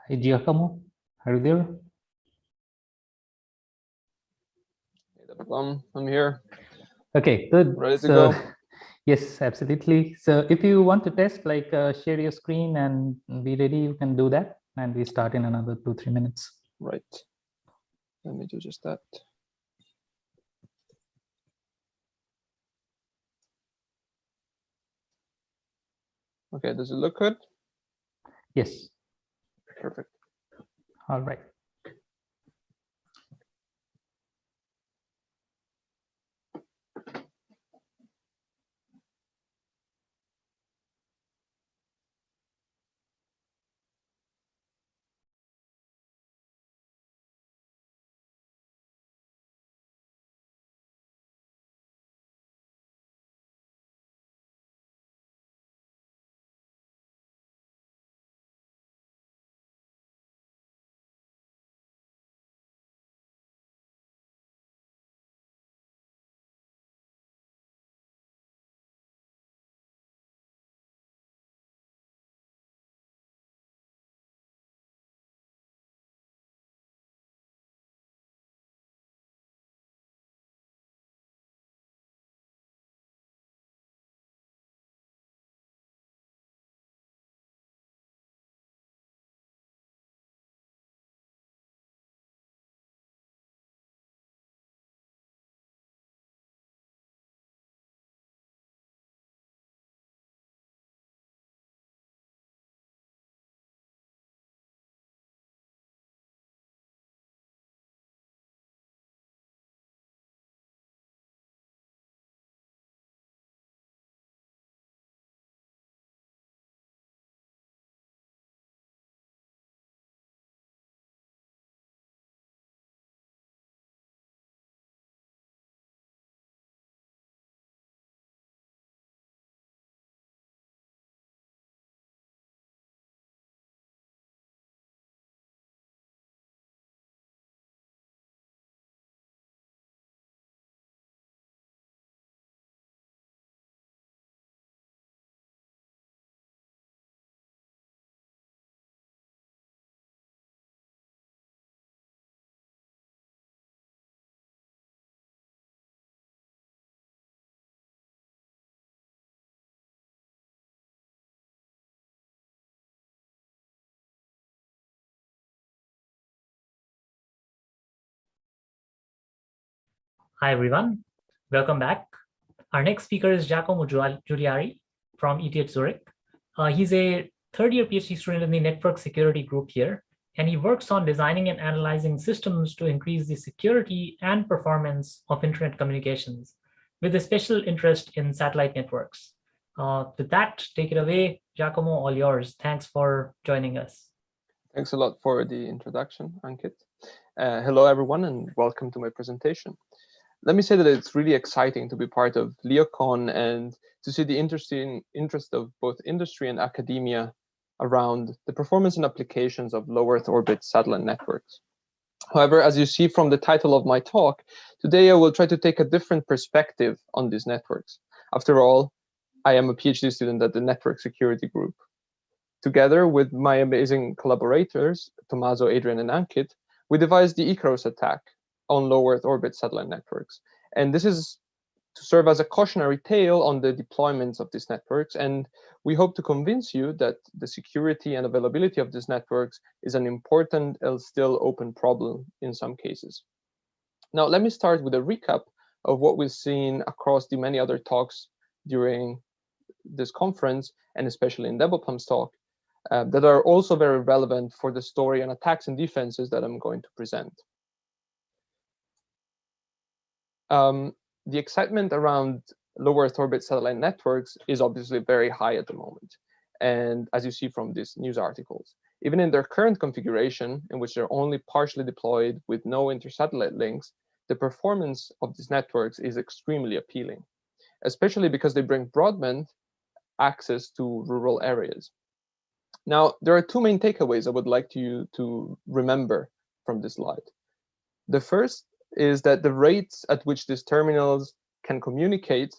Hey, Giacomo, are you there? I'm here. Okay, good. Ready to go. Yes, absolutely. So if you want to test, like share your screen and be ready, you can do that. And we start in another 2-3 minutes. Right. Let me do just that. Okay, does it look good? Yes. Perfect. All right. Hi, everyone. Welcome back. Our next speaker is Giacomo Giuliari from ETH Zurich. He's a third-year PhD student in the network security group here, and he works on designing and analyzing systems to increase the security and performance of internet communications, with a special interest in satellite networks. With that, take it away, Giacomo, all yours. Thanks for joining us. Thanks a lot for the introduction, Ankit. Hello, everyone, and welcome to my presentation. Let me say that it's really exciting to be part of LEOCONN and to see the interest of both industry and academia around the performance and applications of low Earth orbit satellite networks. However, as you see from the title of my talk, today I will try to take a different perspective on these networks. After all, I am a PhD student at the Network Security Group. Together with my amazing collaborators, Tommaso, Adrian, and Ankit, we devised the Icarus attack on low Earth orbit satellite networks. And this is to serve as a cautionary tale on the deployments of these networks. And we hope to convince you that the security and availability of these networks is an important and still open problem in some cases. Now, let me start with a recap of what we've seen across the many other talks during this conference, and especially in DevOpam's talk, that are also very relevant for the story on attacks and defenses that I'm going to present. The excitement around low Earth orbit satellite networks is obviously very high at the moment. And as you see from these news articles, even in their current configuration, in which they're only partially deployed with no inter-satellite links, the performance of these networks is extremely appealing, especially because they bring broadband access to rural areas. Now, there are two main takeaways I would like you to remember from this slide. The first is that the rates at which these terminals can communicate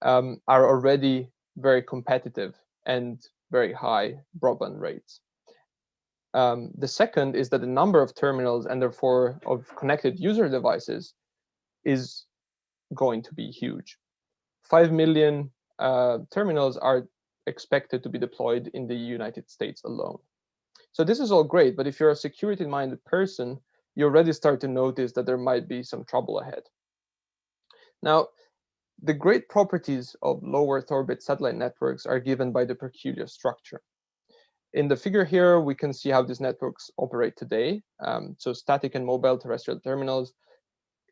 are already very competitive and very high broadband rates. The second is that the number of terminals and therefore of connected user devices is going to be huge. 5 million terminals are expected to be deployed in the United States alone. So this is all great, but if you're a security-minded person, you already start to notice that there might be some trouble ahead. Now, the great properties of low Earth orbit satellite networks are given by the peculiar structure. In the figure here, we can see how these networks operate today. So static and mobile terrestrial terminals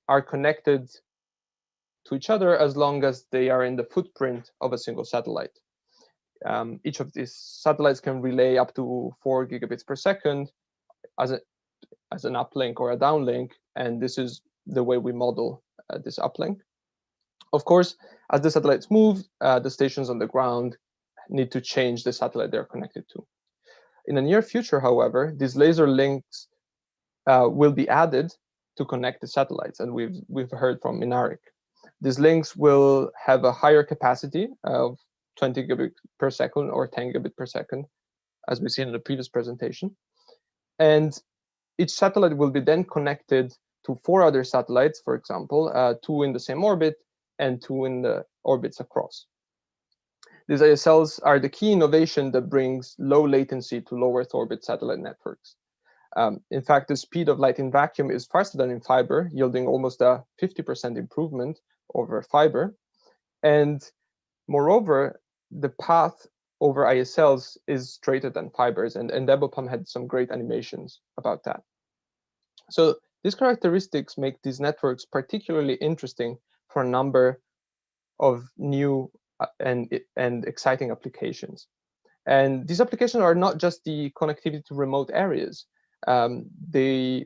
are connected to each other as long as they are in the footprint of a single satellite. Each of these satellites can relay up to 4 gigabits per second as an uplink or a downlink, and this is the way we model this uplink. Of course, as the satellites move, the stations on the ground need to change the satellite they're connected to. In the near future, however, these laser links will be added to connect the satellites, and we've heard from Minarik. These links will have a higher capacity of 20 gigabit per second or 10 gigabit per second, as we've seen in the previous presentation. And each satellite will be then connected to 4 other satellites, for example, 2 in the same orbit and 2 in the orbits across. These ASLs are the key innovation that brings low latency to low Earth orbit satellite networks. In fact, the speed of light in vacuum is faster than in fiber, yielding almost a 50% improvement over fiber. And moreover, the path over ISLs is straighter than fibers, and Debopam had some great animations about that. So these characteristics make these networks particularly interesting for a number of new and exciting applications. And these applications are not just the connectivity to remote areas. They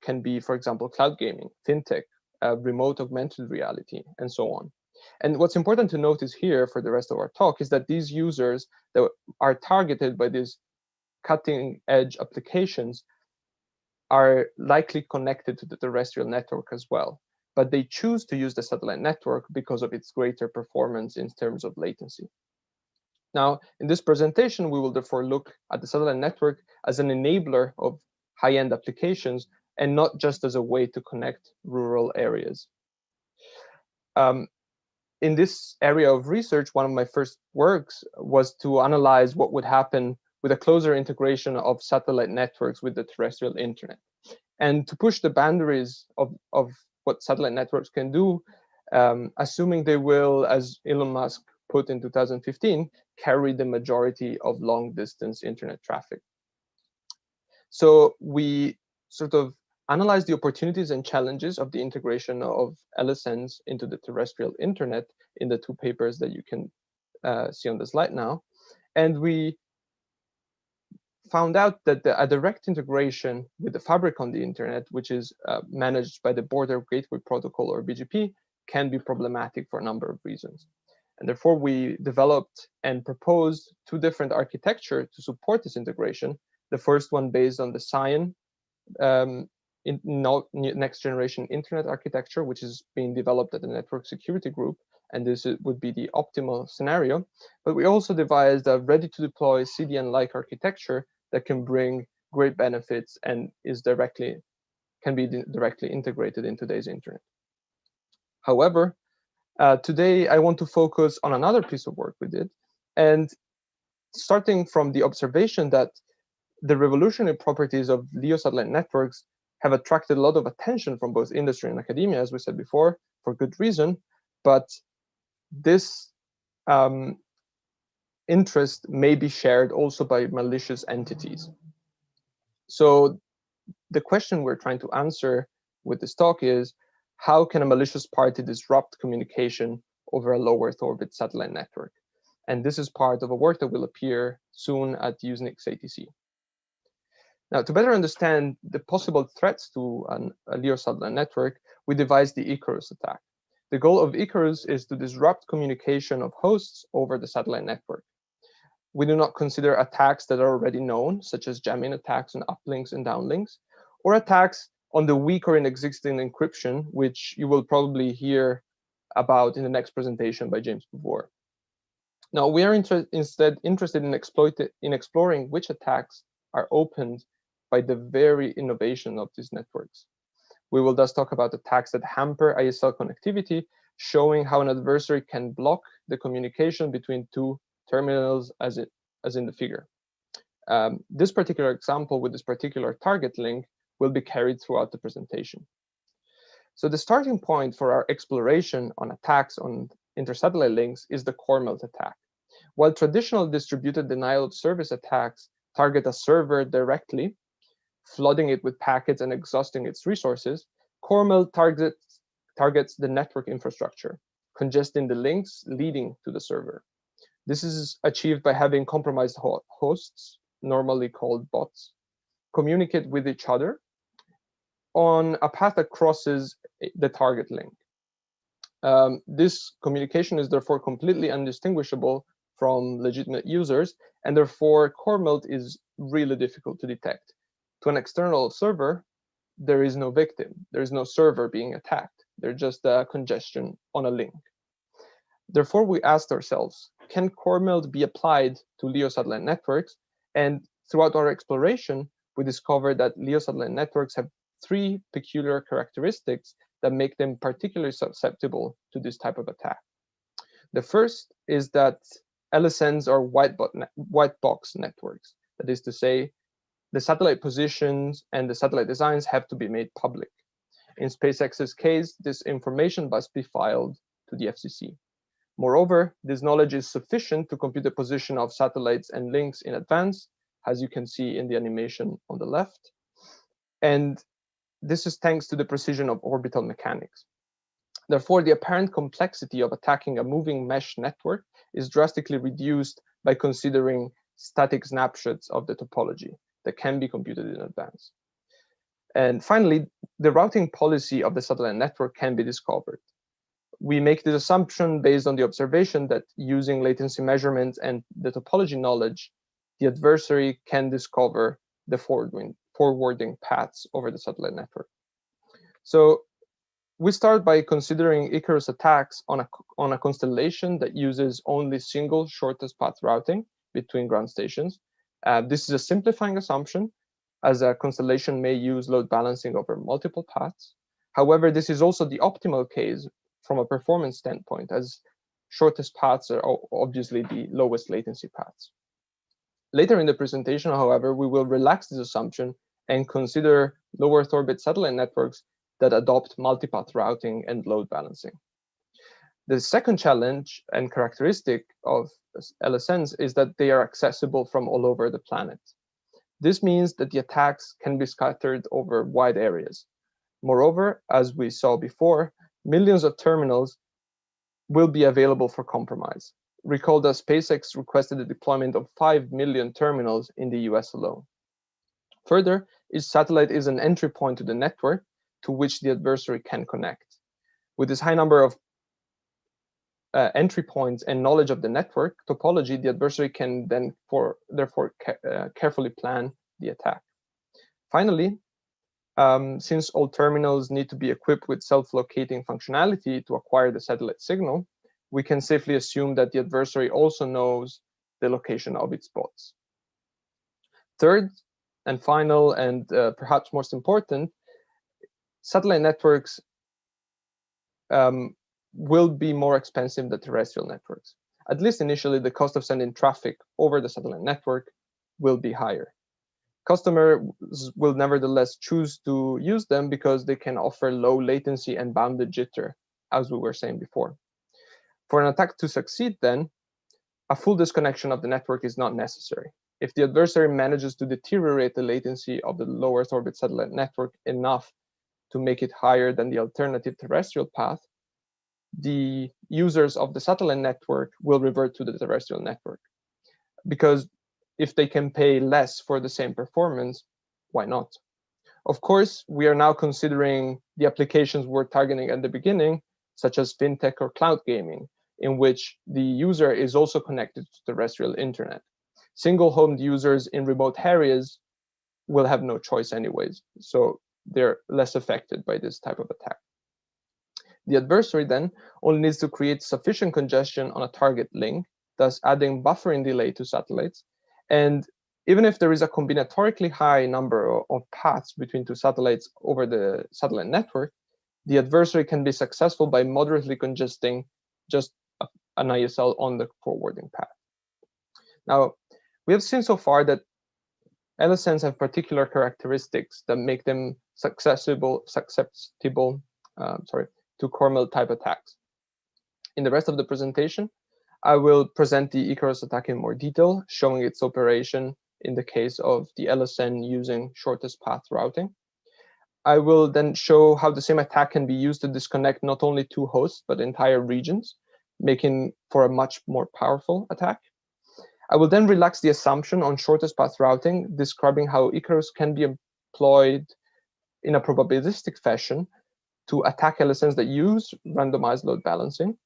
can be, for example, cloud gaming, fintech, remote augmented reality, and so on. And what's important to notice here for the rest of our talk is that these users that are targeted by these cutting edge applications are likely connected to the terrestrial network as well, but they choose to use the satellite network because of its greater performance in terms of latency. Now, in this presentation, we will therefore look at the satellite network as an enabler of high-end applications and not just as a way to connect rural areas. In this area of research, one of my first works was to analyze what would happen with a closer integration of satellite networks with the terrestrial internet. And to push the boundaries of what satellite networks can do, assuming they will, as Elon Musk put in 2015, carry the majority of long-distance internet traffic. So we sort of analyze the opportunities and challenges of the integration of LSNs into the terrestrial internet in the 2 papers that you can see on the slide now. And we found out that a direct integration with the fabric on the internet, which is managed by the Border Gateway Protocol, or BGP, can be problematic for a number of reasons. And therefore, we developed and proposed 2 different architectures to support this integration. The first one based on the CYAN next generation internet architecture, which is being developed at the Network Security Group, and this would be the optimal scenario. But we also devised a ready-to-deploy CDN-like architecture that can bring great benefits and can be directly integrated in today's internet. However, today I want to focus on another piece of work we did, and starting from the observation that the revolutionary properties of LEO satellite networks have attracted a lot of attention from both industry and academia, as we said before, for good reason. But this interest may be shared also by malicious entities. So the question we're trying to answer with this talk is, how can a malicious party disrupt communication over a low Earth orbit satellite network? And this is part of a work that will appear soon at Usenix ATC. Now, to better understand the possible threats to a LEO satellite network, we devised the Icarus attack. The goal of Icarus is to disrupt communication of hosts over the satellite network. We do not consider attacks that are already known, such as jamming attacks on uplinks and downlinks, or attacks on the weak or inexisting encryption, which you will probably hear about in the next presentation by James Bevore. Now, we are instead interested in exploring which attacks are opened by the very innovation of these networks. We will thus talk about attacks that hamper ISL connectivity, showing how an adversary can block the communication between two terminals as in the figure. This particular example with this particular target link will be carried throughout the presentation. So the starting point for our exploration on attacks on intersatellite links is the core melt attack. While traditional distributed denial of service attacks target a server directly, flooding it with packets and exhausting its resources, core melt targets the network infrastructure, congesting the links leading to the server. This is achieved by having compromised hosts, normally called bots, communicate with each other on a path that crosses the target link. This communication is therefore completely undistinguishable from legitimate users, and therefore core melt is really difficult to detect. To an external server, there is no victim. There is no server being attacked. There's just a congestion on a link. Therefore, we asked ourselves, can core melt be applied to LEO satellite networks? And throughout our exploration, we discovered that LEO satellite networks have three peculiar characteristics that make them particularly susceptible to this type of attack. The first is that LSNs are white box networks. That is to say, the satellite positions and the satellite designs have to be made public. In SpaceX's case, this information must be filed to the FCC. Moreover, this knowledge is sufficient to compute the position of satellites and links in advance, as you can see in the animation on the left. And this is thanks to the precision of orbital mechanics. Therefore, the apparent complexity of attacking a moving mesh network is drastically reduced by considering static snapshots of the topology that can be computed in advance. And finally, the routing policy of the satellite network can be discovered. We make this assumption based on the observation that using latency measurements and the topology knowledge, the adversary can discover the forwarding paths over the satellite network. So we start by considering Icarus attacks on a constellation that uses only single shortest path routing between ground stations. This is a simplifying assumption, as a constellation may use load balancing over multiple paths. However, this is also the optimal case from a performance standpoint, as shortest paths are obviously the lowest latency paths. Later in the presentation, however, we will relax this assumption and consider low Earth orbit satellite networks that adopt multipath routing and load balancing. The second challenge and characteristic of LSNs is that they are accessible from all over the planet. This means that the attacks can be scattered over wide areas. Moreover, as we saw before, millions of terminals will be available for compromise. Recall that SpaceX requested the deployment of 5 million terminals in the US alone. Further, each satellite is an entry point to the network to which the adversary can connect. With this high number of entry points and knowledge of the network topology, the adversary can then therefore carefully plan the attack. Finally, since all terminals need to be equipped with self-locating functionality to acquire the satellite signal, we can safely assume that the adversary also knows the location of its bots. Third and final, and perhaps most important, satellite networks will be more expensive than terrestrial networks. At least initially, the cost of sending traffic over the satellite network will be higher. Customers will nevertheless choose to use them because they can offer low latency and bounded jitter, as we were saying before. For an attack to succeed, then, a full disconnection of the network is not necessary. If the adversary manages to deteriorate the latency of the low Earth orbit satellite network enough to make it higher than the alternative terrestrial path, the users of the satellite network will revert to the terrestrial network. Because if they can pay less for the same performance, why not? Of course, we are now considering the applications we're targeting at the beginning, such as fintech or cloud gaming, in which the user is also connected to terrestrial internet. Single-homed users in remote areas will have no choice anyways, so they're less affected by this type of attack. The adversary then only needs to create sufficient congestion on a target link, thus adding buffering delay to satellites. And even if there is a combinatorically high number of paths between two satellites over the satellite network, the adversary can be successful by moderately congesting just an ISL on the forwarding path. Now, we have seen so far that LSNs have particular characteristics that make them susceptible to Cormel type attacks. In the rest of the presentation, I will present the Icarus attack in more detail, showing its operation in the case of the LSN using shortest path routing. I will then show how the same attack can be used to disconnect not only two hosts, but entire regions, making for a much more powerful attack. I will then relax the assumption on shortest path routing, describing how Icarus can be employed in a probabilistic fashion to attack LSNs that use randomized load balancing.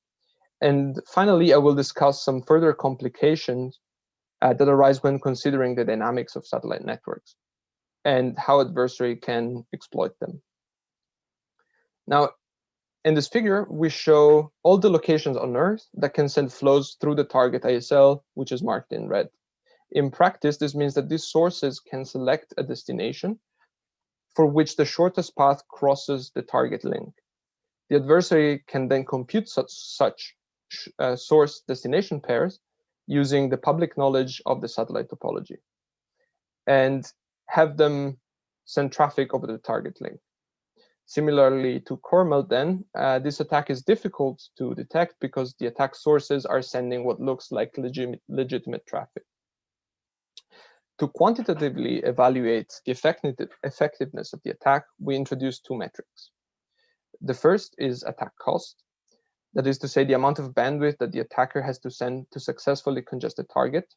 And finally, I will discuss some further complications that arise when considering the dynamics of satellite networks and how adversary can exploit them. Now, in this figure, we show all the locations on Earth that can send flows through the target ISL, which is marked in red. In practice, this means that these sources can select a destination for which the shortest path crosses the target link. The adversary can then compute such source destination pairs using the public knowledge of the satellite topology and have them send traffic over the target link. Similarly to Cormel, then, this attack is difficult to detect because the attack sources are sending what looks like legitimate traffic. To quantitatively evaluate the effectiveness of the attack, we introduce two metrics. The first is attack cost. That is to say, the amount of bandwidth that the attacker has to send to successfully congest a target.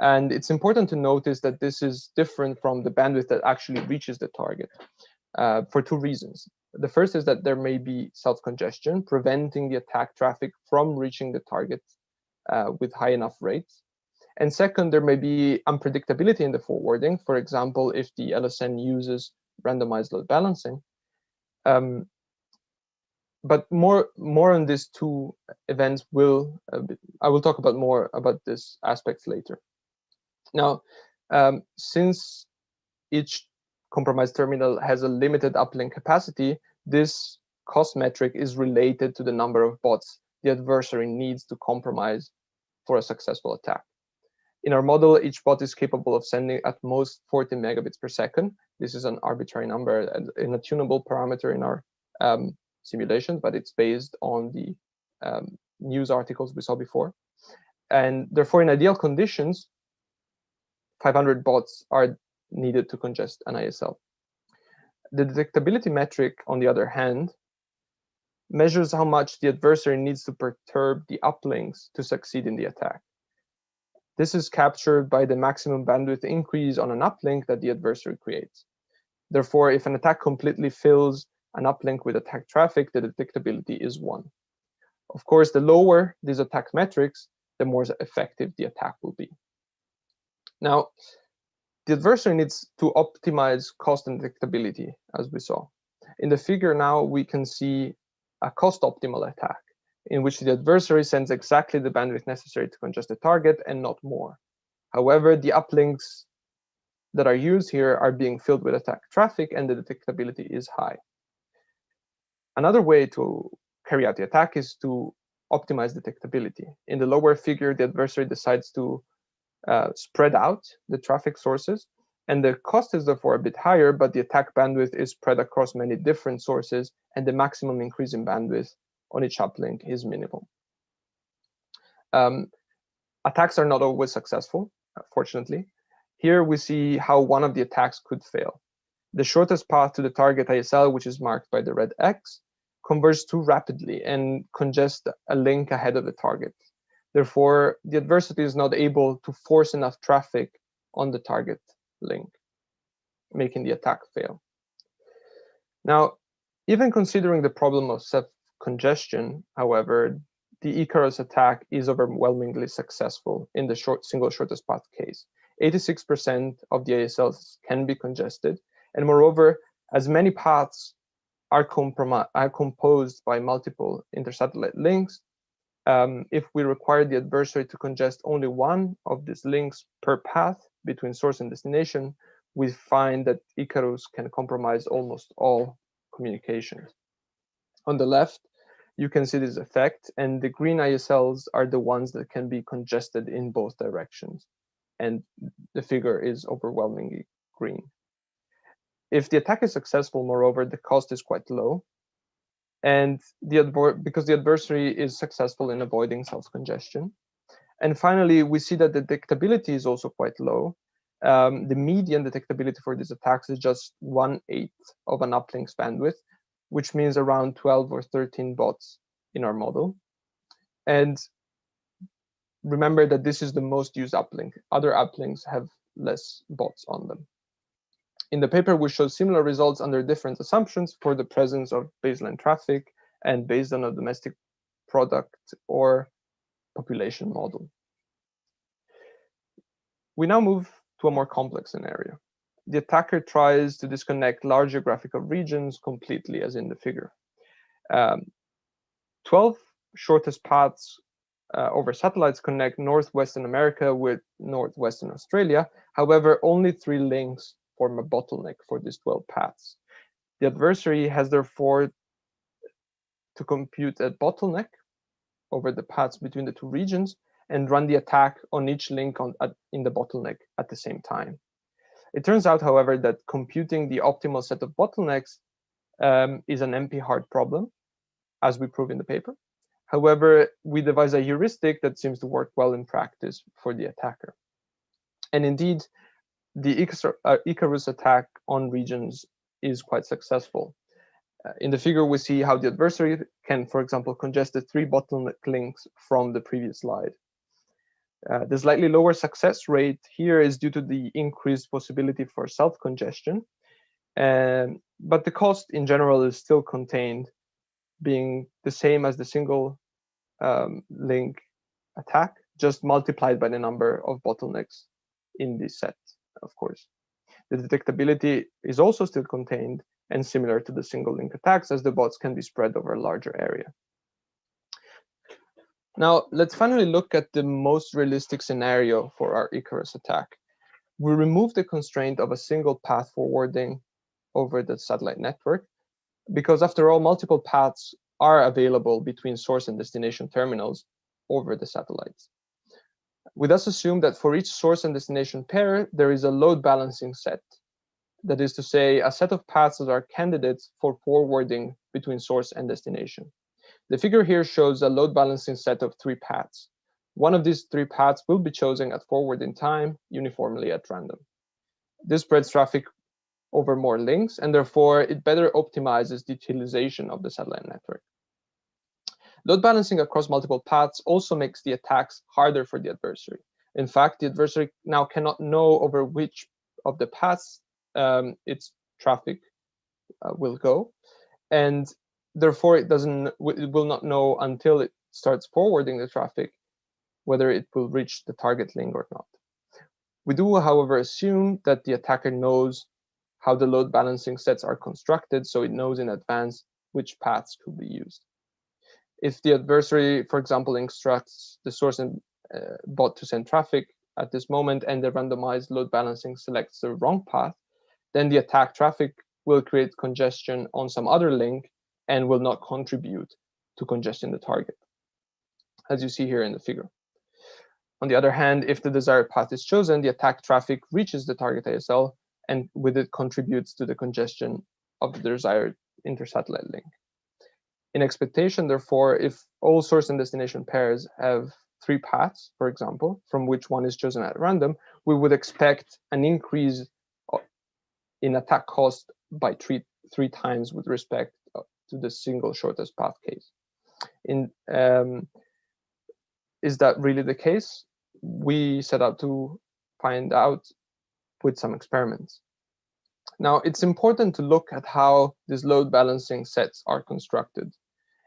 And it's important to notice that this is different from the bandwidth that actually reaches the target for two reasons. The first is that there may be self-congestion, preventing the attack traffic from reaching the target with high enough rates. And second, there may be unpredictability in the forwarding. For example, if the LSN uses randomized load balancing. But more on these two events I will talk about more about this aspects later. Now, since each compromised terminal has a limited uplink capacity, this cost metric is related to the number of bots the adversary needs to compromise for a successful attack. In our model, each bot is capable of sending at most 40 megabits per second. This is an arbitrary number and a tunable parameter in our simulation, but it's based on the news articles we saw before. And therefore, in ideal conditions, 500 bots are needed to congest an ISL. The detectability metric, on the other hand, measures how much the adversary needs to perturb the uplinks to succeed in the attack. This is captured by the maximum bandwidth increase on an uplink that the adversary creates. Therefore, if an attack completely fills an uplink with attack traffic, the detectability is 1. Of course, the lower these attack metrics, the more effective the attack will be. Now, the adversary needs to optimize cost and detectability, as we saw. In the figure now, we can see a cost-optimal attack, in which the adversary sends exactly the bandwidth necessary to congest the target and not more. However, the uplinks that are used here are being filled with attack traffic, and the detectability is high. Another way to carry out the attack is to optimize detectability. In the lower figure, the adversary decides to spread out the traffic sources, and the cost is therefore a bit higher, but the attack bandwidth is spread across many different sources, and the maximum increase in bandwidth on each uplink is minimal. Attacks are not always successful, fortunately. Here we see how one of the attacks could fail. The shortest path to the target ISL, which is marked by the red X, converges too rapidly and congests a link ahead of the target. Therefore, the adversary is not able to force enough traffic on the target link, making the attack fail. Now, even considering the problem of self-congestion, however, the Icarus attack is overwhelmingly successful in the single shortest path case. 86% of the ISLs can be congested, and moreover, as many paths are composed by multiple intersatellite links, if we require the adversary to congest only one of these links per path between source and destination, we find that Icarus can compromise almost all communications. On the left, you can see this effect, and the green ISLs are the ones that can be congested in both directions, and the figure is overwhelmingly green. If the attack is successful, moreover, the cost is quite low, and because the adversary is successful in avoiding self-congestion. And finally, we see that the detectability is also quite low. The median detectability for these attacks is just 1/8 of an uplink's bandwidth, which means around 12 or 13 bots in our model. And remember that this is the most used uplink. Other uplinks have less bots on them. In the paper, we show similar results under different assumptions for the presence of baseline traffic and based on a domestic product or population model. We now move to a more complex scenario. The attacker tries to disconnect large geographical regions completely, as in the figure. 12 shortest paths over satellites connect Northwestern America with Northwestern Australia. However, only 3 links form a bottleneck for these 12 paths. The adversary has therefore to compute a bottleneck over the paths between the 2 regions and run the attack on each link in the bottleneck at the same time. It turns out, however, that computing the optimal set of bottlenecks is an NP-hard problem, as we prove in the paper. However, we devise a heuristic that seems to work well in practice for the attacker. And indeed, the Icarus attack on regions is quite successful. In the figure, we see how the adversary can, for example, congest the 3 bottleneck links from the previous slide. The slightly lower success rate here is due to the increased possibility for self-congestion, but the cost in general is still contained, being the same as the single link attack, just multiplied by the number of bottlenecks in this set, of course. The detectability is also still contained and similar to the single link attacks, as the bots can be spread over a larger area. Now, let's finally look at the most realistic scenario for our Icarus attack. We remove the constraint of a single path forwarding over the satellite network, because after all, multiple paths are available between source and destination terminals over the satellites. We thus assume that for each source and destination pair, there is a load balancing set. That is to say, a set of paths that are candidates for forwarding between source and destination. The figure here shows a load balancing set of 3 paths. One of these 3 paths will be chosen at forwarding time uniformly at random. This spreads traffic over more links, and therefore it better optimizes the utilization of the satellite network. Load balancing across multiple paths also makes the attacks harder for the adversary. In fact, the adversary now cannot know over which of the paths its traffic will go, and therefore it will not know until it starts forwarding the traffic whether it will reach the target link or not. We do, however, assume that the attacker knows how the load balancing sets are constructed, so it knows in advance which paths could be used. If the adversary, for example, instructs the source and bot to send traffic at this moment, and the randomized load balancing selects the wrong path, then the attack traffic will create congestion on some other link and will not contribute to congestion the target, as you see here in the figure. On the other hand, if the desired path is chosen, the attack traffic reaches the target ASL and with it contributes to the congestion of the desired intersatellite link. In expectation, therefore, if all source and destination pairs have 3 paths, for example, from which one is chosen at random, we would expect an increase in attack cost by 3 times with respect to the single shortest path case. Is that really the case? We set out to find out with some experiments. Now, it's important to look at how these load balancing sets are constructed.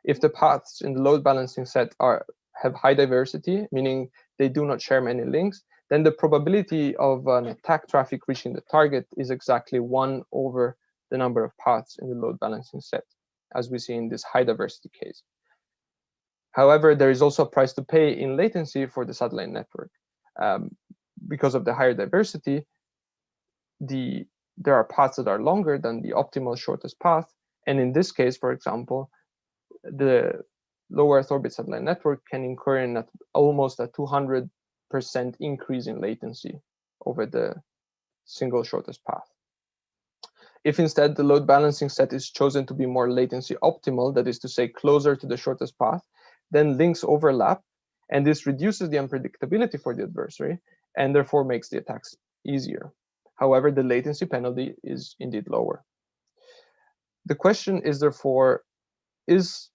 If the paths in the load balancing set have high diversity, meaning they do not share many links, then the probability of an attack traffic reaching the target is exactly 1 over the number of paths in the load balancing set, as we see in this high diversity case. However, there is also a price to pay in latency for the satellite network. Because of the higher diversity, there are paths that are longer than the optimal shortest path. And in this case, for example, the low Earth orbit satellite network can incur in almost a 200% increase in latency over the single shortest path. If instead the load balancing set is chosen to be more latency optimal, that is to say closer to the shortest path, then links overlap, and this reduces the unpredictability for the adversary and therefore makes the attacks easier. However, the latency penalty is indeed lower. The question is therefore, is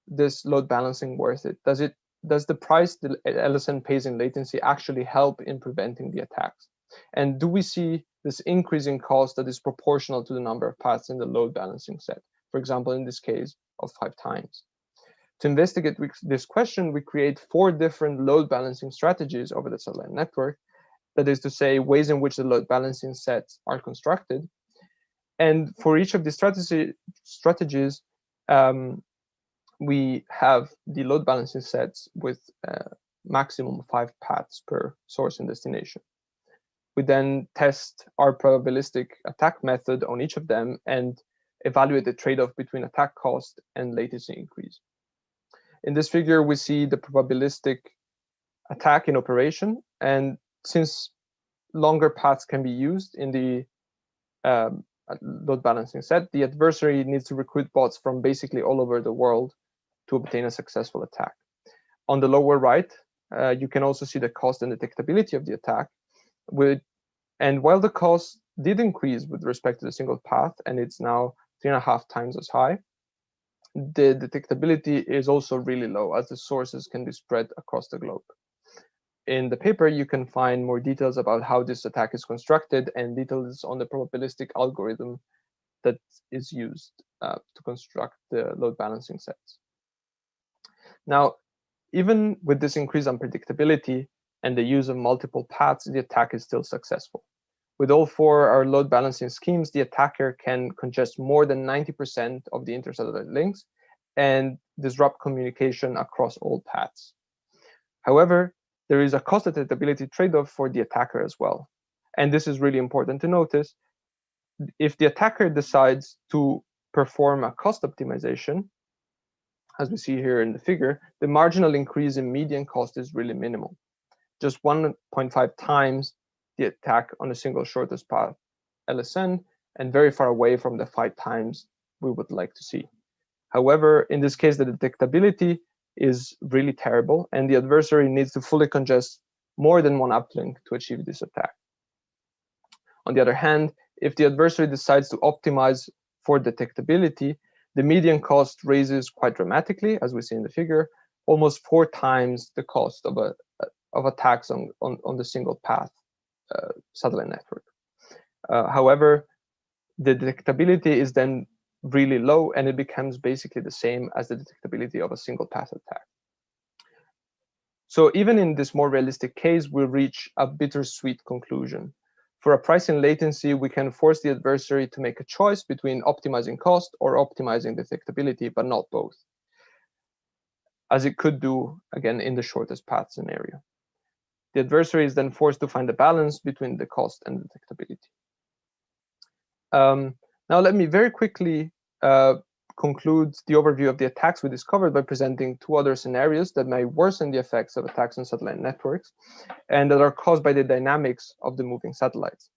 this load balancing worth it? Does the price the LSN pays in latency actually help in preventing the attacks? And do we see this increasing cost that is proportional to the number of paths in the load balancing set? For example, in this case of 5 times. To investigate this question, we create 4 different load balancing strategies over the satellite network. That is to say, ways in which the load balancing sets are constructed. And for each of these strategies, we have the load balancing sets with maximum 5 paths per source and destination. We then test our probabilistic attack method on each of them and evaluate the trade-off between attack cost and latency increase. In this figure, we see the probabilistic attack in operation. And since longer paths can be used in the load balancing set, the adversary needs to recruit bots from basically all over the world to obtain a successful attack. On the lower right, you can also see the cost and detectability of the attack. And while the cost did increase with respect to the single path, and it's now 3.5 times as high, the detectability is also really low, as the sources can be spread across the globe. In the paper, you can find more details about how this attack is constructed and details on the probabilistic algorithm that is used to construct the load balancing sets. Now, even with this increased unpredictability and the use of multiple paths, the attack is still successful. With all 4 our load balancing schemes, the attacker can congest more than 90% of the intersatellite links and disrupt communication across all paths. However, there is a cost detectability trade-off for the attacker as well. And this is really important to notice. If the attacker decides to perform a cost optimization, as we see here in the figure, the marginal increase in median cost is really minimal. Just 1.5 times the attack on a single shortest path LSN, and very far away from the 5 times we would like to see. However, in this case, the detectability is really terrible, and the adversary needs to fully congest more than one uplink to achieve this attack. On the other hand, if the adversary decides to optimize for detectability, the median cost raises quite dramatically, as we see in the figure, almost 4 times the cost of attacks on the single path satellite network. However, the detectability is then really low, and it becomes basically the same as the detectability of a single path attack. So even in this more realistic case, we'll reach a bittersweet conclusion. For a price in latency, we can force the adversary to make a choice between optimizing cost or optimizing detectability, but not both, as it could do, again, in the shortest path scenario. The adversary is then forced to find a balance between the cost and detectability. Now, let me very quickly conclude the overview of the attacks we discovered by presenting 2 other scenarios that may worsen the effects of attacks on satellite networks and that are caused by the dynamics of the moving satellites.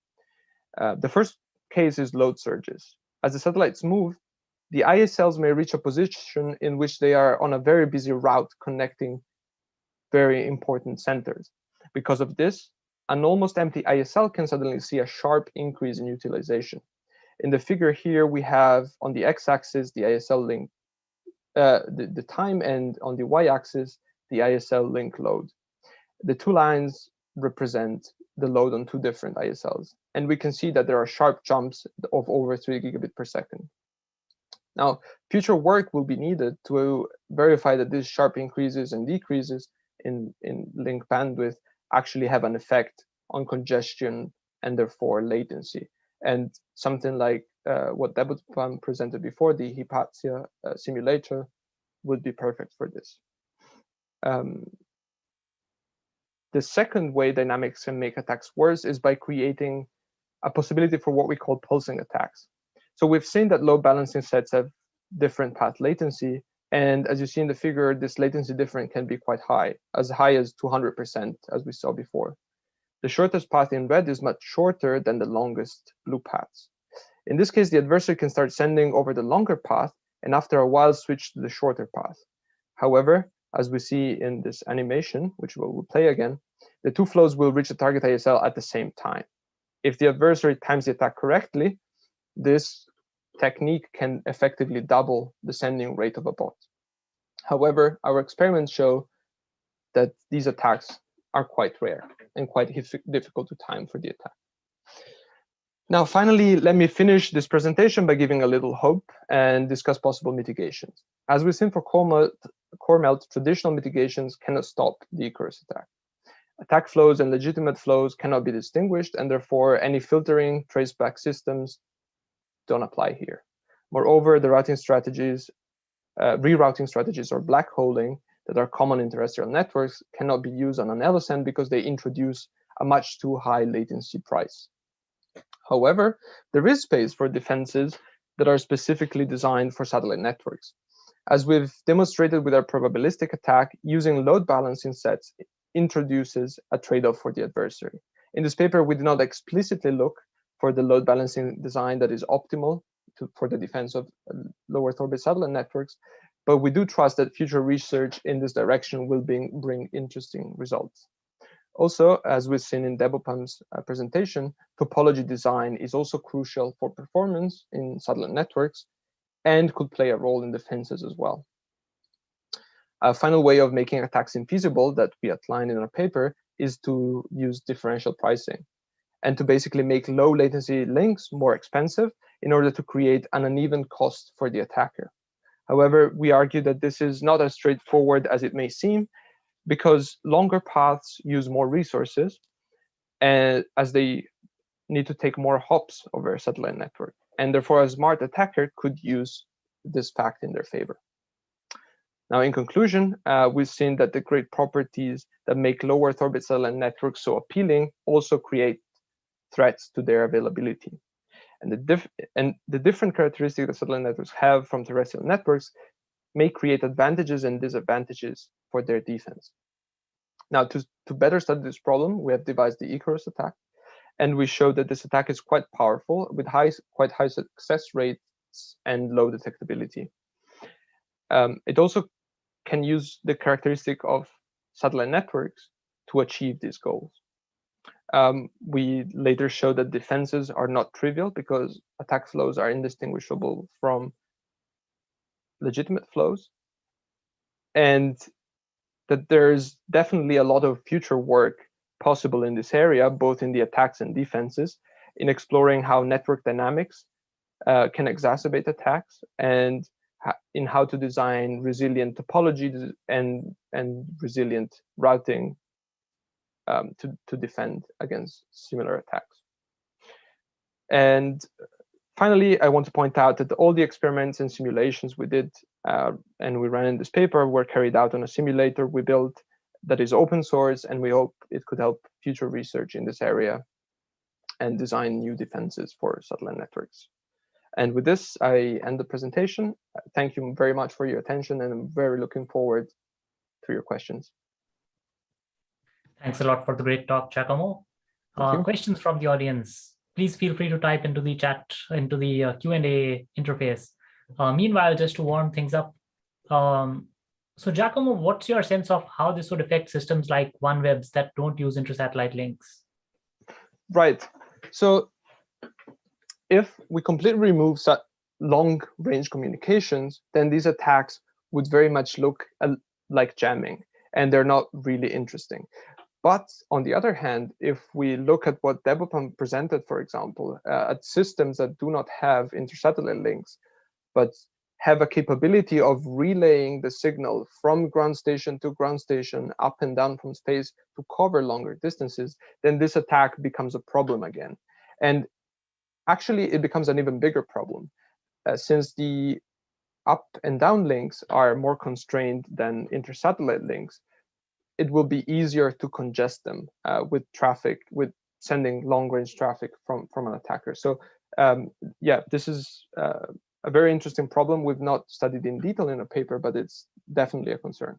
The first case is load surges. As the satellites move, the ISLs may reach a position in which they are on a very busy route connecting very important centers. Because of this, an almost empty ISL can suddenly see a sharp increase in utilization. In the figure here, we have on the x-axis the ISL link, the time, and on the y-axis the ISL link load. The 2 lines represent the load on 2 different ISLs, and we can see that there are sharp jumps of over 3 gigabit per second. Now, future work will be needed to verify that these sharp increases and decreases in link bandwidth actually have an effect on congestion and therefore latency. And something like what Debutpan presented before, the Hypatia simulator, would be perfect for this. The second way dynamics can make attacks worse is by creating a possibility for what we call pulsing attacks. So we've seen that load balancing sets have different path latency, And as you see in the figure, this latency difference can be quite high as 200%, as we saw before. The shortest path in red is much shorter than the longest blue paths. In this case, the adversary can start sending over the longer path and after a while switch to the shorter path. However, as we see in this animation, which we'll play again, the two flows will reach the target ASL at the same time. If the adversary times the attack correctly, this technique can effectively double the sending rate of a bot. However, our experiments show that these attacks are quite rare and quite difficult to time for the attack. Now, finally, let me finish this presentation by giving a little hope and discuss possible mitigations. As we've seen for core melt, traditional mitigations cannot stop the Icarus attack. Attack flows and legitimate flows cannot be distinguished, and therefore any filtering, traceback systems don't apply here. Moreover, the routing strategies, rerouting strategies or black holing that are common in terrestrial networks cannot be used on an LSN because they introduce a much too high latency price. However, there is space for defenses that are specifically designed for satellite networks. As we've demonstrated with our probabilistic attack, using load balancing sets introduces a trade-off for the adversary. In this paper, we do not explicitly look for the load balancing design that is optimal for the defense of low Earth orbit satellite networks, but we do trust that future research in this direction will bring interesting results. Also, as we've seen in Debopam's presentation, topology design is also crucial for performance in satellite networks and could play a role in defenses as well. A final way of making attacks infeasible that we outlined in our paper is to use differential pricing and to basically make low latency links more expensive in order to create an uneven cost for the attacker. However, we argue that this is not as straightforward as it may seem, because longer paths use more resources as they need to take more hops over a satellite network. And therefore, a smart attacker could use this fact in their favor. Now, in conclusion, we've seen that the great properties that make low Earth orbit satellite networks so appealing also create threats to their availability. And the different characteristics that satellite networks have from terrestrial networks may create advantages and disadvantages for their defense. Now, to better study this problem, we have devised the Icarus attack, and we show that this attack is quite powerful with quite high success rates and low detectability. It also can use the characteristic of satellite networks to achieve these goals. We later showed that defenses are not trivial because attack flows are indistinguishable from legitimate flows, and that there's definitely a lot of future work possible in this area, both in the attacks and defenses, in exploring how network dynamics can exacerbate attacks and in how to design resilient topology and resilient routing to defend against similar attacks. And finally, I want to point out that all the experiments and simulations we did and we ran in this paper were carried out on a simulator we built that is open source, and we hope it could help future research in this area and design new defenses for satellite networks. And with this, I end the presentation. Thank you very much for your attention, and I'm very looking forward to your questions. Thanks a lot for the great talk, Giacomo. Questions from the audience, please feel free to type into the chat, into the Q&A interface. Meanwhile, just to warm things up, so Giacomo, what's your sense of how this would affect systems like OneWebs that don't use inter-satellite links? Right. So if we completely remove long-range communications, then these attacks would very much look like jamming, and they're not really interesting. But on the other hand, if we look at what Debopam presented, for example, at systems that do not have inter-satellite links, but have a capability of relaying the signal from ground station to ground station, up and down from space to cover longer distances, then this attack becomes a problem again. And actually, it becomes an even bigger problem, since the up and down links are more constrained than inter-satellite links. It will be easier to congest them with traffic, with sending long-range traffic from an attacker. So yeah, this is a very interesting problem we've not studied in detail in a paper, but it's definitely a concern.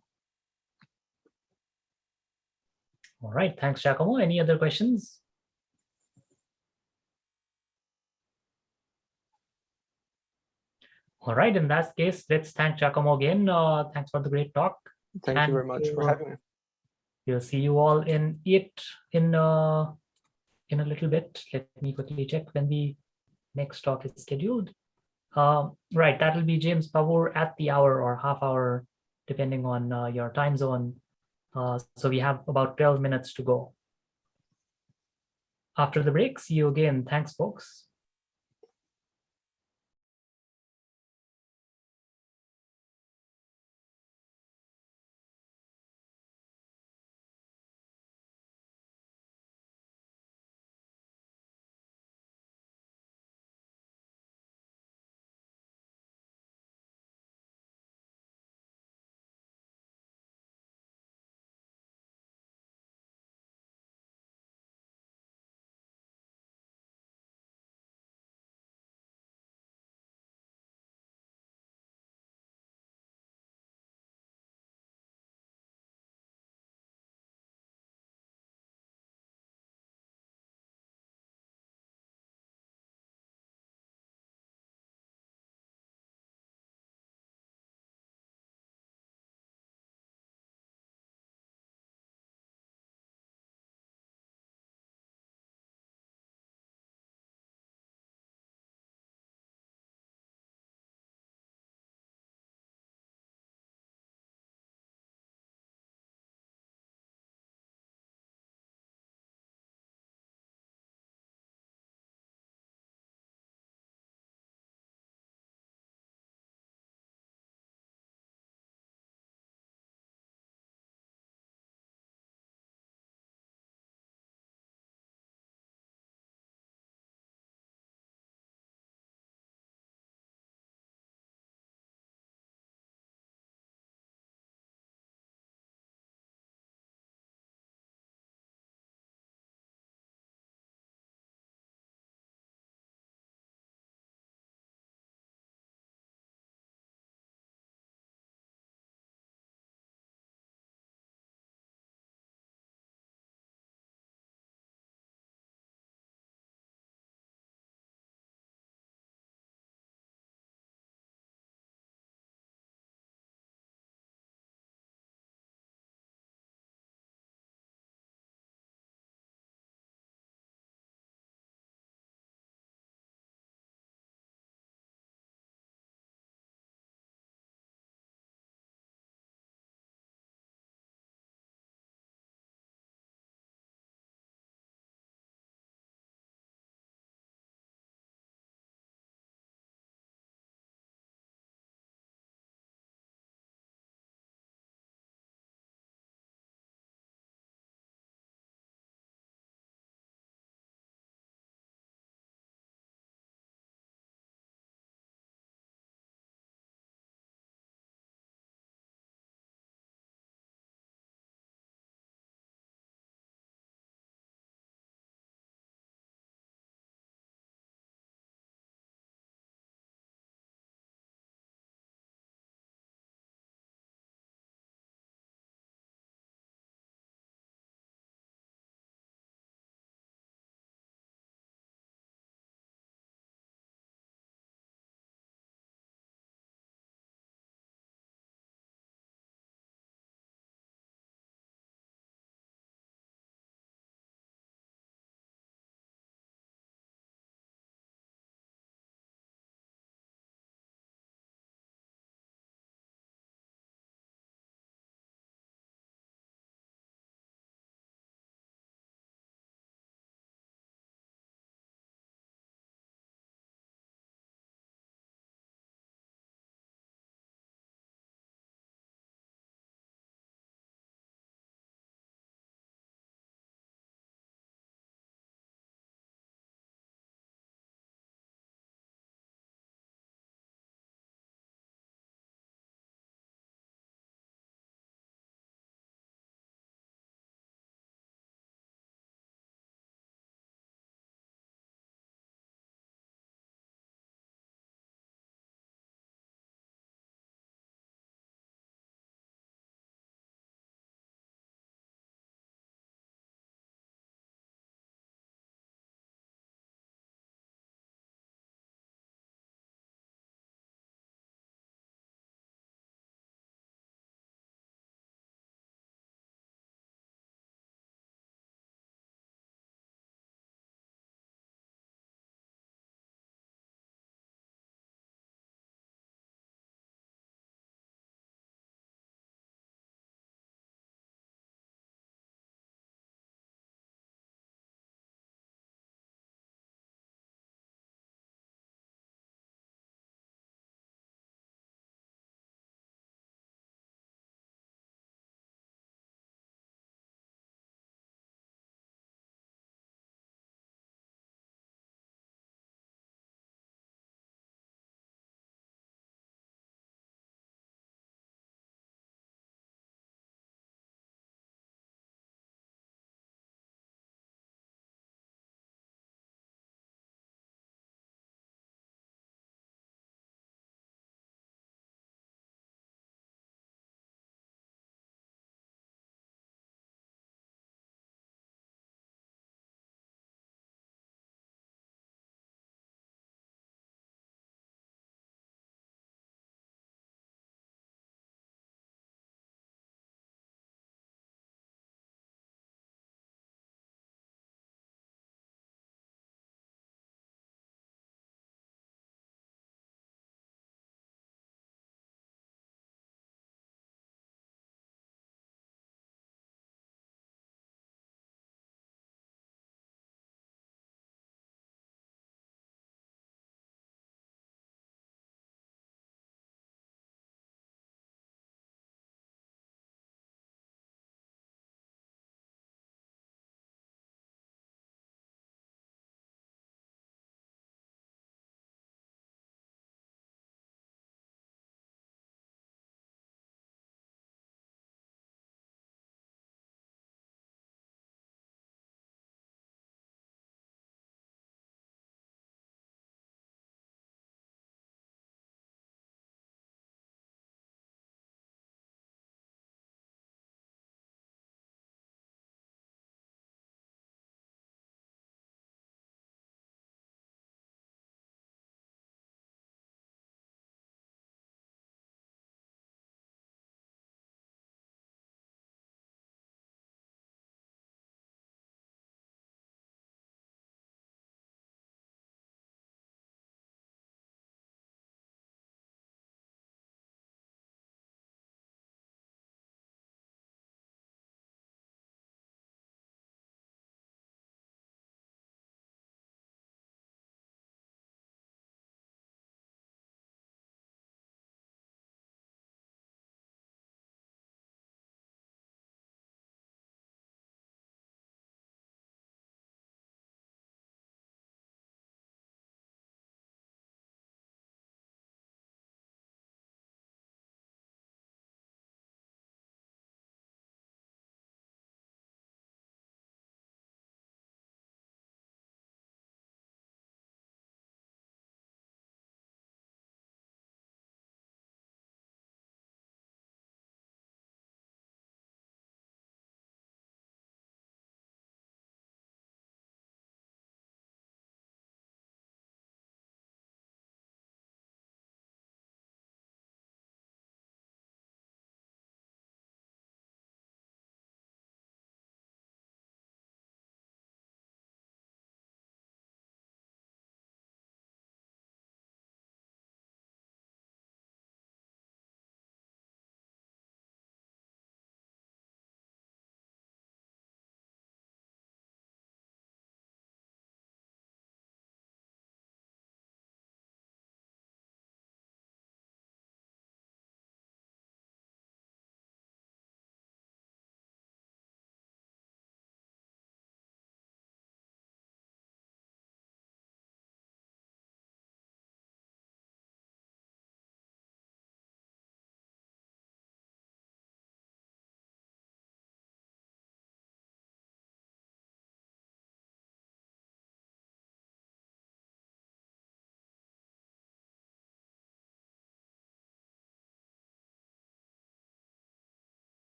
All right, thanks, Giacomo. Any other questions? All right, in that case, let's thank Giacomo again. Thanks for the great talk. Thank you very much for having me. We'll see you all in a little bit. Let me quickly check when the next talk is scheduled. Right, that will be James Pavur at the hour or half hour, depending on your time zone. So we have about 12 minutes to go. After the break, see you again. Thanks, folks.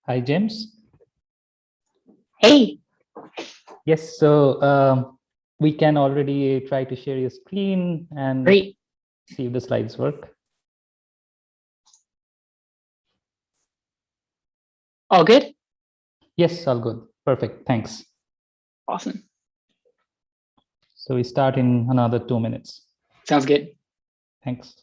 Hi, James. Hey. Yes, so we can already try to share your screen and Great. See if the slides work. All good? Yes, all good. Perfect. Thanks. Awesome. So we start in another 2 minutes. Sounds good. Thanks.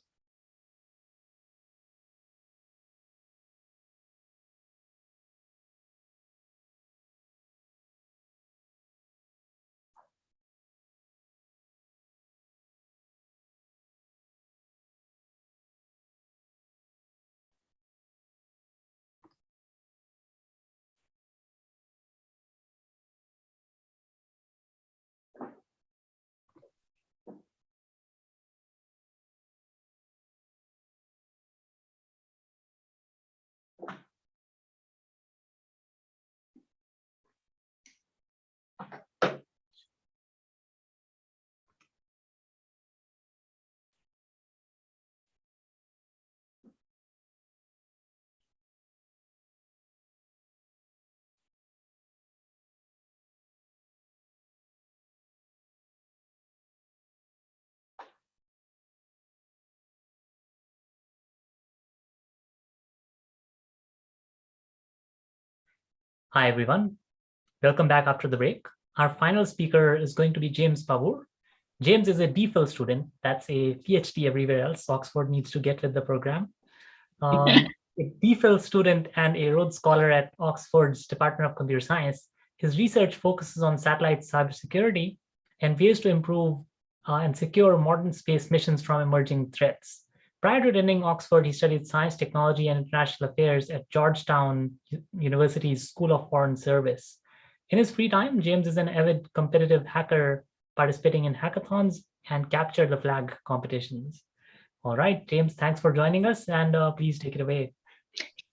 Hi, everyone. Welcome back after the break. Our final speaker is going to be James Pavoor. James is a DPhil student. That's a PhD everywhere else. Oxford needs to get with the program. A DPhil student and a Rhodes Scholar at Oxford's Department of Computer Science. His research focuses on satellite cybersecurity and ways to improve and secure modern space missions from emerging threats. Prior to attending Oxford, he studied science, technology, and international affairs at Georgetown University's School of Foreign Service. In his free time, James is an avid competitive hacker participating in hackathons and capture the flag competitions. All right, James, thanks for joining us, and please take it away.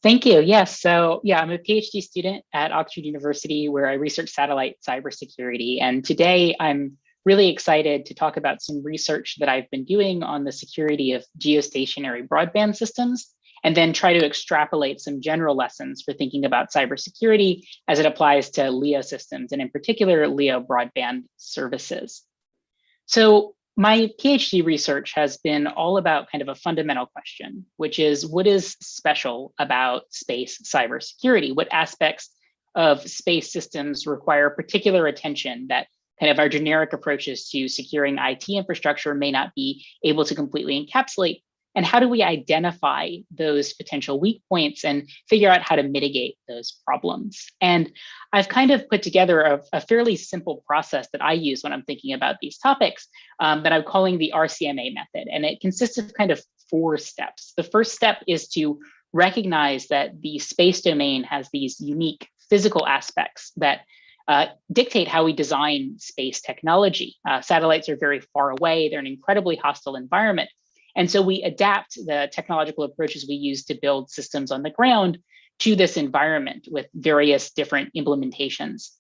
Thank you. Yes. So yeah, I'm a PhD student at Oxford University where I research satellite cybersecurity. And today I'm really excited to talk about some research that I've been doing on the security of geostationary broadband systems, and then try to extrapolate some general lessons for thinking about cybersecurity as it applies to LEO systems, and in particular, LEO broadband services. So my PhD research has been all about kind of a fundamental question, which is what is special about space cybersecurity? What aspects of space systems require particular attention that kind of our generic approaches to securing IT infrastructure may not be able to completely encapsulate? And how do we identify those potential weak points and figure out how to mitigate those problems? And I've kind of put together a fairly simple process that I use when I'm thinking about these topics that I'm calling the RCMA method. And it consists of kind of 4 steps. The first step is to recognize that the space domain has these unique physical aspects that dictate how we design space technology. Satellites are very far away. They're an incredibly hostile environment. And so we adapt the technological approaches we use to build systems on the ground to this environment with various different implementations.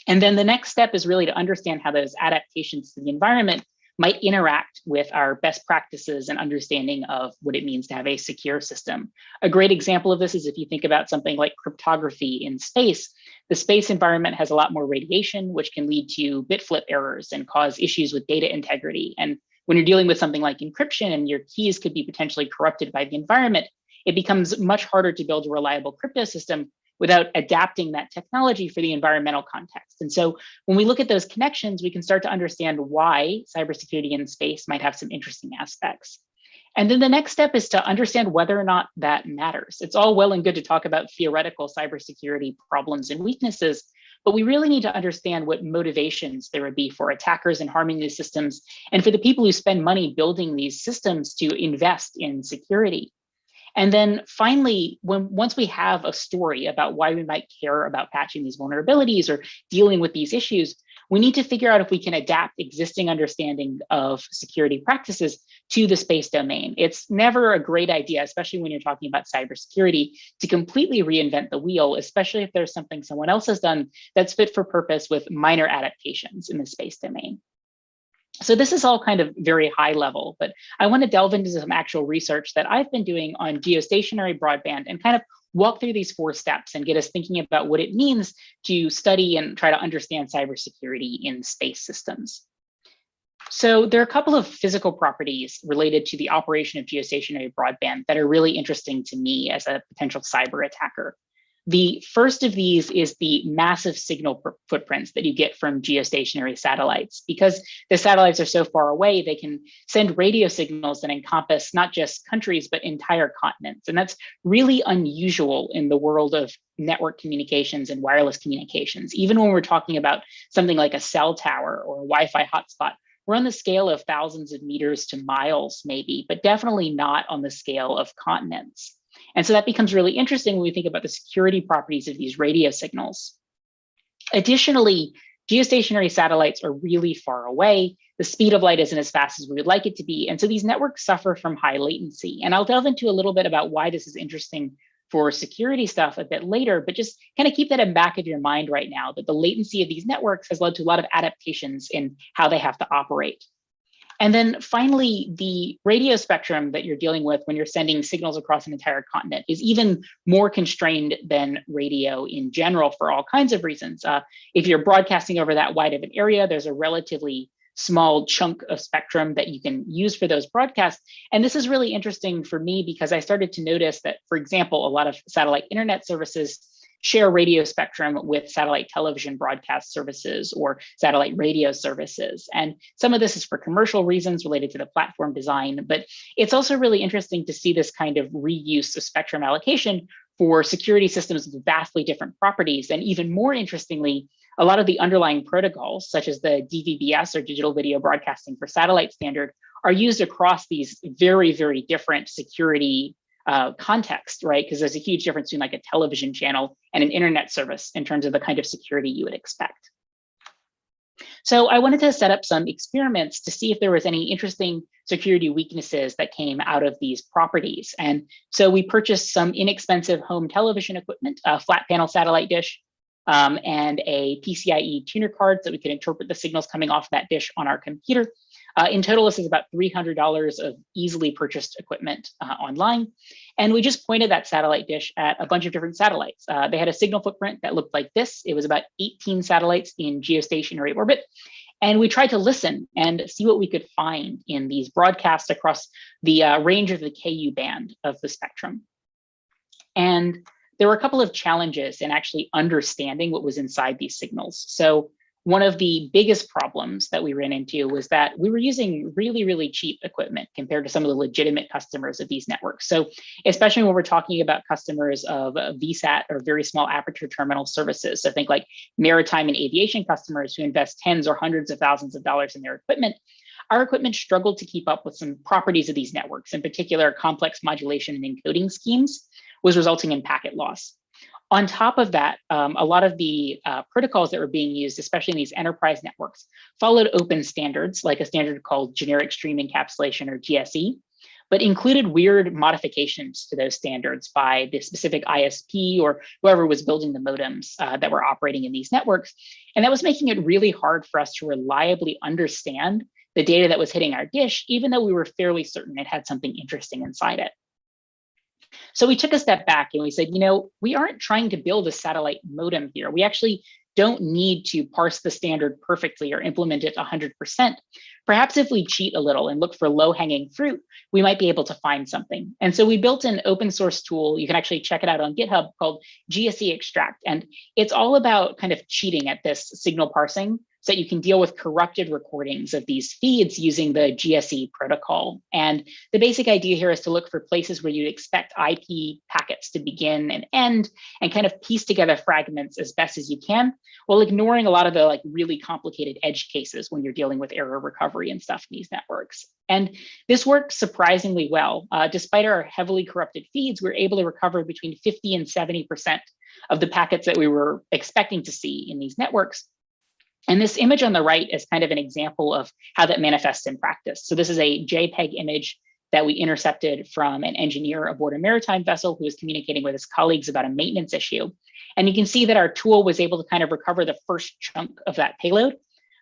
And then the next step is really to understand how those adaptations to the environment might interact with our best practices and understanding of what it means to have a secure system. A great example of this is if you think about something like cryptography in space. The space environment has a lot more radiation, which can lead to bit flip errors and cause issues with data integrity. And when you're dealing with something like encryption and your keys could be potentially corrupted by the environment, it becomes much harder to build a reliable crypto system without adapting that technology for the environmental context. And so when we look at those connections, we can start to understand why cybersecurity in space might have some interesting aspects. And then the next step is to understand whether or not that matters. It's all well and good to talk about theoretical cybersecurity problems and weaknesses, but we really need to understand what motivations there would be for attackers in harming these systems and for the people who spend money building these systems to invest in security. And then finally, once we have a story about why we might care about patching these vulnerabilities or dealing with these issues, we need to figure out if we can adapt existing understanding of security practices to the space domain. It's never a great idea, especially when you're talking about cybersecurity, to completely reinvent the wheel, especially if there's something someone else has done that's fit for purpose with minor adaptations in the space domain. So this is all kind of very high level, but I want to delve into some actual research that I've been doing on geostationary broadband and kind of walk through these 4 steps and get us thinking about what it means to study and try to understand cybersecurity in space systems. So there are a couple of physical properties related to the operation of geostationary broadband that are really interesting to me as a potential cyber attacker. The first of these is the massive signal footprints that you get from geostationary satellites. Because the satellites are so far away, they can send radio signals that encompass not just countries, but entire continents. And that's really unusual in the world of network communications and wireless communications. Even when we're talking about something like a cell tower or a Wi-Fi hotspot, we're on the scale of thousands of meters to miles, maybe, but definitely not on the scale of continents. And so that becomes really interesting when we think about the security properties of these radio signals. Additionally, geostationary satellites are really far away. The speed of light isn't as fast as we would like it to be. And so these networks suffer from high latency. And I'll delve into a little bit about why this is interesting for security stuff a bit later, but just kind of keep that in the back of your mind right now, that the latency of these networks has led to a lot of adaptations in how they have to operate. And then finally, the radio spectrum that you're dealing with when you're sending signals across an entire continent is even more constrained than radio in general for all kinds of reasons. If you're broadcasting over that wide of an area, there's a relatively small chunk of spectrum that you can use for those broadcasts. And this is really interesting for me because I started to notice that, for example, a lot of satellite internet services share radio spectrum with satellite television broadcast services or satellite radio services. And some of this is for commercial reasons related to the platform design, but it's also really interesting to see this kind of reuse of spectrum allocation for security systems with vastly different properties. And even more interestingly, a lot of the underlying protocols, such as the DVB-S or digital video broadcasting for satellite standard, are used across these very, very different security context, right? Because there's a huge difference between like a television channel and an internet service in terms of the kind of security you would expect. So I wanted to set up some experiments to see if there was any interesting security weaknesses that came out of these properties. And so we purchased some inexpensive home television equipment, a flat panel satellite dish, and a PCIe tuner card so we could interpret the signals coming off that dish on our computer. In total, this is about $300 of easily purchased equipment online. And we just pointed that satellite dish at a bunch of different satellites. They had a signal footprint that looked like this. It was about 18 satellites in geostationary orbit. And we tried to listen and see what we could find in these broadcasts across the range of the KU band of the spectrum. And there were a couple of challenges in actually understanding what was inside these signals. So one of the biggest problems that we ran into was that we were using really, really cheap equipment compared to some of the legitimate customers of these networks. So especially when we're talking about customers of VSAT or very small aperture terminal services. So think like maritime and aviation customers who invest tens or hundreds of thousands of dollars in their equipment. Our equipment struggled to keep up with some properties of these networks, in particular complex modulation and encoding schemes was resulting in packet loss. On top of that, a lot of the protocols that were being used, especially in these enterprise networks, followed open standards, like a standard called generic stream encapsulation or GSE, but included weird modifications to those standards by the specific ISP or whoever was building the modems that were operating in these networks. And that was making it really hard for us to reliably understand the data that was hitting our dish, even though we were fairly certain it had something interesting inside it. So we took a step back and we said, you know, we aren't trying to build a satellite modem here. We actually don't need to parse the standard perfectly or implement it 100%. Perhaps if we cheat a little and look for low-hanging fruit, we might be able to find something. And so we built an open source tool. You can actually check it out on GitHub called GSE Extract. And it's all about kind of cheating at this signal parsing so that you can deal with corrupted recordings of these feeds using the GSE protocol. And the basic idea here is to look for places where you'd expect IP packets to begin and end and kind of piece together fragments as best as you can, while ignoring a lot of the like really complicated edge cases when you're dealing with error recovery and stuff in these networks. And this worked surprisingly well. Despite our heavily corrupted feeds, we were able to recover between 50 and 70% of the packets that we were expecting to see in these networks. And this image on the right is kind of an example of how that manifests in practice. So this is a JPEG image that we intercepted from an engineer aboard a maritime vessel who was communicating with his colleagues about a maintenance issue. And you can see that our tool was able to kind of recover the first chunk of that payload.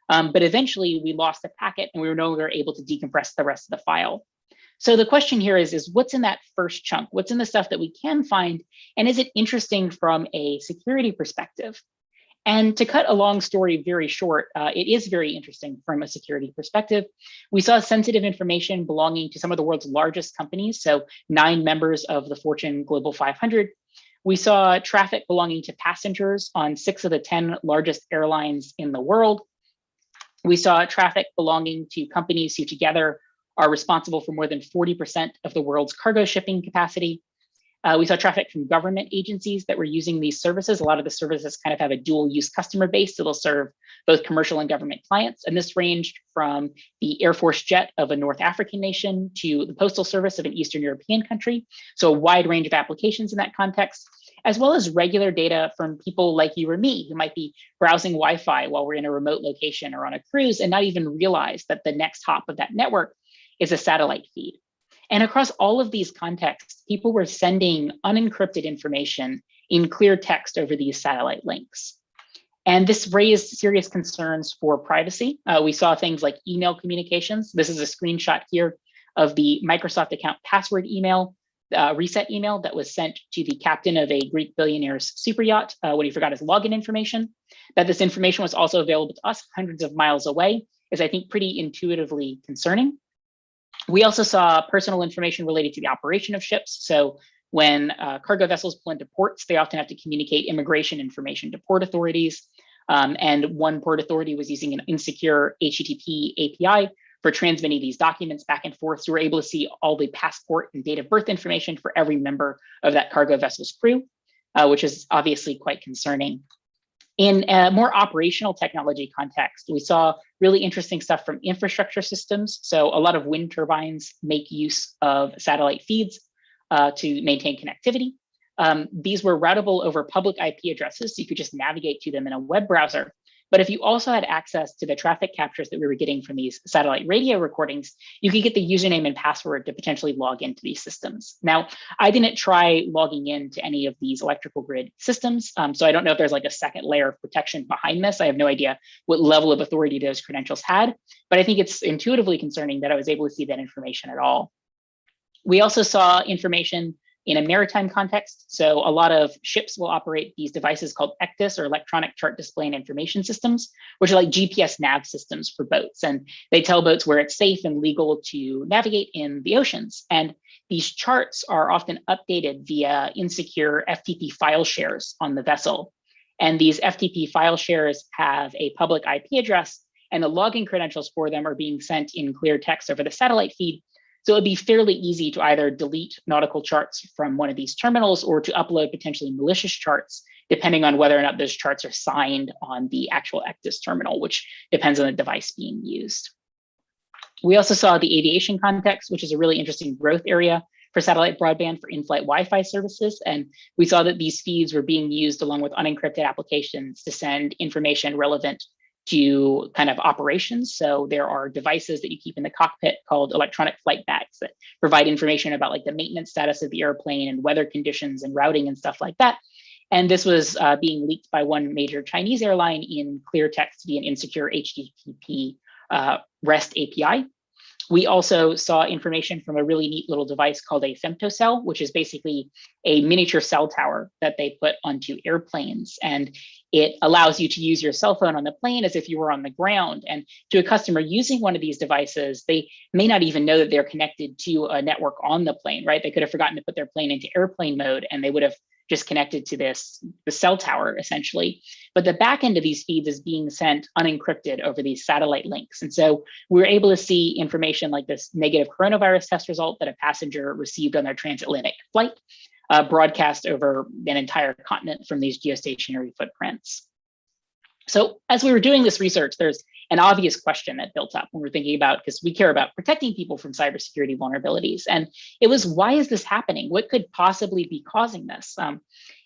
But eventually we lost the packet and we were no longer able to decompress the rest of the file. So the question here is what's in that first chunk? What's in the stuff that we can find? And is it interesting from a security perspective? And to cut a long story very short, it is very interesting from a security perspective. We saw sensitive information belonging to some of the world's largest companies, so 9 members of the Fortune Global 500. We saw traffic belonging to passengers on 6 of the 10 largest airlines in the world. We saw traffic belonging to companies who together are responsible for more than 40% of the world's cargo shipping capacity. We saw traffic from government agencies that were using these services. A lot of the services kind of have a dual use customer base, so they'll serve both commercial and government clients. And this ranged from the Air Force jet of a North African nation to the postal service of an Eastern European country. So a wide range of applications in that context, as well as regular data from people like you or me who might be browsing Wi-Fi while we're in a remote location or on a cruise and not even realize that the next hop of that network is a satellite feed. And across all of these contexts, people were sending unencrypted information in clear text over these satellite links. And this raised serious concerns for privacy. We saw things like email communications. This is a screenshot here of the Microsoft account password email, reset email that was sent to the captain of a Greek billionaire's super yacht when he forgot his login information. That this information was also available to us hundreds of miles away is, I think, pretty intuitively concerning. We also saw personal information related to the operation of ships. So when cargo vessels pull into ports, they often have to communicate immigration information to port authorities. And one port authority was using an insecure HTTP API for transmitting these documents back and forth. So we're able to see all the passport and date of birth information for every member of that cargo vessel's crew, which is obviously quite concerning. In a more operational technology context, we saw really interesting stuff from infrastructure systems. So a lot of wind turbines make use of satellite feeds to maintain connectivity. These were routable over public IP addresses, so you could just navigate to them in a web browser. But if you also had access to the traffic captures that we were getting from these satellite radio recordings, you could get the username and password to potentially log into these systems. Now, I didn't try logging into any of these electrical grid systems, so I don't know if there's like a second layer of protection behind this. I have no idea what level of authority those credentials had, but I think it's intuitively concerning that I was able to see that information at all. We also saw information in a maritime context. So a lot of ships will operate these devices called ECDIS, or electronic chart display and information systems, which are like GPS nav systems for boats. And they tell boats where it's safe and legal to navigate in the oceans. And these charts are often updated via insecure FTP file shares on the vessel. And these FTP file shares have a public IP address, and the login credentials for them are being sent in clear text over the satellite feed. So it'd be fairly easy to either delete nautical charts from one of these terminals or to upload potentially malicious charts, depending on whether or not those charts are signed on the actual ECDIS terminal, which depends on the device being used. We also saw the aviation context, which is a really interesting growth area for satellite broadband for in-flight Wi-Fi services. And we saw that these feeds were being used along with unencrypted applications to send information relevant to kind of operations. So there are devices that you keep in the cockpit called electronic flight bags that provide information about like the maintenance status of the airplane and weather conditions and routing and stuff like that. And this was being leaked by one major Chinese airline in clear text via an insecure HTTP REST API. We also saw information from a really neat little device called a femtocell, which is basically a miniature cell tower that they put onto airplanes. And it allows you to use your cell phone on the plane as if you were on the ground. And to a customer using one of these devices, they may not even know that they're connected to a network on the plane, right? They could have forgotten to put their plane into airplane mode, and they would have just connected to the cell tower, essentially. But the back end of these feeds is being sent unencrypted over these satellite links. And so we were able to see information like this negative coronavirus test result that a passenger received on their transatlantic flight, broadcast over an entire continent from these geostationary footprints. So as we were doing this research, there's an obvious question that built up when we're thinking about, because we care about protecting people from cybersecurity vulnerabilities. And it was, why is this happening? What could possibly be causing this?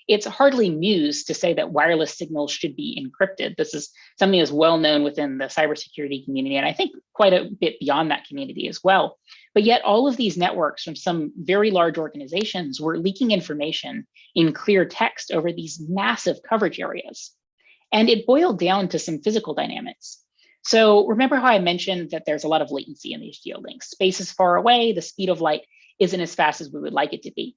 It's hardly news to say that wireless signals should be encrypted. This is something that's well known within the cybersecurity community, and I think quite a bit beyond that community as well. But yet all of these networks from some very large organizations were leaking information in clear text over these massive coverage areas. And it boiled down to some physical dynamics. So remember how I mentioned that there's a lot of latency in these geolinks. Space is far away, the speed of light isn't as fast as we would like it to be.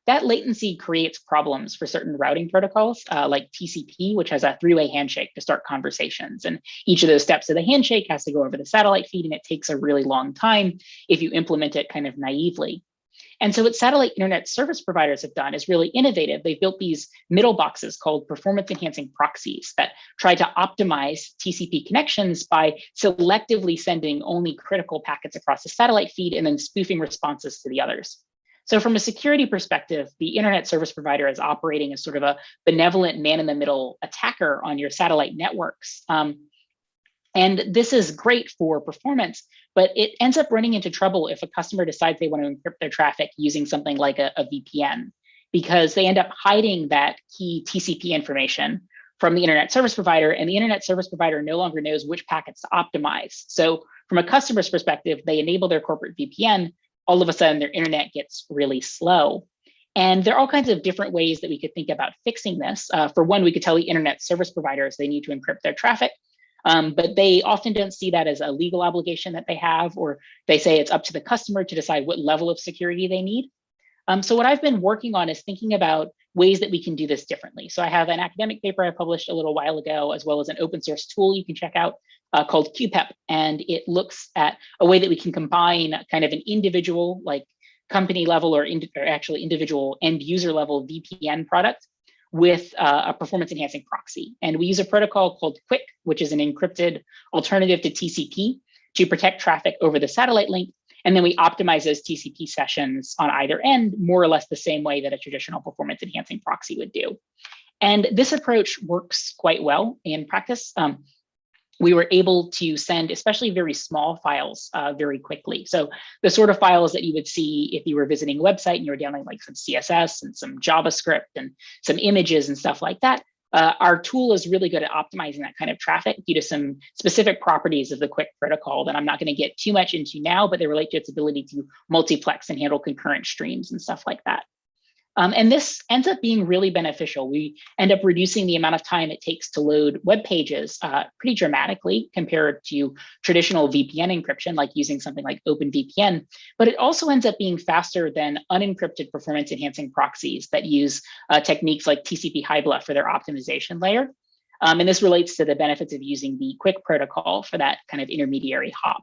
That latency creates problems for certain routing protocols like TCP, which has a three-way handshake to start conversations. And each of those steps of the handshake has to go over the satellite feed, and it takes a really long time if you implement it kind of naively. And so what satellite internet service providers have done is really innovative. They've built these middle boxes called performance enhancing proxies that try to optimize TCP connections by selectively sending only critical packets across the satellite feed and then spoofing responses to the others. So from a security perspective, the internet service provider is operating as sort of a benevolent man-in-the-middle attacker on your satellite networks. And this is great for performance, but it ends up running into trouble if a customer decides they want to encrypt their traffic using something like a VPN, because they end up hiding that key TCP information from the internet service provider, and the internet service provider no longer knows which packets to optimize. So from a customer's perspective, they enable their corporate VPN, all of a sudden their internet gets really slow. And there are all kinds of different ways that we could think about fixing this. For one, we could tell the internet service providers they need to encrypt their traffic. But they often don't see that as a legal obligation that they have, or they say it's up to the customer to decide what level of security they need. So what I've been working on is thinking about ways that we can do this differently. So I have an academic paper I published a little while ago, as well as an open source tool you can check out called QPEP. And it looks at a way that we can combine kind of an individual, like company level or actually individual end user level VPN product with a performance enhancing proxy. And we use a protocol called QUIC, which is an encrypted alternative to TCP to protect traffic over the satellite link. And then we optimize those TCP sessions on either end, more or less the same way that a traditional performance enhancing proxy would do. And this approach works quite well in practice. We were able to send especially very small files very quickly. So the sort of files that you would see if you were visiting a website and you were downloading like some CSS and some JavaScript and some images and stuff like that. Our tool is really good at optimizing that kind of traffic due to some specific properties of the QUIC protocol that I'm not going to get too much into now, but they relate to its ability to multiplex and handle concurrent streams and stuff like that. And this ends up being really beneficial. We end up reducing the amount of time it takes to load web pages pretty dramatically compared to traditional VPN encryption, like using something like OpenVPN. But it also ends up being faster than unencrypted performance enhancing proxies that use techniques like TCP HIBLA for their optimization layer. And this relates to the benefits of using the QUIC protocol for that kind of intermediary hop.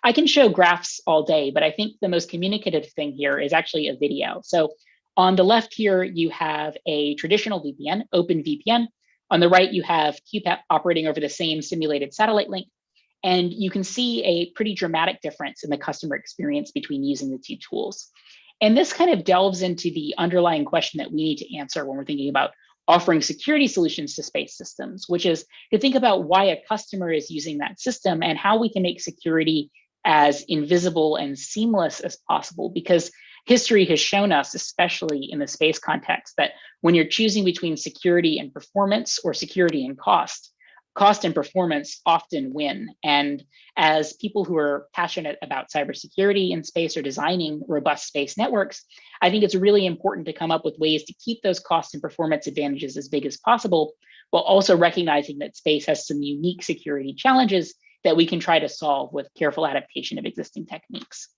I can show graphs all day, but I think the most communicative thing here is actually a video. So on the left here, you have a traditional VPN, OpenVPN. On the right, you have QPEP operating over the same simulated satellite link. And you can see a pretty dramatic difference in the customer experience between using the two tools. And this kind of delves into the underlying question that we need to answer when we're thinking about offering security solutions to space systems, which is to think about why a customer is using that system and how we can make security as invisible and seamless as possible. Because history has shown us, especially in the space context, that when you're choosing between security and performance or security and cost and performance often win. And as people who are passionate about cybersecurity in space or designing robust space networks, I think it's really important to come up with ways to keep those cost and performance advantages as big as possible, while also recognizing that space has some unique security challenges that we can try to solve with careful adaptation of existing techniques.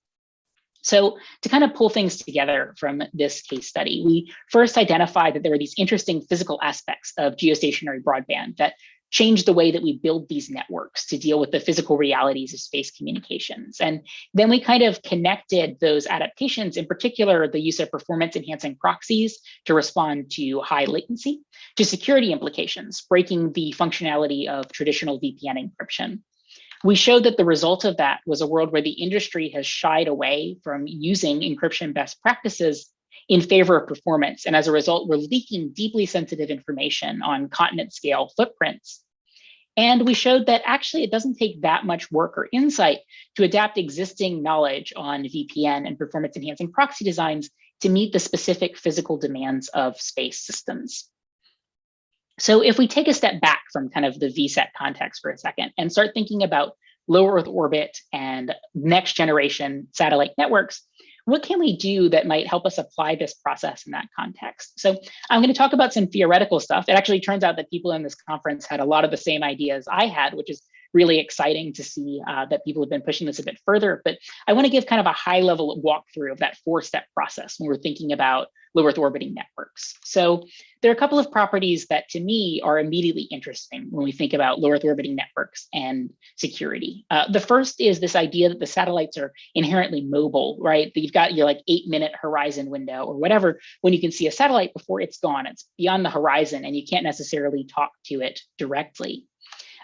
So to kind of pull things together from this case study, we first identified that there were these interesting physical aspects of geostationary broadband that changed the way that we build these networks to deal with the physical realities of space communications. And then we kind of connected those adaptations, in particular, the use of performance enhancing proxies to respond to high latency, to security implications, breaking the functionality of traditional VPN encryption. We showed that the result of that was a world where the industry has shied away from using encryption best practices in favor of performance. And as a result, we're leaking deeply sensitive information on continent scale footprints. And we showed that actually it doesn't take that much work or insight to adapt existing knowledge on VPN and performance enhancing proxy designs to meet the specific physical demands of space systems. So if we take a step back from kind of the VSAT context for a second and start thinking about low Earth orbit and next generation satellite networks, what can we do that might help us apply this process in that context? So I'm going to talk about some theoretical stuff. It actually turns out that people in this conference had a lot of the same ideas I had, which is really exciting to see that people have been pushing this a bit further. But I want to give kind of a high level walkthrough of that 4-step process when we're thinking about low Earth orbiting networks. So there are a couple of properties that to me are immediately interesting when we think about low Earth orbiting networks and security. The first is this idea that the satellites are inherently mobile, right? That you've got your like 8-minute horizon window or whatever, when you can see a satellite before it's gone, it's beyond the horizon and you can't necessarily talk to it directly.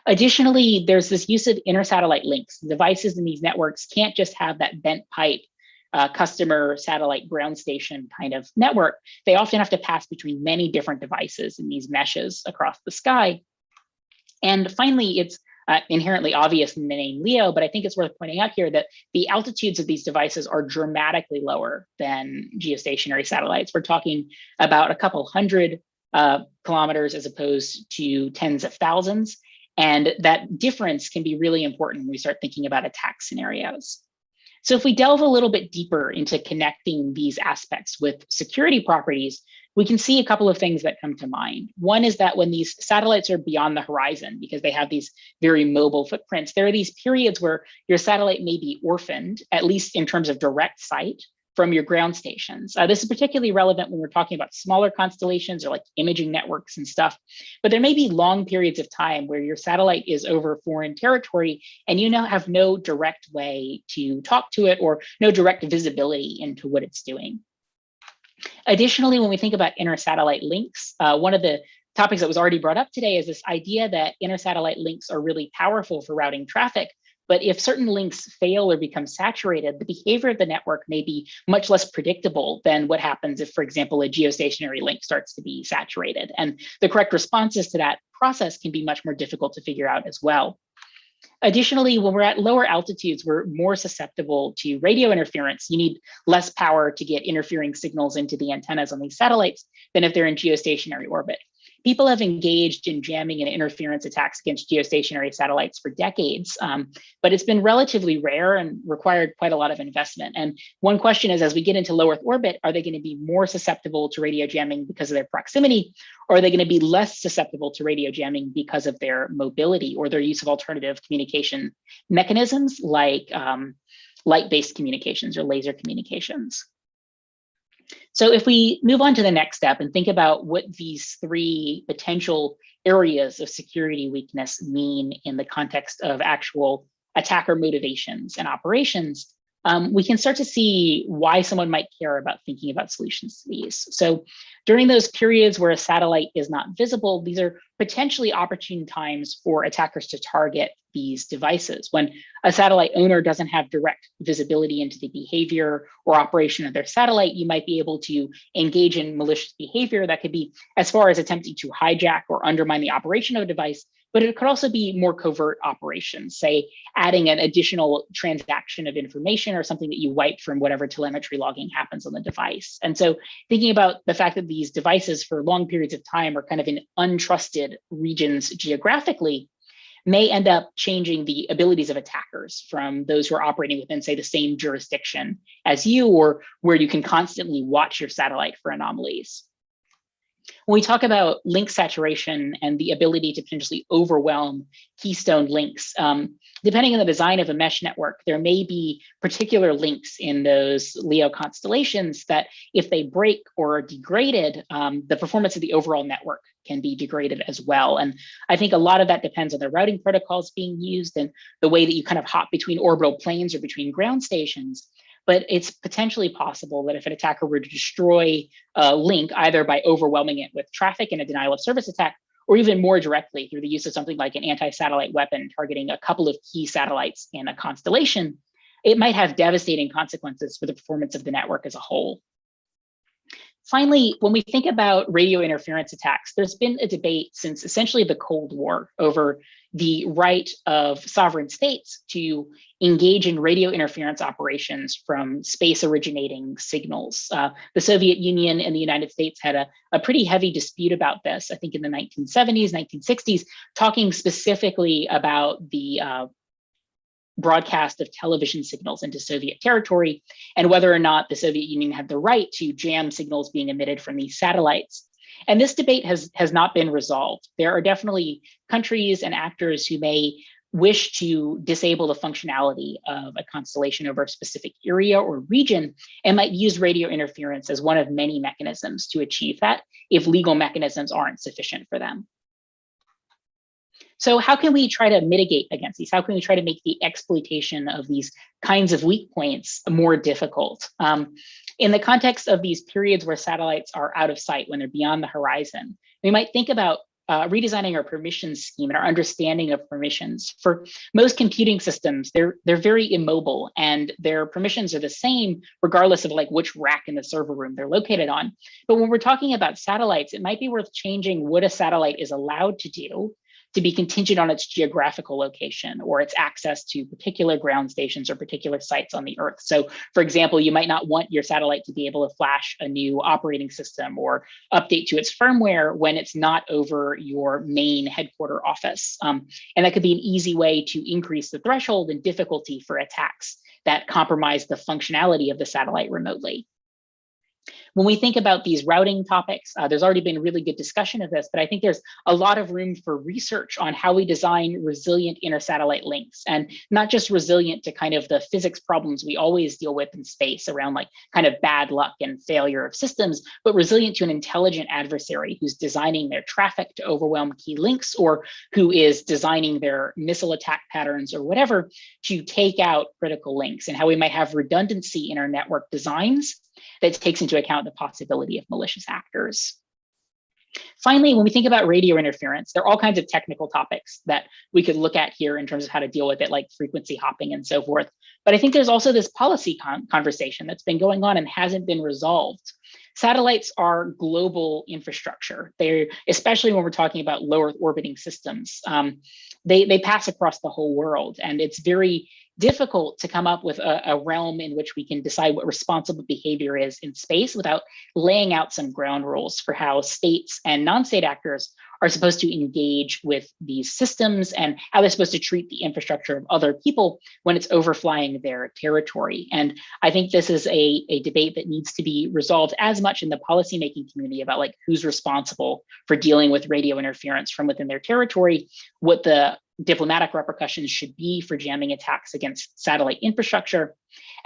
Additionally, there's this use of inter-satellite links. Devices in these networks can't just have that bent pipe customer satellite ground station kind of network. They often have to pass between many different devices in these meshes across the sky. And finally, it's inherently obvious in the name LEO, but I think it's worth pointing out here that the altitudes of these devices are dramatically lower than geostationary satellites. We're talking about a couple hundred kilometers as opposed to tens of thousands. And that difference can be really important when we start thinking about attack scenarios. So if we delve a little bit deeper into connecting these aspects with security properties, we can see a couple of things that come to mind. One is that when these satellites are beyond the horizon, because they have these very mobile footprints, there are these periods where your satellite may be orphaned, at least in terms of direct sight, from your ground stations. This is particularly relevant when we're talking about smaller constellations or like imaging networks and stuff. But there may be long periods of time where your satellite is over foreign territory and you now have no direct way to talk to it or no direct visibility into what it's doing. Additionally, when we think about inter-satellite links, one of the topics that was already brought up today is this idea that inter-satellite links are really powerful for routing traffic. But if certain links fail or become saturated, the behavior of the network may be much less predictable than what happens if, for example, a geostationary link starts to be saturated. And the correct responses to that process can be much more difficult to figure out as well. Additionally, when we're at lower altitudes, we're more susceptible to radio interference. You need less power to get interfering signals into the antennas on these satellites than if they're in geostationary orbit. People have engaged in jamming and interference attacks against geostationary satellites for decades, but it's been relatively rare and required quite a lot of investment. And one question is, as we get into low Earth orbit, are they going to be more susceptible to radio jamming because of their proximity, or are they going to be less susceptible to radio jamming because of their mobility or their use of alternative communication mechanisms like light-based communications or laser communications? So if we move on to the next step and think about what these 3 potential areas of security weakness mean in the context of actual attacker motivations and operations, we can start to see why someone might care about thinking about solutions to these. So during those periods where a satellite is not visible, these are potentially opportune times for attackers to target these devices. When a satellite owner doesn't have direct visibility into the behavior or operation of their satellite, you might be able to engage in malicious behavior that could be as far as attempting to hijack or undermine the operation of a device, but it could also be more covert operations, say adding an additional transaction of information or something that you wipe from whatever telemetry logging happens on the device. And so thinking about the fact that these devices for long periods of time are kind of in untrusted regions geographically may end up changing the abilities of attackers from those who are operating within, say, the same jurisdiction as you, or where you can constantly watch your satellite for anomalies. When we talk about link saturation and the ability to potentially overwhelm keystone links, depending on the design of a mesh network, there may be particular links in those LEO constellations that if they break or are degraded, the performance of the overall network can be degraded as well. And I think a lot of that depends on the routing protocols being used and the way that you kind of hop between orbital planes or between ground stations. But it's potentially possible that if an attacker were to destroy a link, either by overwhelming it with traffic in a denial of service attack, or even more directly through the use of something like an anti-satellite weapon targeting a couple of key satellites in a constellation, it might have devastating consequences for the performance of the network as a whole. Finally, when we think about radio interference attacks, there's been a debate since essentially the Cold War over the right of sovereign states to engage in radio interference operations from space originating signals. The Soviet Union and the United States had a pretty heavy dispute about this, I think in the 1970s, 1960s, talking specifically about the broadcast of television signals into Soviet territory and whether or not the Soviet Union had the right to jam signals being emitted from these satellites. And this debate has not been resolved. There are definitely countries and actors who may wish to disable the functionality of a constellation over a specific area or region and might use radio interference as one of many mechanisms to achieve that if legal mechanisms aren't sufficient for them. So how can we try to mitigate against these? How can we try to make the exploitation of these kinds of weak points more difficult? In the context of these periods where satellites are out of sight, when they're beyond the horizon, we might think about redesigning our permissions scheme and our understanding of permissions. For most computing systems, they're very immobile, and their permissions are the same regardless of like which rack in the server room they're located on. But when we're talking about satellites, it might be worth changing what a satellite is allowed to do to be contingent on its geographical location or its access to particular ground stations or particular sites on the Earth. So for example, you might not want your satellite to be able to flash a new operating system or update to its firmware when it's not over your main headquarter office. And that could be an easy way to increase the threshold and difficulty for attacks that compromise the functionality of the satellite remotely. When we think about these routing topics, there's already been really good discussion of this, but I think there's a lot of room for research on how we design resilient inter-satellite links, and not just resilient to kind of the physics problems we always deal with in space around like kind of bad luck and failure of systems, but resilient to an intelligent adversary who's designing their traffic to overwhelm key links, or who is designing their missile attack patterns or whatever to take out critical links, and how we might have redundancy in our network designs that takes into account the possibility of malicious actors. Finally, when we think about radio interference, there are all kinds of technical topics that we could look at here in terms of how to deal with it, like frequency hopping and so forth. But I think there's also this policy conversation that's been going on and hasn't been resolved. Satellites are global infrastructure. They're, especially when we're talking about low Earth orbiting systems, they pass across the whole world, and it's very difficult to come up with a realm in which we can decide what responsible behavior is in space without laying out some ground rules for how states and non-state actors are supposed to engage with these systems and how they're supposed to treat the infrastructure of other people when it's overflying their territory. And I think this is a debate that needs to be resolved as much in the policymaking community about like who's responsible for dealing with radio interference from within their territory, what the diplomatic repercussions should be for jamming attacks against satellite infrastructure,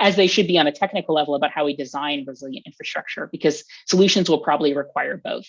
as they should be on a technical level about how we design resilient infrastructure, because solutions will probably require both.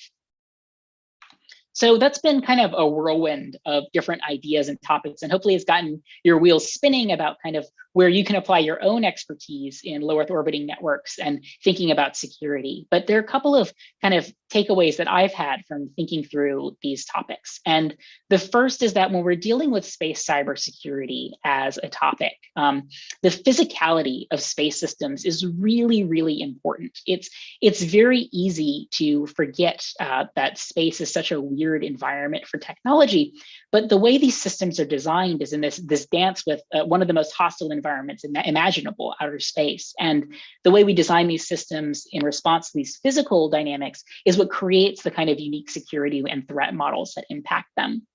So that's been kind of a whirlwind of different ideas and topics, and hopefully it's gotten your wheels spinning about kind of where you can apply your own expertise in low Earth orbiting networks and thinking about security. But there are a couple of kind of takeaways that I've had from thinking through these topics. And the first is that when we're dealing with space cybersecurity as a topic, the physicality of space systems is really, really important. It's very easy to forget that space is such a weird environment for technology, but the way these systems are designed is in this dance with one of the most hostile environments imaginable, outer space. And the way we design these systems in response to these physical dynamics is what creates the kind of unique security and threat models that impact them.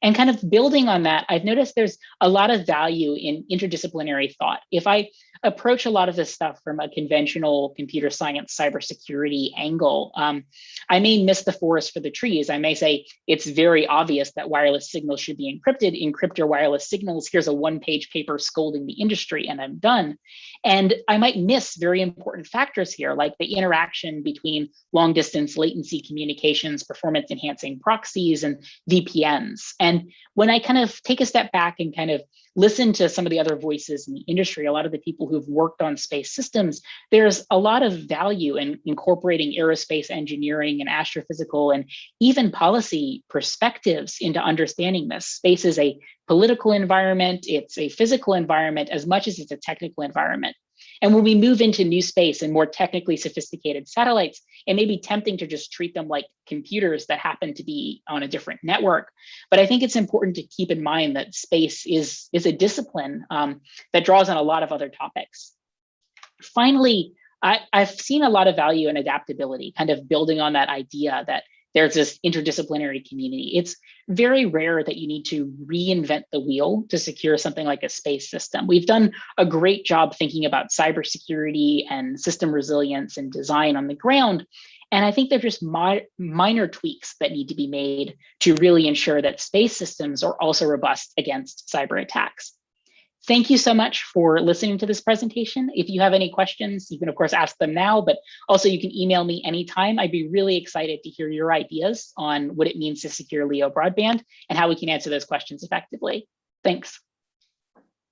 And kind of building on that, I've noticed there's a lot of value in interdisciplinary thought. If I approach a lot of this stuff from a conventional computer science cybersecurity angle, I may miss the forest for the trees. I may say it's very obvious that wireless signals should be encrypted. Encrypt your wireless signals. Here's a one-page paper scolding the industry, and I'm done. And I might miss very important factors here, like the interaction between long-distance latency communications, performance-enhancing proxies, and VPNs. And when I kind of take a step back and kind of listen to some of the other voices in the industry, a lot of the people who've worked on space systems, there's a lot of value in incorporating aerospace engineering and astrophysical and even policy perspectives into understanding this. Space is a political environment, it's a physical environment as much as it's a technical environment. And when we move into new space and more technically sophisticated satellites, it may be tempting to just treat them like computers that happen to be on a different network. But I think it's important to keep in mind that space is a discipline that draws on a lot of other topics. Finally, I've seen a lot of value in adaptability, kind of building on that idea that there's this interdisciplinary community. It's very rare that you need to reinvent the wheel to secure something like a space system. We've done a great job thinking about cybersecurity and system resilience and design on the ground. And I think they're just minor tweaks that need to be made to really ensure that space systems are also robust against cyber attacks. Thank you so much for listening to this presentation. If you have any questions, you can of course ask them now, but also you can email me anytime. I'd be really excited to hear your ideas on what it means to secure LEO broadband and how we can answer those questions effectively. Thanks.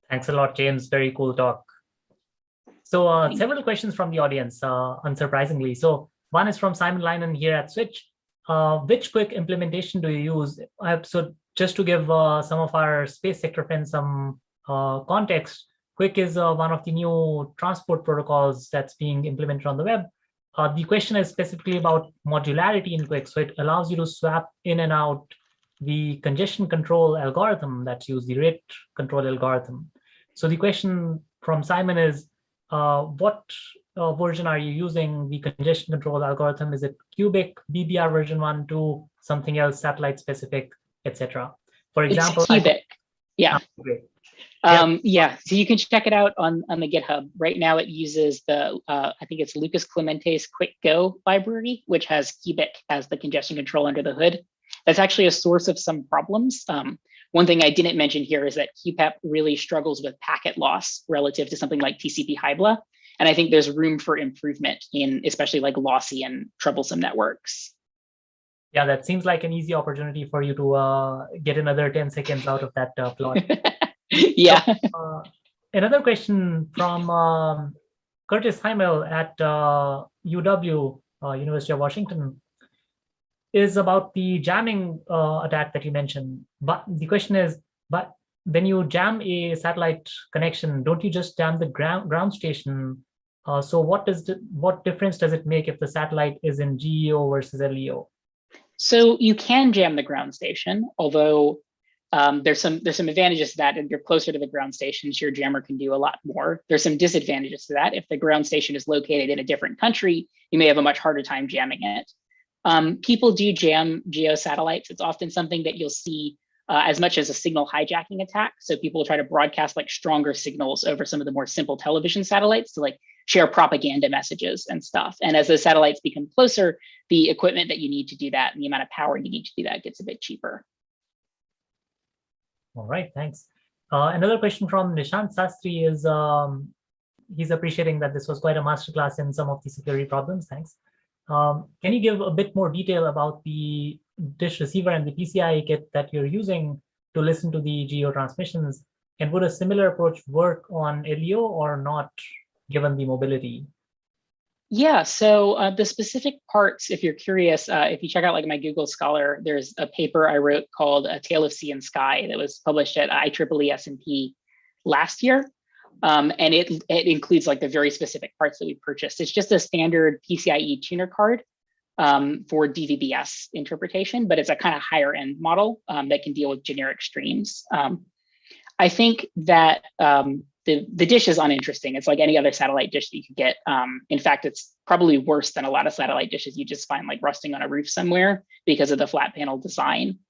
Thanks a lot, James. Very cool talk. So several questions from the audience, unsurprisingly. So one is from Simon Linen here at Switch. Which quick implementation do you use? So just to give some of our space sector friends some context, Quick is one of the new transport protocols that's being implemented on the web. The question is specifically about modularity in Quick. So it allows you to swap in and out the congestion control algorithm that's used, the rate control algorithm. So the question from Simon is, what version are you using the congestion control algorithm? Is it cubic, BBR version 1, 2, something else, satellite specific, etc.? For example, it's cubic. Yeah. Great. Yeah, so you can check it out on the GitHub. Right now it uses the, I think it's Lucas Clemente's Quick Go library, which has cubic as the congestion control under the hood. That's actually a source of some problems. One thing I didn't mention here is that QPEP really struggles with packet loss relative to something like TCP Hybla. And I think there's room for improvement in especially like lossy and troublesome networks. Yeah, that seems like an easy opportunity for you to get another 10 seconds out of that plot. Yeah. So, another question from Curtis Heimel at UW, University of Washington, is about the jamming attack that you mentioned. But the question is, but when you jam a satellite connection, don't you just jam the ground station? So what difference does it make if the satellite is in GEO versus LEO? So you can jam the ground station, although there's some advantages to that. If you're closer to the ground stations, your jammer can do a lot more. There's some disadvantages to that. If the ground station is located in a different country, you may have a much harder time jamming it. People do jam GEO satellites. It's often something that you'll see as much as a signal hijacking attack. So people try to broadcast like stronger signals over some of the more simple television satellites to like share propaganda messages and stuff. And as those satellites become closer, the equipment that you need to do that and the amount of power you need to do that gets a bit cheaper. All right, thanks. Another question from Nishant Sastry is, he's appreciating that this was quite a masterclass in some of the security problems. Thanks. Can you give a bit more detail about the dish receiver and the PCI kit that you're using to listen to the GEO transmissions? And would a similar approach work on LEO or not, given the mobility? Yeah, so the specific parts, if you're curious, if you check out like my Google Scholar, there's a paper I wrote called A Tale of Sea and Sky that was published at IEEE S&P last year. And it includes like the very specific parts that we purchased. It's just a standard PCIe tuner card for DVB-S interpretation, but it's a kind of higher end model that can deal with generic streams. I think that the dish is uninteresting. It's like any other satellite dish that you could get. In fact, it's probably worse than a lot of satellite dishes you just find like rusting on a roof somewhere because of the flat panel design.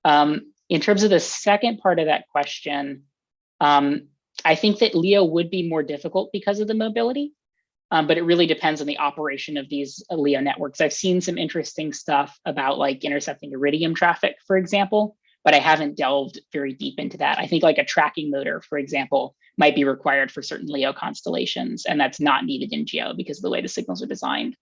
In terms of the second part of that question, I think that LEO would be more difficult because of the mobility, but it really depends on the operation of these LEO networks. I've seen some interesting stuff about like intercepting iridium traffic, for example, but I haven't delved very deep into that. I think like a tracking motor, for example, might be required for certain LEO constellations, and that's not needed in GEO because of the way the signals are designed.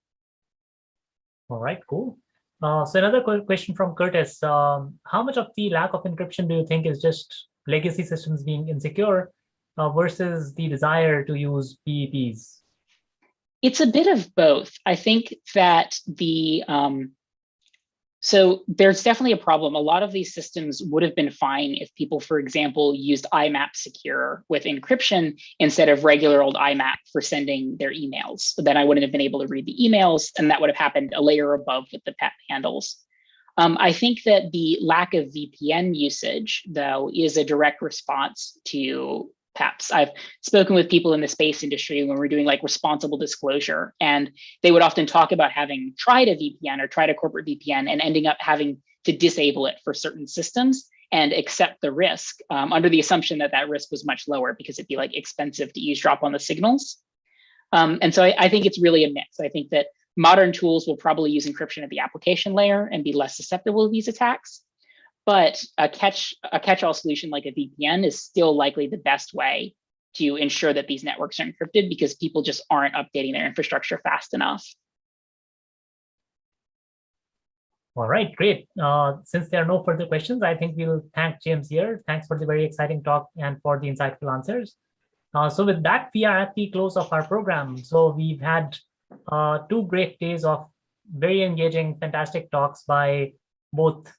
All right, cool. So another question from Curtis. How much of the lack of encryption do you think is just legacy systems being insecure versus the desire to use PEPs? It's a bit of both. I think that so there's definitely a problem. A lot of these systems would have been fine if people, for example, used IMAP secure with encryption instead of regular old IMAP for sending their emails. So then I wouldn't have been able to read the emails, and that would have happened a layer above with the PEP handles. I think that the lack of VPN usage, though, is a direct response to perhaps. I've spoken with people in the space industry when we're doing like responsible disclosure, and they would often talk about having tried a VPN or tried a corporate VPN and ending up having to disable it for certain systems and accept the risk under the assumption that that risk was much lower because it'd be like expensive to eavesdrop on the signals. And so I think it's really a mix. I think that modern tools will probably use encryption at the application layer and be less susceptible to these attacks. But a catch-all solution like a VPN is still likely the best way to ensure that these networks are encrypted because people just aren't updating their infrastructure fast enough. All right, great. Since there are no further questions, I think we'll thank James here. Thanks for the very exciting talk and for the insightful answers. So with that, we are at the close of our program. So we've had 2 great days of very engaging, fantastic talks by both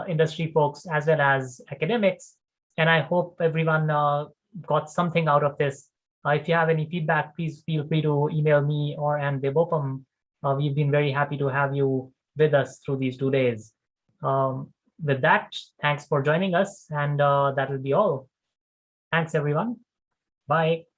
industry folks as well as academics. And I hope everyone got something out of this. If you have any feedback, please feel free to email me or BOPM. We've been very happy to have you with us through these 2 days. With that, thanks for joining us, and that will be all. Thanks, everyone. Bye.